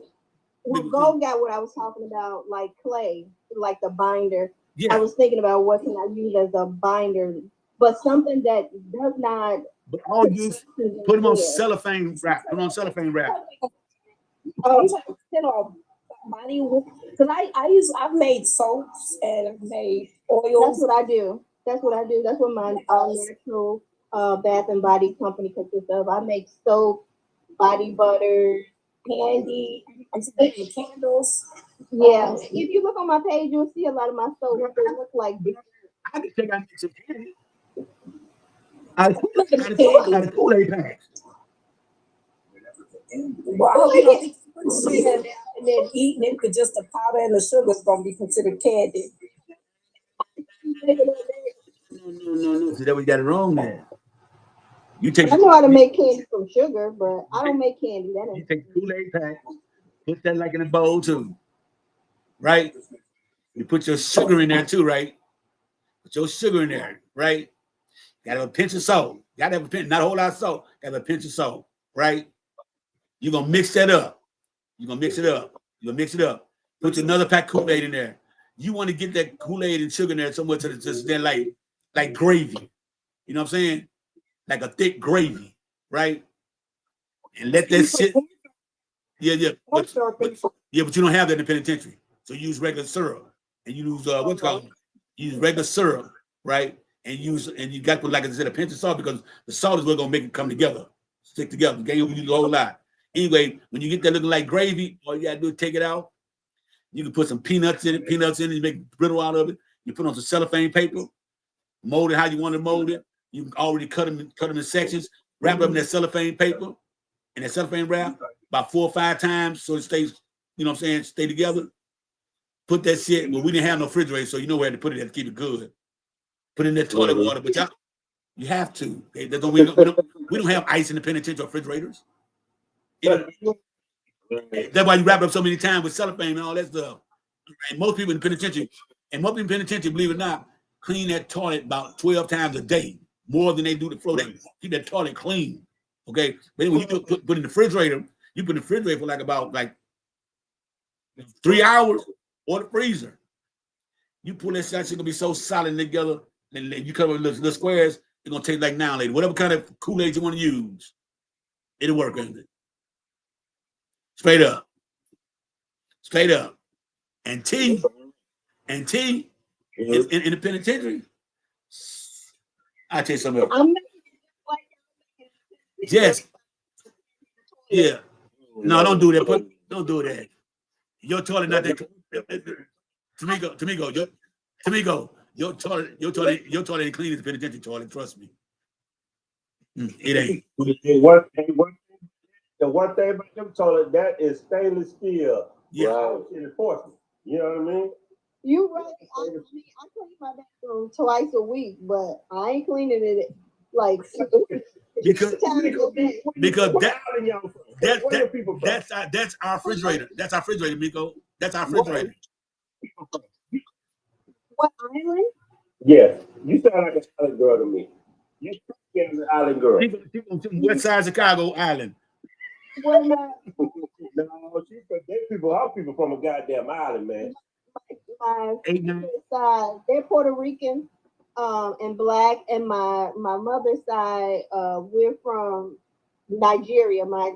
Well, Gold got what I was talking about, like clay, like the binder. Yeah. I was thinking about what can I use as a binder, but something that does not. But all you put them on cellophane wrap. Put them on cellophane wrap. Because I've made soaps and I've made oils. That's what I do. That's what my natural bath and body company consists of. I make soap, body butter, candy. I'm making candles. Yeah. If you look on my page, you'll see a lot of my soap. They look like this. I can think I need some candy. I got a Kool-Aid pack. Well, and then eating it, because just the powder and the sugar is going to be considered candy. No. See, that we got it wrong there. I know how to make candy from sugar, but I don't make candy. You take the Kool-Aid pack, put that like in a bowl too, right? You put your sugar in there too, right? Put your sugar in there, right? Got to have a pinch of salt. Got to have a pinch, not a whole lot of salt. Got to have a pinch of salt, right? You're gonna mix that up. Mix it up. Put another pack of Kool-Aid in there. You want to get that Kool-Aid and sugar in there somewhere to just then like gravy. You know what I'm saying? Like a thick gravy, right? And let that sit. Yeah. But you don't have that in the penitentiary. So you use regular syrup. And you use what's called? You use regular syrup, right? And you got to, like I said, a pinch of salt, because the salt is what's gonna make it come together, stick together. You can't use a whole lot. Anyway, when you get that looking like gravy, all you gotta do is take it out. You can put some peanuts in it. You make brittle out of it. You put on some cellophane paper, mold it how you want to mold it. You can already cut them in sections, wrap them in that cellophane paper, and that cellophane wrap about 4 or 5 times so it stays you know what I'm saying, stay together. Put that shit. Well, we didn't have no refrigerator, so you know where to put it to keep it good. Put in that toilet water, but y'all, you have to. We don't have ice in the penitentiary refrigerators. That's why you wrap it up so many times with cellophane and all that stuff. And most people in the penitentiary, believe it or not, clean that toilet about 12 times a day, more than they do the floor. They keep that toilet clean. Okay. But when you put in the refrigerator, you put in the refrigerator for about 3 hours, or the freezer. You pull that shit gonna be so solid together, and you cover the squares, it's gonna taste like now later. Whatever kind of Kool-Aid you want to use, it'll work, isn't it? Straight up. And tea in the penitentiary. I'll tell you something else. Yes. Yeah. No, don't do that. Don't do that. Your toilet not that. Tamiko, your toilet ain't clean as the penitentiary toilet. Trust me. It ain't. The one thing about them toilet, that is stainless steel. Yeah. Right. Enforcement. You know what I mean? You right. I clean my bathroom twice a week, but I ain't cleaning it like because that's our refrigerator. That's our refrigerator, Miko. That's our refrigerator. What island? Yes. You sound like an island girl to me. You sound an island girl. West side Chicago island. Well, no, she's from people. Our people from a goddamn island, man. My side, they're Puerto Rican, and black, and my mother's side, we're from Nigeria. My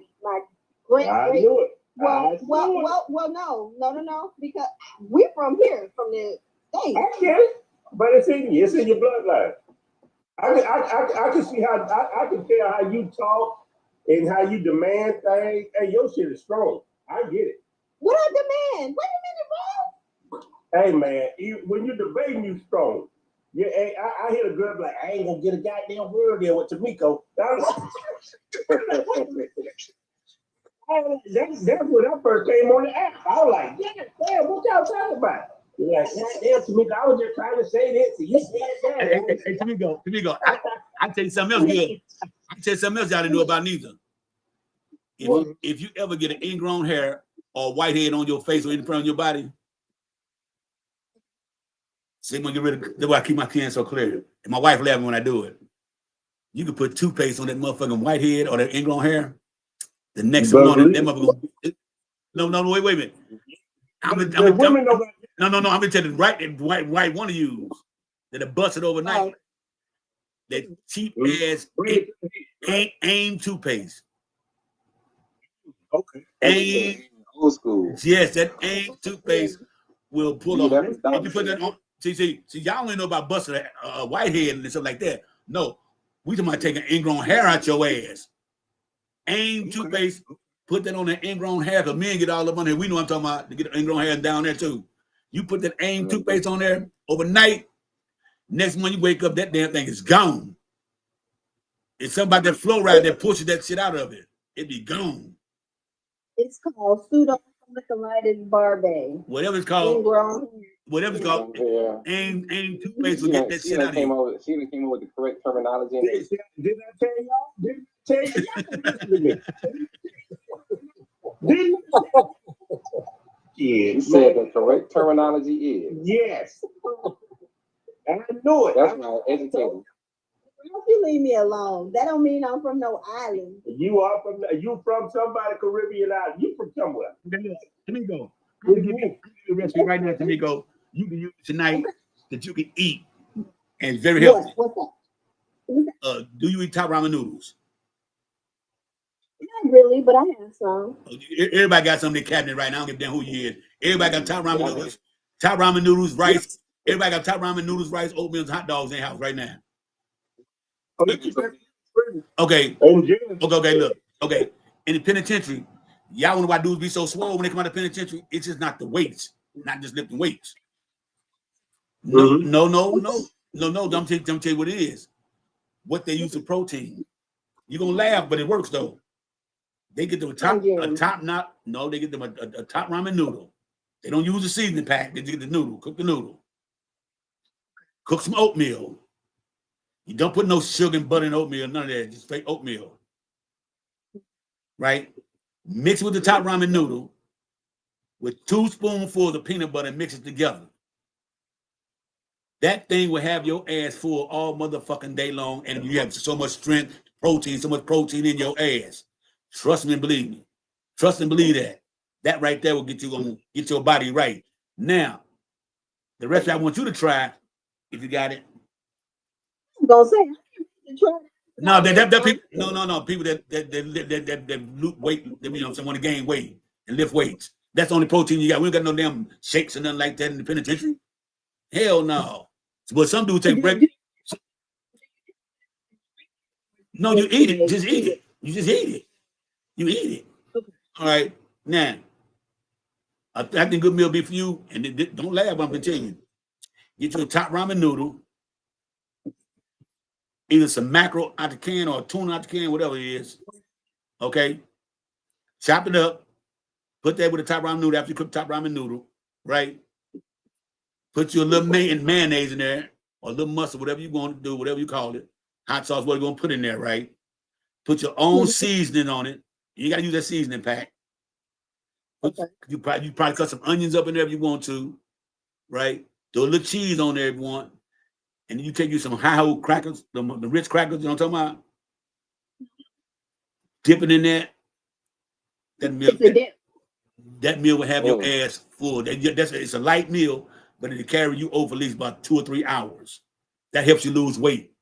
great. Knew it. Well, no, because we're from here, from the States. I get it, but it's in you. It's in your bloodline. I can see how I can tell how you talk and how you demand things. Hey, your shit is strong. I get it. What I demand? Wait a minute, bro. Hey man, when you're debating, you strong. Yeah, I hear the girl like, I ain't gonna get a goddamn word there with Tamiko. That's when I first came on the app. I was like, yeah, damn, what y'all talking about? You're like, damn, Tamiko, I was just trying to say this. You said that. Hey, Tamiko, I tell you something else good. I tell you something else y'all didn't know about neither. If you ever get an ingrown hair or whitehead on your face or any part on your body, see, when you get rid of, that's why I keep my skin so clear. And my wife laughing when I do it. You can put toothpaste on that motherfucking whitehead or that ingrown hair. The next morning, that motherfucker. No, wait a minute. I'm gonna tell you the white one to use that are busted overnight. That cheap ass aim toothpaste. Okay. Aim old school. Yes, that aim toothpaste will pull off. If you put that on, see, y'all only know about busting a whitehead and stuff like that. No, we talking about taking ingrown hair out your ass. Aim toothpaste, put that on that ingrown hair, because men get all up on there. We know what I'm talking about, to get ingrown hair down there too. You put that aim toothpaste on there overnight, next morning you wake up, that damn thing is gone. It's something about that flow ride that pushes that shit out of it. It be gone. It's called pseudo-glycolitis barbe. Whatever it's called. Aim toothpaste will get that shit out of here. She came up with the correct terminology. Did I tell y'all? Did I tell you? You said the correct terminology is. Yes. I knew it. That's right, educated. If you leave me alone, that don't mean I'm from no island. You from somebody Caribbean island. You from somewhere. Tamiko, I'm gonna give you a recipe right now, Tamiko. You can use tonight that you can eat, and it's very healthy. What's that? Do you eat top ramen noodles? Not really, but I have some. Everybody got some in their cabinet right now. I don't give a damn who you is. Everybody got top ramen noodles. Top ramen noodles, rice. Everybody got top ramen noodles, rice, oatmeal, hot dogs in their house right now. Okay. Look. Okay. In the penitentiary, y'all wonder why dudes be so swole when they come out of the penitentiary? It's just not the weights, not just lifting weights. No. I'm tell you what it is. What they use for protein. You're gonna laugh, but it works though. They get them a top knot. No, they get them a top ramen noodle. They don't use the seasoning pack. They get the noodle. Cook the noodle. Cook some oatmeal. You don't put no sugar and butter in oatmeal. None of that. Just straight oatmeal. Right? Mix it with the top ramen noodle with 2 spoonfuls of peanut butter and mix it together. That thing will have your ass full all motherfucking day long, and you have so much strength, protein, so much protein in your ass. Trust me and believe me. Trust and believe that. That right there will get your body right. Now, the rest I want you to try, if you got it. Gonna say No, that people, no. People that lose weight, want to gain weight and lift weights. That's the only protein you got. We ain't got no damn shakes or nothing like that in the penitentiary. Hell no. But some dudes take break. No, you eat it. Just eat it. You just eat it. You eat it. All right. Now, I think good meal be for you. And don't laugh when I'm gonna tell you. Get you a top ramen noodle, either some mackerel out the can or tuna out the can, whatever it is. Okay. Chop it up. Put that with the top ramen noodle after you cook top ramen noodle, right? Put you a little mayonnaise in there, or a little mustard, whatever you want to do, whatever you call it. Hot sauce, what you're gonna put in there, right? Put your own seasoning on it. You gotta use that seasoning pack. Okay. You probably cut some onions up in there if you want to, right? Throw a little cheese on there if you want. And you take you some high-ho crackers, the Ritz crackers, you know what I'm talking about? Dip it in there. That meal will have your ass full. It's a light meal, but it'll carry you over at least about 2 or 3 hours. That helps you lose weight.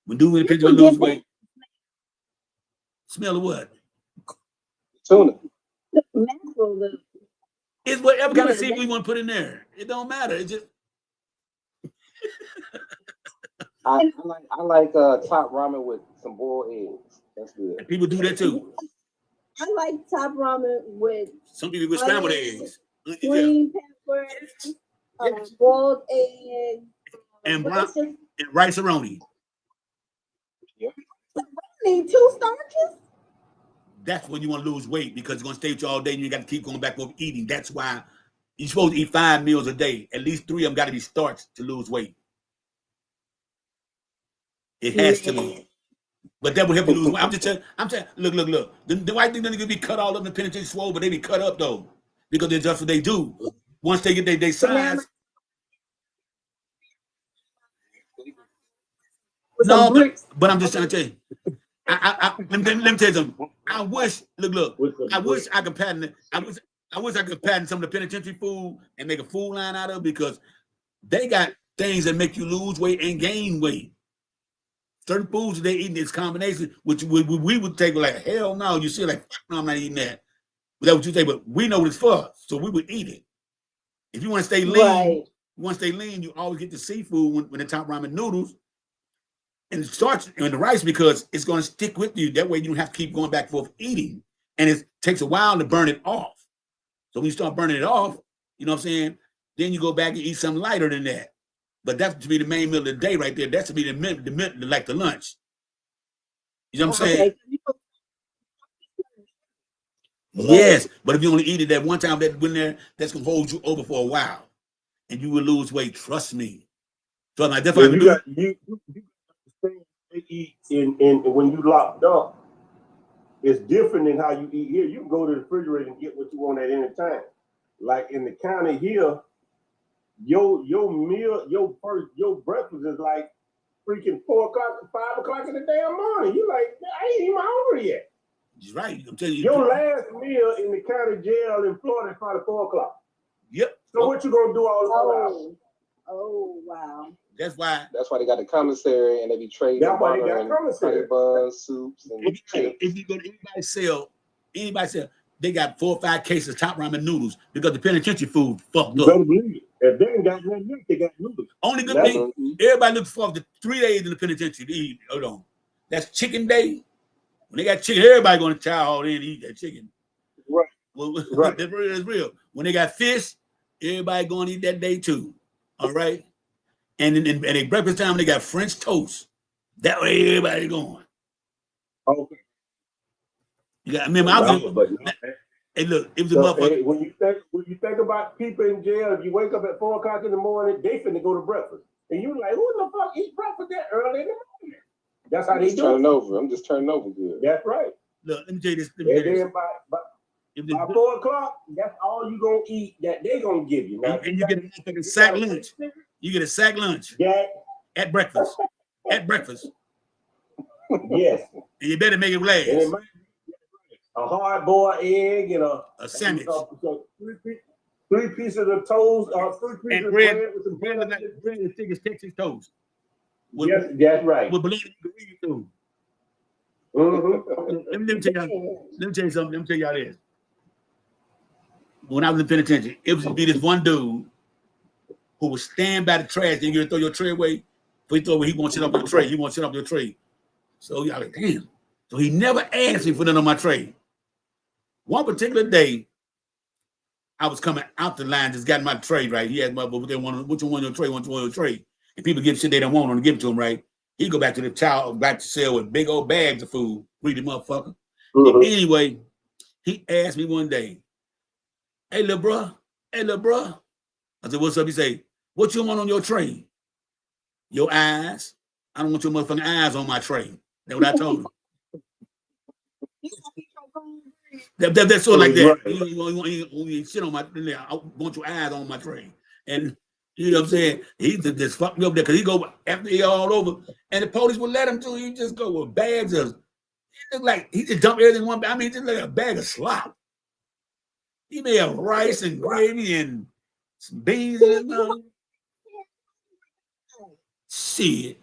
When doing it, lose weight. Smell of what? Tuna. It's whatever kind of seafood you want to put in there. It don't matter. It's just. I like top ramen with some boiled eggs. That's good. People do that too. I like top ramen with some people with scrambled eggs, green peppers, boiled eggs, and rice-a-roni. Yeah. Need 2 starches. That's when you want to lose weight because it's going to stay with you all day and you got to keep going back over eating. That's why you're supposed to eat 5 meals a day. At least 3 of them got to be starch to lose weight. It has to be. But that will help you lose weight. I'm telling look. The white thing doesn't get be cut all up in the penitentiary swole, but they be cut up though. Because that's just what they do. Once they get their size. No, but I'm just trying to tell you. Let me tell you something. I wish, I wish I could patent it. I wish I could patent some of the penitentiary food and make a food line out of it because they got things that make you lose weight and gain weight. Certain foods they eating this combination, which we would take like hell no. You see, like no, I'm not eating that. But that's what you say. But we know what it's for, so we would eat it. If you want to stay lean, you always get the seafood when the top ramen noodles. And it starts in the rice because it's going to stick with you. That way you don't have to keep going back and forth eating. And it takes a while to burn it off. So when you start burning it off, you know what I'm saying? Then you go back and eat something lighter than that. But that's to be the main meal of the day right there. That's to be like the lunch. You know what I'm saying? Yes, but if you only eat it that one time that when there, that's going to hold you over for a while. And you will lose weight. Trust me. So like, that's what you eat in when you locked up, it's different than how you eat here. You can go to the refrigerator and get what you want at any time. Like in the county here, your meal, your breakfast is like freaking 4 o'clock, 5 o'clock in the damn morning. You like, I ain't even hungry yet. You're right. I'm telling you. Your last meal in the county jail in Florida is probably 4 o'clock. Yep. So what you gonna do all the hours? Oh wow. That's why they got the commissary and they be trading butter and honey buns, soups, and if you go to anybody sell, they got 4 or 5 cases of top ramen noodles because the penitentiary food fucked up. Better believe it. If they ain't got nothing else, they got noodles. Only good thing, everybody looks forward to 3 days in the penitentiary to eat. Hold on. That's chicken day. When they got chicken, everybody going to chow hall in and eat that chicken. Right. Well, right. That's real. When they got fish, everybody going to eat that day too. All right. And at breakfast time, they got French toast. That way, everybody going. Okay. You got, remember, I was. But Hey, look, it was a so, motherfucker. hey, when you think about people in jail, if you wake up at 4 o'clock in the morning, they finna go to breakfast, and you like, who the fuck eat breakfast that early in the morning? That's how they do it. I'm just turning over good. That's right. Look, let me tell you this. And then by 4 o'clock, that's all you gonna eat that they gonna give you. Now, and you get a motherfucking sack lunch. You get a sack lunch. Yeah. At breakfast. At breakfast. Yes. And you better make it last. And it might be a hard-boiled egg and a sandwich. Three pieces of toast, 3 pieces and of bread with some bread as thick as Texas toast. Yes, that's right. With bologna you can read through. Let me tell you something. Let me tell y'all this. When I was in penitentiary, it was to be this one dude who would stand by the trash and you throw your tray away. But he thought he won't sit up your tray. He won't sit up your tray. So y'all like, damn. So he never asked me for nothing on my tray. One particular day, I was coming out the line, just got my tray right. He asked me what they want, which one on your tray, which one on your tray. And people give shit they don't want on to give it to him, right? He go back to the child, back to cell with big old bags of food. Read the motherfucker. Anyway, he asked me one day, hey, little bruh. I said, what's up? He say, what you want on your tray? Your eyes. I don't want your motherfucking eyes on my tray. That's what I told him. That's sort of like that. You shit on my, I want your eyes on my tray. And you know what I'm saying? He just fucked me up there because he go after he all over. And the police would let him do. He just go with bags of, he just dumped everything in one bag. I mean, just like a bag of slop. He made have rice and gravy and some beans in his mouth. Shit.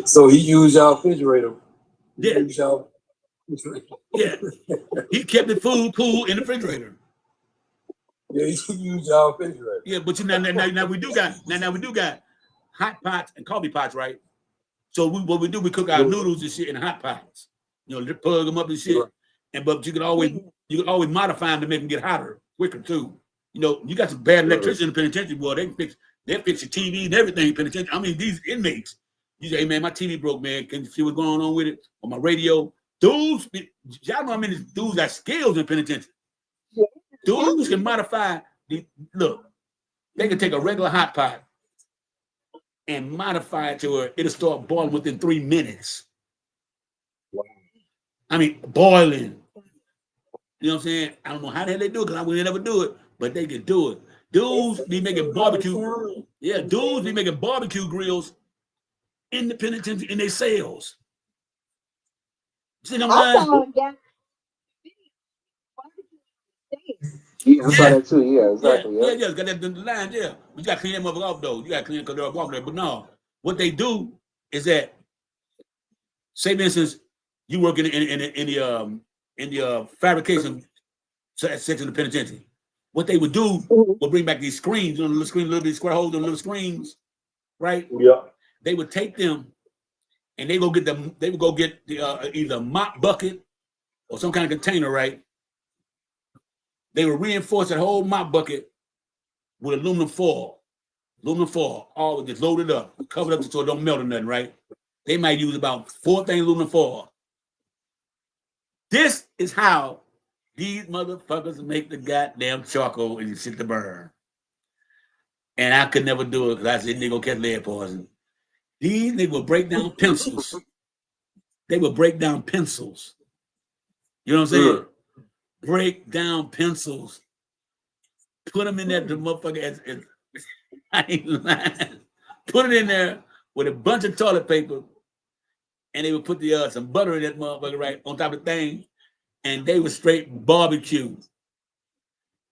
So he used y'all refrigerator. Yeah. Yeah. He kept the food cool in the refrigerator. Yeah, he used y'all refrigerator. Yeah, but you now we do got hot pots and coffee pots, right? So what we do, we cook our noodles and shit in hot pots. You know, plug them up and shit. And but you can always modify them to make them get hotter quicker too. You know, you got some bad electricians in the penitentiary, boy. They fix your TV and everything in penitentiary. I mean, these inmates. You say, hey man, my TV broke, man. Can you see what's going on with it? On my radio. Dudes, y'all know how many dudes got skills in penitentiary. Dudes can modify look, they can take a regular hot pot and modify it to where it'll start boiling within 3 minutes. Wow. I mean, boiling. You know what I'm saying? I don't know how the hell they do it because I would never do it, but they can do it. Dudes be making barbecue. Yeah, dudes be making barbecue grills in the penitentiary in their cells. See what I'm saying? Yeah, I saw that too. Yeah, exactly. Yeah. Got that the line. Yeah, but you got to clean that motherfucker off though. You got to clean it because they're walking there. But no, what they do is that, say for instance, you work in the fabrication section of the penitentiary. What they would do would bring back these screens, you know, little bit square holes, little screens, right? Yeah. They would take them and they would go get the either a mop bucket or some kind of container, right? They would reinforce that whole mop bucket with aluminum foil, all just loaded up, covered up so it don't melt or nothing, right? They might use about 4 things aluminum foil. This is how these motherfuckers make the goddamn charcoal and shit to burn. And I could never do it because I said, nigga, gonna catch lead poison. These niggas will break down pencils. They will break down pencils. You know what I'm saying? Break down pencils. Put them in there, the motherfucker, I ain't lying. Put it in there with a bunch of toilet paper, and they would put some butter in that motherfucker right on top of the thing, and they would straight barbecue.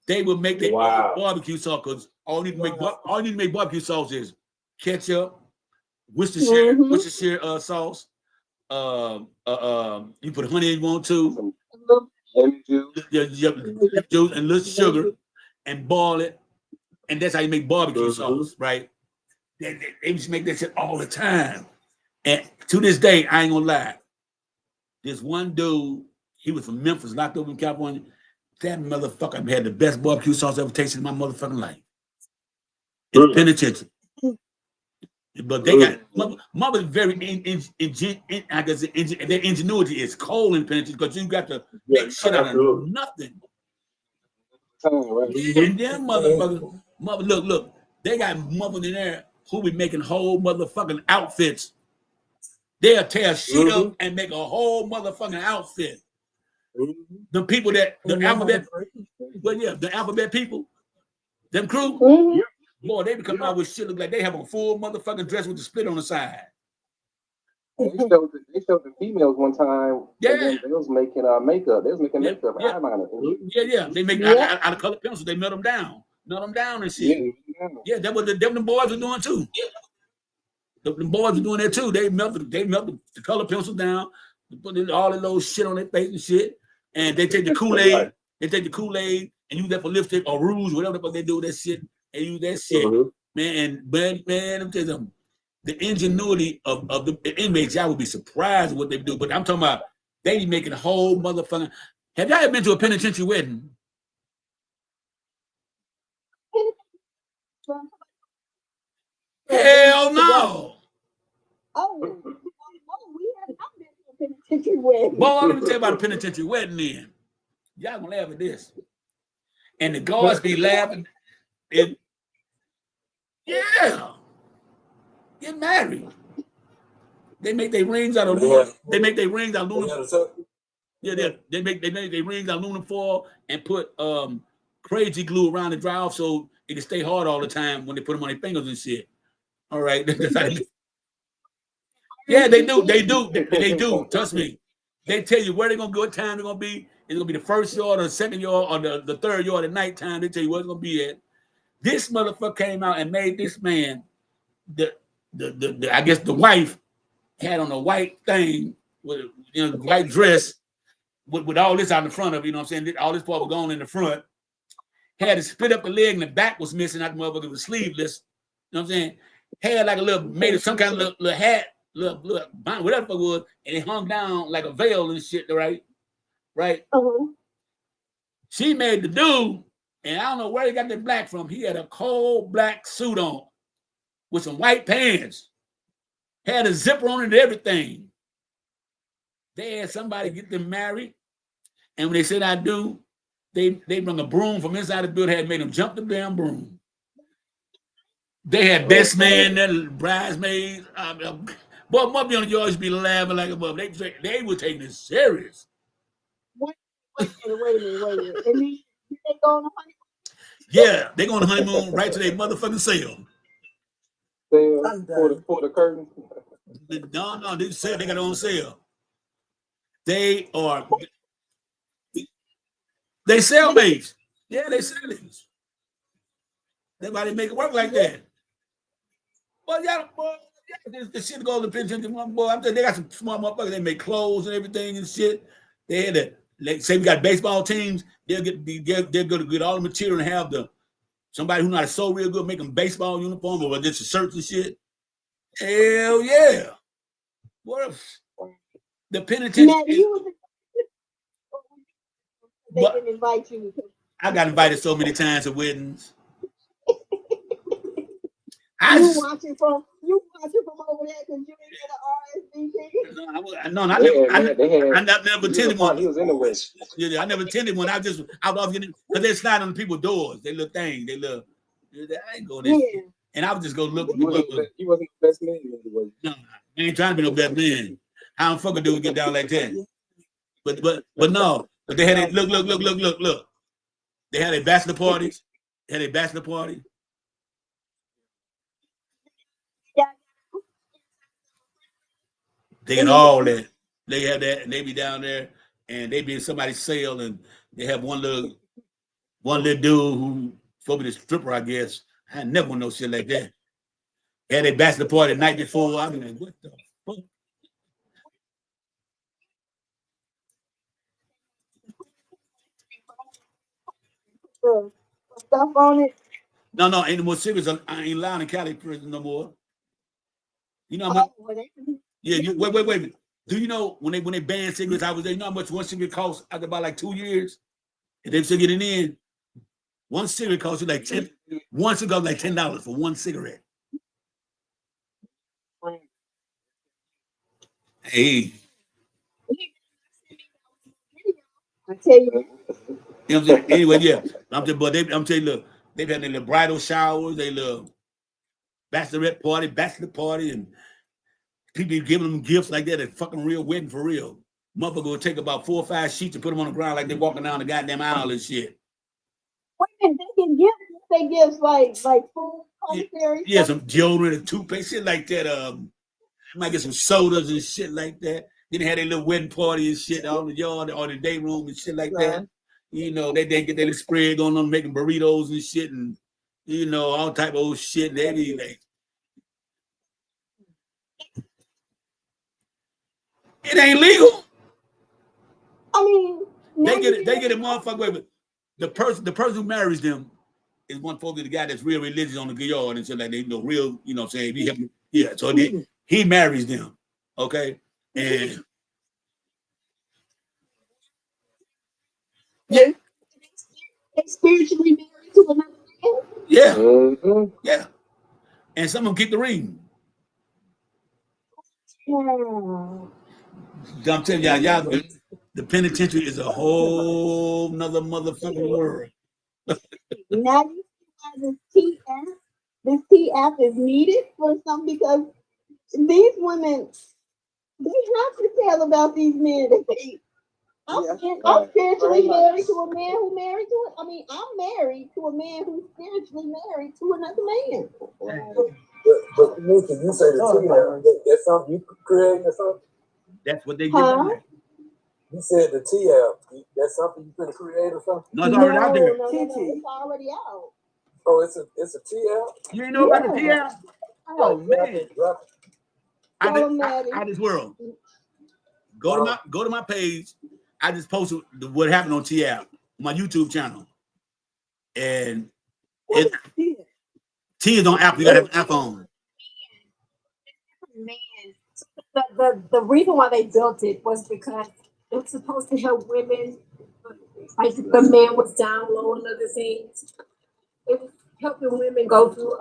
They would make their barbecue sauce because all you need to make barbecue sauce is ketchup, Worcestershire sauce. You put honey if you want to, lemon juice and little sugar, and boil it, and that's how you make barbecue sauce, right? They used to make that shit all the time, and to this day, I ain't gonna lie. This one dude, he was from Memphis, locked up in California. That motherfucker had the best barbecue sauce I ever tasted in my motherfucking life. It's penitentiary. But they got mother's very I guess their ingenuity is cold in penitentiary because you got to make shit out of nothing. And them motherfuckers, look, they got motherfuckers in there who be making whole motherfucking outfits. They'll tear shit up and make a whole motherfucking outfit. The people that the alphabet, well, yeah, the alphabet people, them crew, boy, they be coming out with shit look like they have a full motherfucking dress with the split on the side. They showed the females one time. Yeah, they was making makeup. They was making makeup, eyeliner. Yeah. They make out of colored pencils. They melt them down and shit. Yeah, that what them boys are doing too. The boys are doing that too. They melted the color pencil down, put all that little shit on their face and shit, and they take the Kool-Aid. They take the Kool-Aid and use that for lipstick or rouge, whatever the fuck they do with that shit. They use that shit, man. I'm telling them. The ingenuity of the inmates, y'all would be surprised at what they do. But I'm talking about they be making a whole motherfucking. Have y'all ever been to a penitentiary wedding? Hell no. Oh, we have not been to a penitentiary wedding. Boy, let me tell you about a penitentiary wedding then. Y'all gonna laugh at this. And the guards be laughing. And yeah. Get married. They make their rings out of aluminum. They make their rings out of aluminum. Yeah, they make their rings out of aluminum foil and put crazy glue around to dry off so it can stay hard all the time when they put them on their fingers and shit. All right. Yeah, they do. Trust me. They tell you where they're gonna go, what time they're gonna be. It's gonna be the first yard or the second yard or the third yard at nighttime. They tell you where it's gonna be at. This motherfucker came out and made this man the I guess the wife had on a white thing with white dress with all this out in front of, you know what I'm saying? All this part was going in the front. Had to split up the leg and the back was missing. That motherfucker was sleeveless. You know what I'm saying? Had like a little, made some kind of little hat, little whatever it was, and it hung down like a veil and shit, right? Right? She made the dude, and I don't know where he got that black from. He had a cold black suit on with some white pants. Had a zipper on it and everything. They had somebody get them married, and when they said I do, they bring a broom from inside the building, had made them jump the damn broom. They had best man, there, bridesmaids. Boy, mother on the yard used to be laughing like a mother. They were taking it serious. Wait a minute. And then they go on a honeymoon? Yeah, they go on a honeymoon right to their motherfucking cell. For the curtain. No, they said they got their own cell. They cellmates. Yeah, they cellmates. That's why they make it work like that. But this shit goes to penitentiary, boy. I'm telling you, they got some smart motherfuckers. They make clothes and everything and shit. They had to, like, say we got baseball teams. They're going to get all the material and have somebody who know how to sew real good, make them baseball uniform or just shirts and shit. Hell yeah. What if the penitentiary? They didn't invite you. I got invited so many times to weddings. You watching from over there because you didn't get an RSVP? I never attended one. He was in the wedding. Yeah, I never attended one. I was off getting because they slide on the people's doors. They little thing. I ain't going there. And I would just go look. He wasn't the best man. No, I ain't trying to be no best man. How the fuck do we get down like that? But no. But they had it. Look. They had their bachelor parties. They get all that. They have that, and they be down there, and they be in somebody's cell, and they have one little dude who supposed to be the stripper, I guess. I never want no shit like that. They had their bachelor party the night before. I mean, what the fuck? Stuff on it. No, ain't no more cigarettes. I ain't allowed in Cali prison no more. You know how much? Yeah, wait. Do you know when they banned cigarettes? I was there. You know how much one cigarette costs after about like 2 years? And they still getting in. One cigarette costs you like $10. One cigarette like $10 for one cigarette. Hey, I tell you, you know what I'm saying? Anyway, yeah. I'm telling you, look, they've had their little bridal showers, they little bachelorette party, bachelor party, and people giving them gifts like that at fucking real wedding for real. Motherfucker will take about 4 or 5 sheets and put them on the ground like they're walking down the goddamn aisle and shit. women, they can give they gifts like food, commissary, Yeah, some deodorant and toothpaste, shit like that. Might get some sodas and shit like that. Then they had their little wedding party and shit on the yard or the day room and shit like that. You know, they get their little spread going on, making burritos and shit and, you know, all type of old shit. And they be like, it ain't legal. I mean, they get a motherfucker with the person who marries them is one folks the guy that's real religious on the yard and shit like they know real, you know what I'm saying? Yeah, so he marries them. Okay. And yeah, they spiritually married to another man. Yeah. Mm-hmm. Yeah. And some of them keep the ring. I'm telling y'all, the penitentiary is a whole nother motherfucking world. Now you see why this TF is needed for some because these women they have to tell about these men that they. I'm spiritually married to a man who married to it. I mean, I'm married to a man who's spiritually married to another man. But listen, you say the TF, that's something you creating or something? That's what they get done. You said the TF, that's something you could create or something? No, it's already out there. No, it's already out. Oh, it's a TF? You ain't know about the TF? Oh man. Out this world. Go to my page. I just posted what happened on TF, my YouTube channel. And T is on Apple. You gotta have an iPhone. Man, the reason why they built it was because it was supposed to help women. Like the man was down low and other things. It was helping women go through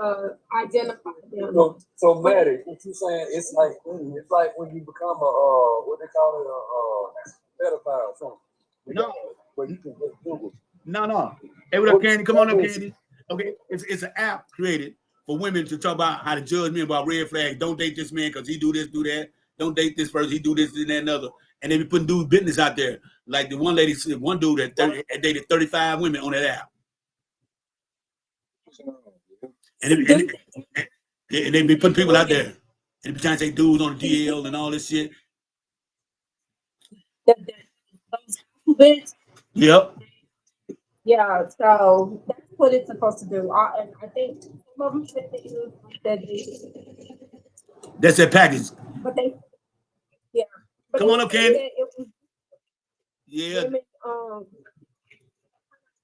identify them. So Maddie, what you saying? It's like when you become a what they call it a pedophile or something. No, but you can just Google. No. Hey, what up, Candy? Come on up, Candy. Okay, it's an app created for women to talk about how to judge men about red flags. Don't date this man because he do this, do that. Don't date this person, he do this, and that, and other. And they be putting dudes' business out there. Like the one lady, one dude that dated 35 women on that app. And they be putting people out there. And they be trying to say dudes on the DL and all this shit. Yep. Yeah, so that's what it's supposed to do. And I think some of them said they use that's their package. But they, yeah. But come on up, Candy. Yeah. Women,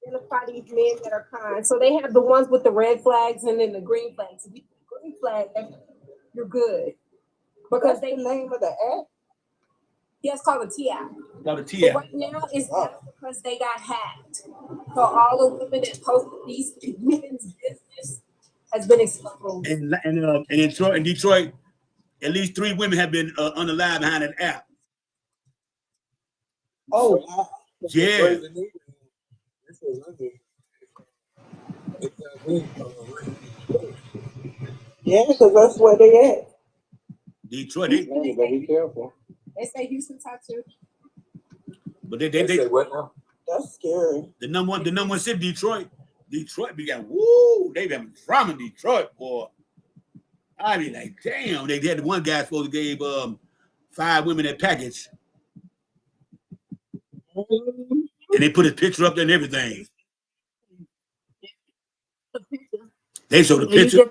identify these men that are kind. So they have the ones with the red flags and then the green flags. If you put green flag, you're good. Because they name of the app. Yeah, it's called a TI. Called a TI. Right now, it's not because they got hacked. So all the women that posted these women's business has been exposed. And in Detroit, at least 3 women have been unalive behind that app. Oh, yeah. Yeah, because that's where they at. Detroit. They be careful. They say Houston top 2. But they say what now? That's scary. The number one city, Detroit. Detroit be got woo. They been from Detroit, boy. I mean, like, damn. They had one guy supposed to gave 5 women that package. And they put his picture up there and everything. They showed the picture.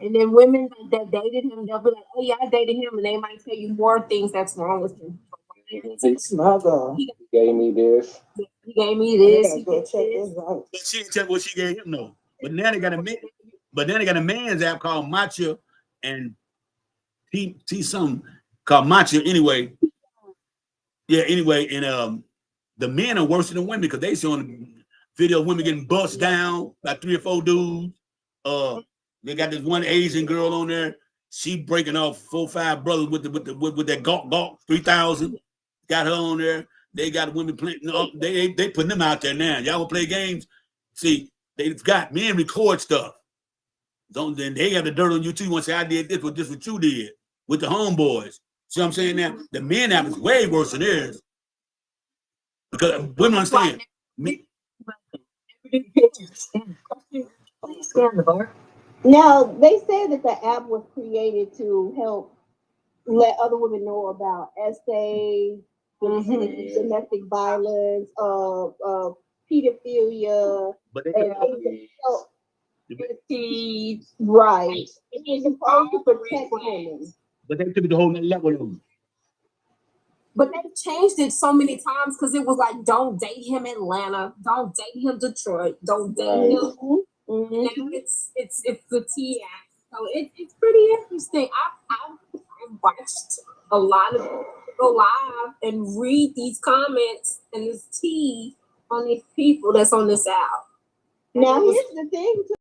And then women that dated him, they'll be like, oh yeah, I dated him, and they might tell you more things that's wrong with him. He gave me this. He gave me this. He go check this out. But she didn't tell what she gave him, no. But now they got a man's app called Matcha and T something called Matcha anyway. Yeah, anyway, and the men are worse than the women because they showing video of women getting bust down by 3 or 4 dudes. They got this one Asian girl on there. She breaking off 4 or 5 brothers with that gawk 3000. Got her on there. They got women playing. They putting them out there now. Y'all wanna play games? See, they've got men record stuff. Then they have the dirt on you too. You want to say I did this, what you did with the homeboys. See what I'm saying now? The men have is way worse than theirs. Because women understand. Now they said that the app was created to help let other women know about essays, domestic violence, pedophilia, right. It's supposed to protect women. But they took it the whole level of them. But they changed it so many times because it was like, don't date him Atlanta, don't date him Detroit, don't date him. Now it's the T app. So it's pretty interesting. I've watched a lot of people go live and read these comments and this tea on these people that's on this app. Now here's the thing too.